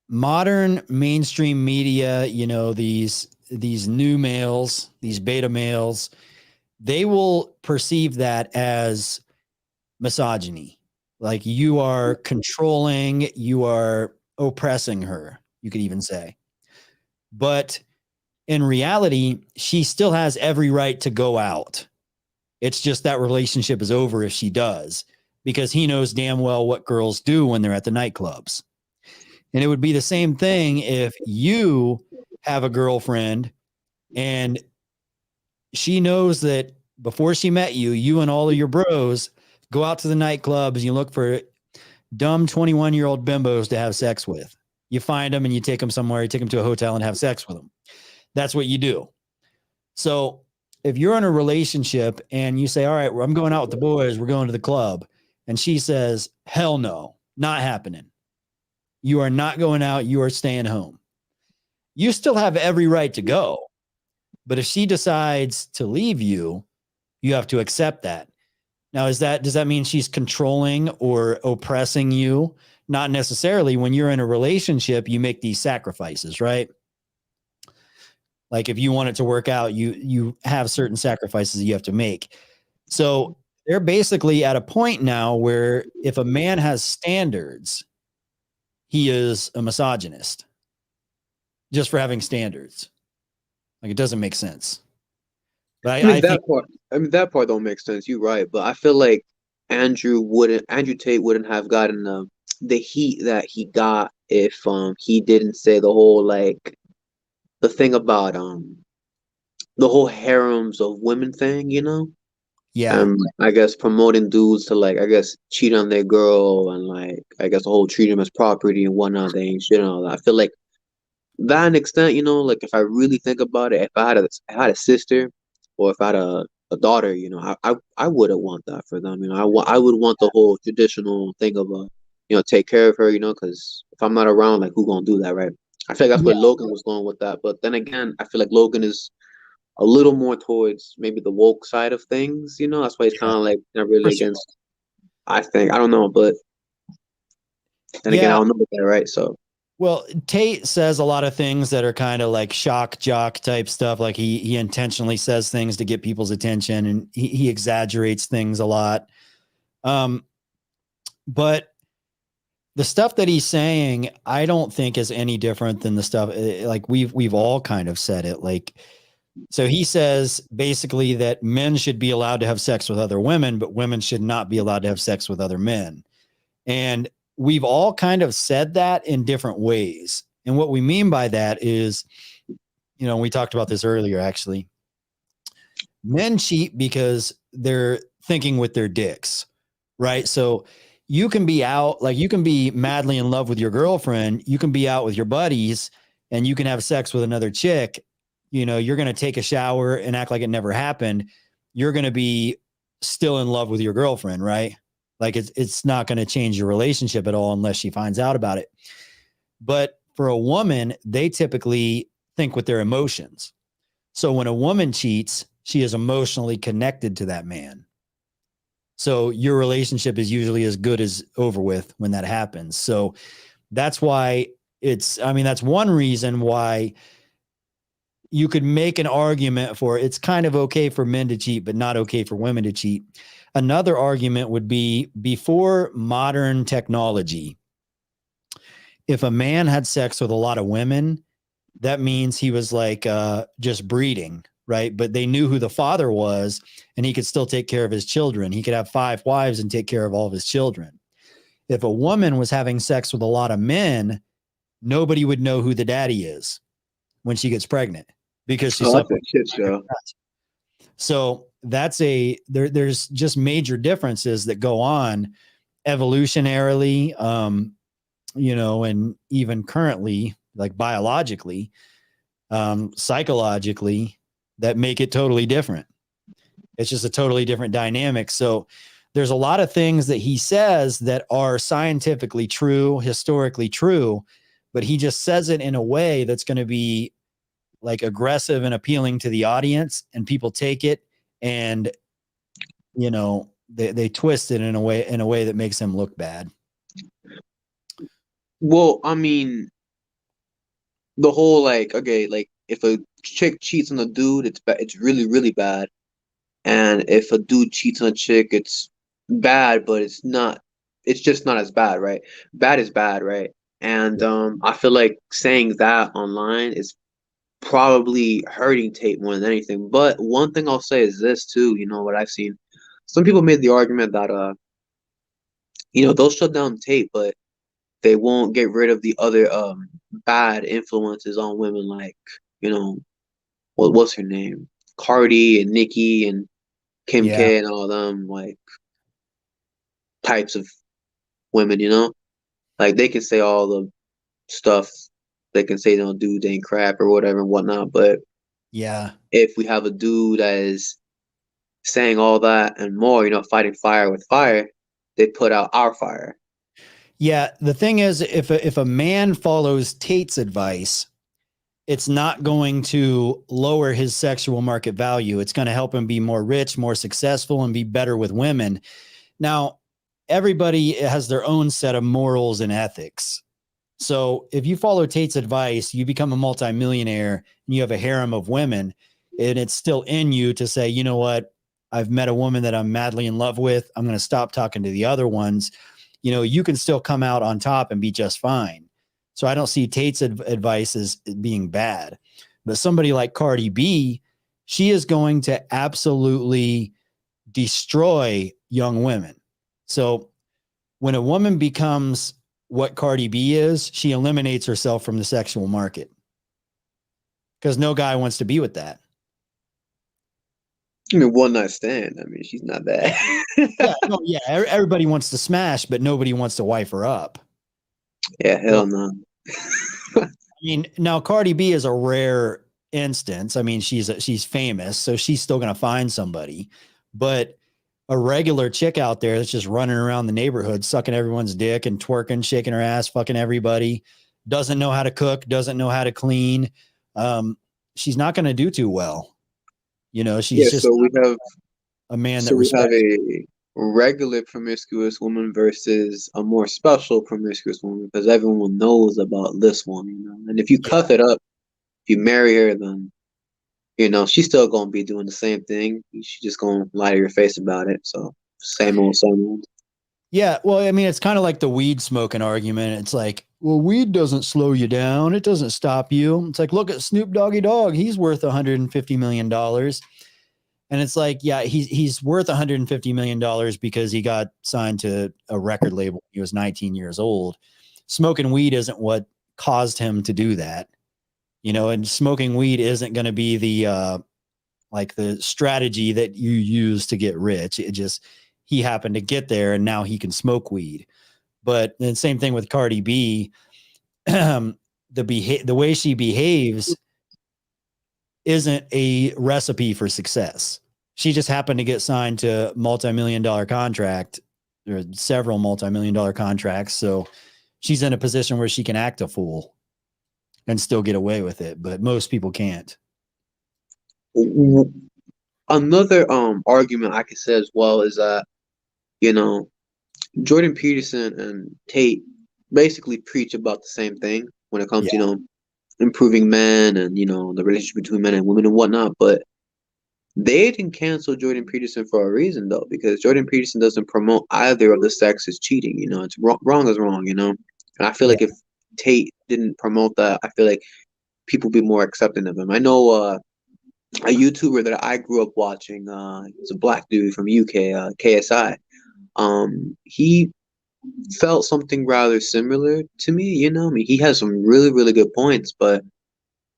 Modern mainstream media, you know, these new males, these beta males, they will perceive that as misogyny. Like you are controlling, you are oppressing her, you could even say. But in reality, she still has every right to go out. It's just that relationship is over if she does, because he knows damn well what girls do when they're at the nightclubs. And it would be the same thing if you have a girlfriend and she knows that before she met you, you and all of your bros go out to the nightclubs, you look for dumb 21-year-old bimbos to have sex with. You find them and you take them somewhere, you take them to a hotel and have sex with them. That's what you do. So if you're in a relationship and you say, all right, well, I'm going out with the boys, we're going to the club. And she says, hell no, not happening. You are not going out. You are staying home. You still have every right to go. But if she decides to leave you, you have to accept that. Now, does that mean she's controlling or oppressing you? Not necessarily. When you're in a relationship, you make these sacrifices, right? Like if you want it to work out, you have certain sacrifices you have to make. So they're basically at a point now where if a man has standards, he is a misogynist just for having standards. Like it doesn't make sense. But I think that part don't make sense. You're right, but I feel like Andrew Tate wouldn't have gotten the heat that he got if he didn't say the whole like the thing about the whole harems of women thing, you know? yeah. I guess promoting dudes to like I guess cheat on their girl and like I guess the whole treat them as property and whatnot, they ain't shit and all that. I feel like that an extent, you know, like if I really think about it, if I had a sister or if I had a daughter, you know, I wouldn't want that for them. You know, I would want the whole traditional thing of you know, take care of her, you know, because if I'm not around, like who gonna do that, right? I feel like that's where Logan was going with that. But then again, I feel like Logan is a little more towards maybe the woke side of things, you know. That's why he's kind of like not really against. I think I don't know, but then again, I don't know that, right? So. Well, Tate says a lot of things that are kind of like shock jock type stuff. Like he intentionally says things to get people's attention and he exaggerates things a lot. But the stuff that he's saying, I don't think is any different than the stuff like we've all kind of said it. Like, so he says basically that men should be allowed to have sex with other women, but women should not be allowed to have sex with other men. And we've all kind of said that in different ways. And what we mean by that is, you know, we talked about this earlier, actually. Men cheat because they're thinking with their dicks, right? So you can be out, like you can be madly in love with your girlfriend. You can be out with your buddies and you can have sex with another chick. You know, you're going to take a shower and act like it never happened. You're going to be still in love with your girlfriend, right? Like it's not going to change your relationship at all unless she finds out about it. But for a woman, they typically think with their emotions. So when a woman cheats, she is emotionally connected to that man. So your relationship is usually as good as over with when that happens. So that's why that's one reason why you could make an argument for it's kind of okay for men to cheat, but not okay for women to cheat. Another argument would be before modern technology, if a man had sex with a lot of women, that means he was like just breeding, right? But they knew who the father was and he could still take care of his children. He could have 5 wives and take care of all of his children. If a woman was having sex with a lot of men, nobody would know who the daddy is when she gets pregnant because she's that's a shit show. So that's there's just major differences that go on evolutionarily, you know, and even currently, like biologically, psychologically, that make it totally different. It's just a totally different dynamic. So there's a lot of things that he says that are scientifically true, historically true, but he just says it in a way that's going to be like aggressive and appealing to the audience, and people take it and, you know, they twist it in a way that makes him look bad. Well, I mean, the whole like, okay, like if a chick cheats on a dude, it's bad. It's really, really bad. And if a dude cheats on a chick, it's bad, but it's not. It's just not as bad, right? Bad is bad, right? And I feel like saying that online is probably hurting Tate more than anything. But one thing I'll say is this too. You know what I've seen? Some people made the argument that they'll shut down Tate, but they won't get rid of the other bad influences on women, like you know what's her name, Cardi and Nicki and Kim Yeah. K and all them like types of women. Like they can say all the stuff they can say, dudes ain't crap or whatever and whatnot, but Yeah. if we have a dude that is saying all that and more, fighting fire with fire, they put out our fire. Yeah. The thing is, if a man follows Tate's advice, it's not going to lower his sexual market value. It's going to help him be more rich, more successful, and be better with women. Now, everybody has their own set of morals and ethics. So if you follow Tate's advice, you become a multimillionaire and you have a harem of women, and it's still in you to say, you know what? I've met a woman that I'm madly in love with. I'm going to stop talking to the other ones. You can still come out on top and be just fine. So I don't see Tate's advice as being bad. But somebody like Cardi B, she is going to absolutely destroy young women. So when a woman becomes what Cardi B is, she eliminates herself from the sexual market because no guy wants to be with that. I mean, one night stand. I mean, she's not bad. Yeah. Everybody wants to smash, but nobody wants to wife her up. Yeah, hell no. I mean, now Cardi B is a rare instance. I mean, she's famous, so she's still going to find somebody. But a regular chick out there that's just running around the neighborhood, sucking everyone's dick and twerking, shaking her ass, fucking everybody, doesn't know how to cook, doesn't know how to clean. She's not going to do too well. She's just So we have a man so that we have respects. a regular promiscuous woman versus a more special promiscuous woman because everyone knows about this one, And if you cuff it up, if you marry her, then she's still gonna be doing the same thing. She's just gonna lie to your face about it. So same old, same old. Yeah, well, I mean, it's kind of like the weed smoking argument. It's like, well, weed doesn't slow you down. It doesn't stop you. It's like, look at Snoop Doggy Dogg. He's worth $150 million. And it's like, yeah, he's worth $150 million because he got signed to a record label. He was 19 years old. Smoking weed isn't what caused him to do that. And smoking weed isn't going to be the strategy that you use to get rich. He happened to get there and now he can smoke weed. But the same thing with Cardi B. The way she behaves isn't a recipe for success. She just happened to get signed to multi-million-dollar contract or several multi-million-dollar contracts. So she's in a position where she can act a fool and still get away with it. But most people can't. Another argument I could say as well is that, Jordan Peterson and Tate basically preach about the same thing when it comes to, improving men and, the relationship between men and women and whatnot. But they didn't cancel Jordan Peterson for a reason, though, because Jordan Peterson doesn't promote either of the sexes cheating. It's wrong is wrong, And I feel like if Tate didn't promote that, I feel like people would be more accepting of him. I know a YouTuber that I grew up watching, he's a black dude from UK, KSI. He felt something rather similar to me, I mean, he has some really, really good points, but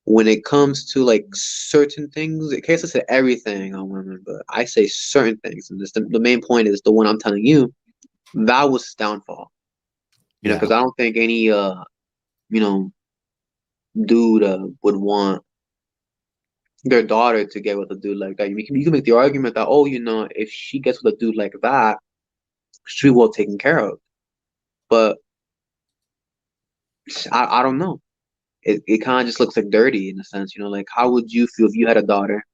when it comes to like certain things, in case I said everything on women, but I say certain things, and the main point is the one I'm telling you, that was his downfall. Because I don't think any dude would want their daughter to get with a dude like that. You can make the argument that, oh, if she gets with a dude like that, she'll be well taken care of. But I don't know. It kind of just looks like dirty in a sense, like how would you feel if you had a daughter,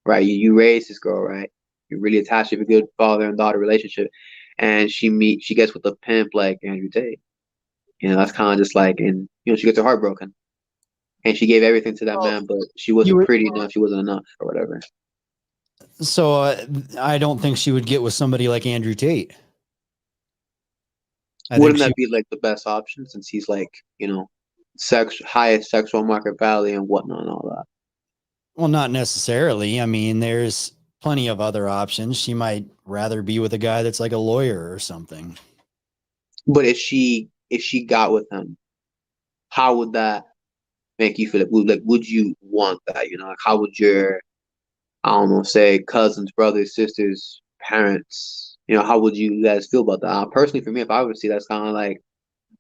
right? You raise this girl, right? You're really attached to a good father and daughter relationship, and she gets with a pimp like Andrew Tate. That's kind of just like, and she gets her heart broken, and she gave everything to that Well, man, but she you wasn't were, pretty enough, she wasn't enough, or whatever. so I don't think she would get with somebody like Andrew Tate. I think Wouldn't she, that be like the best option since he's like, highest sexual market value and whatnot and all that? well, not necessarily. I mean, there's plenty of other options. She might rather be with a guy that's like a lawyer or something. But if she got with him, how would that make you feel? Would you want that? Like how would your, I don't know, say cousins, brothers, sisters, parents, how would you guys feel about that? Personally, for me, if I would see, that's kind of like,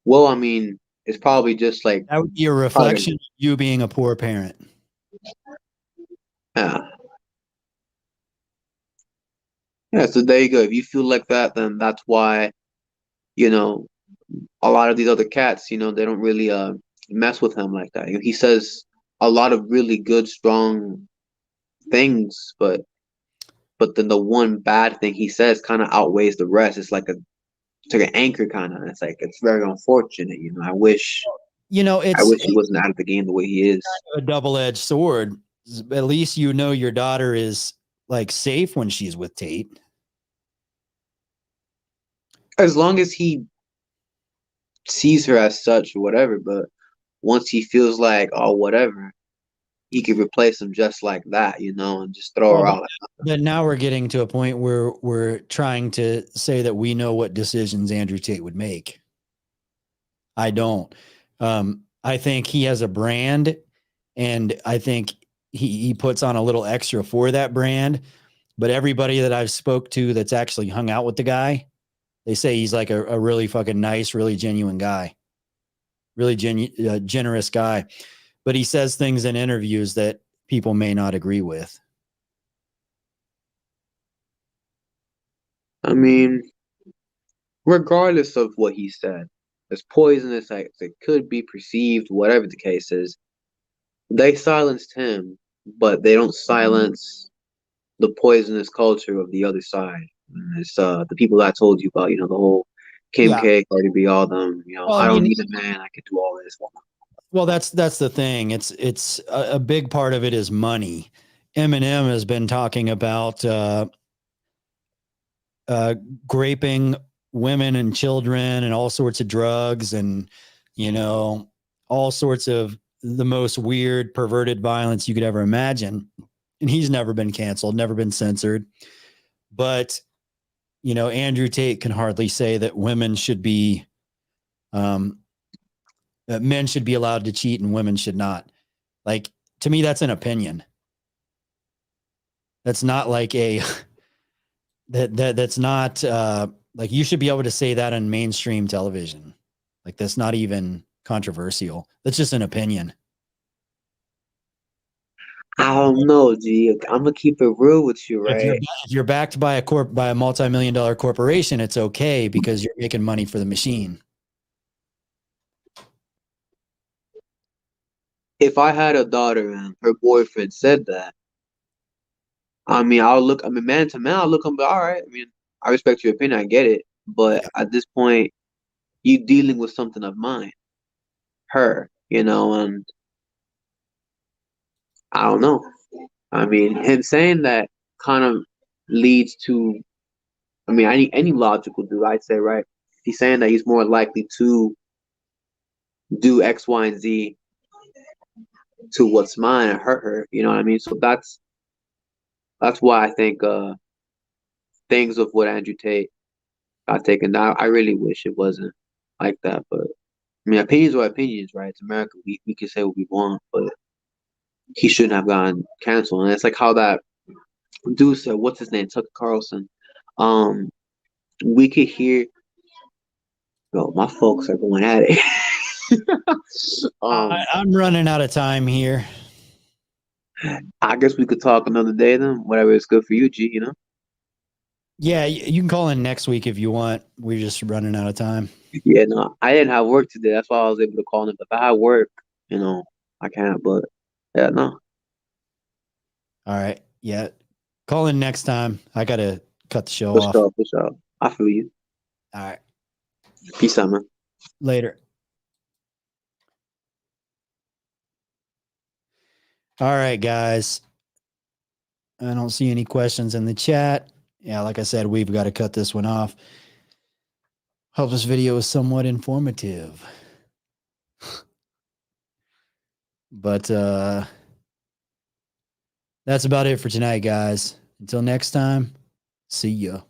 well, I mean, it's probably just like That would be a part of, reflection of you being a poor parent. yeah, yeah. So there you go. If you feel like that, then that's why, you know, a lot of these other cats, they don't really mess with him like that. He says a lot of really good, strong things, but then the one bad thing he says kind of outweighs the rest. It's like an anchor kind of. It's like it's very unfortunate. I wish It's he wasn't out of the game the way he is. a double-edged sword. At least your daughter is like safe when she's with Tate. As long as he sees her as such or whatever, but once he feels like, oh, whatever, he could replace him just like that, and just throw her Well, out. but now we're getting to a point where we're trying to say that we know what decisions Andrew Tate would make. I don't. I think he has a brand, and I think he puts on a little extra for that brand. But everybody that I've spoke to that's actually hung out with the guy, they say he's like a really fucking nice, really genuine guy, really generous guy. But he says things in interviews that people may not agree with. I mean, regardless of what he said, as poisonous as it could be perceived, whatever the case is, they silenced him, but they don't silence the poisonous culture of the other side. And it's the people that I told you about, the whole Kim Yeah. K, Cardi B, all them, Well, I I don't mean, need a man, I can do all this. well, that's the thing. It's a big part of it is money. Eminem has been talking about graping women and children and all sorts of drugs and all sorts of the most weird, perverted violence you could ever imagine. And he's never been canceled, never been censored. But Andrew Tate can hardly say that women should be that men should be allowed to cheat and women should not. Like, to me, that's an opinion. That's not like that's not like you should be able to say that on mainstream television. Like, that's not even controversial. That's just an opinion. I don't know, G. I'm gonna keep it real with you, If right? you're backed by a multi-million-dollar corporation, it's okay because you're making money for the machine. If I had a daughter and her boyfriend said that, I mean, man to man, I'll look and be all right. I mean, I respect your opinion, I get it, but Yeah. at this point, you dealing with something of mine, her, and I don't know. I mean, him saying that kind of leads to, I mean, any logical dude, I'd say, right? He's saying that he's more likely to do X, Y, and Z to what's mine and hurt her. You know what I mean? So that's why I think things of what Andrew Tate got taken down. I really wish it wasn't like that, but I mean, opinions are opinions, right? It's America. We can say what we want, but he shouldn't have gotten canceled. And it's like how that dude said, what's his name, Tucker Carlson. Um, we could hear. Oh, my folks are going at it. I'm running out of time here. I guess we could talk another day then. Whatever is good for you, G. You know. Yeah, you can call in next week if you want. We're just running out of time. Yeah, no, I didn't have work today. That's why I was able to call him. If I had work, I can't. But yeah, no. All right. Yeah. Call in next time. I got to cut the show For off. sure, for sure. I feel you. All right. Peace out, man. Later. All right, guys. I don't see any questions in the chat. Yeah, like I said, we've got to cut this one off. Hope this video is somewhat informative. But that's about it for tonight, guys. Until next time, see ya.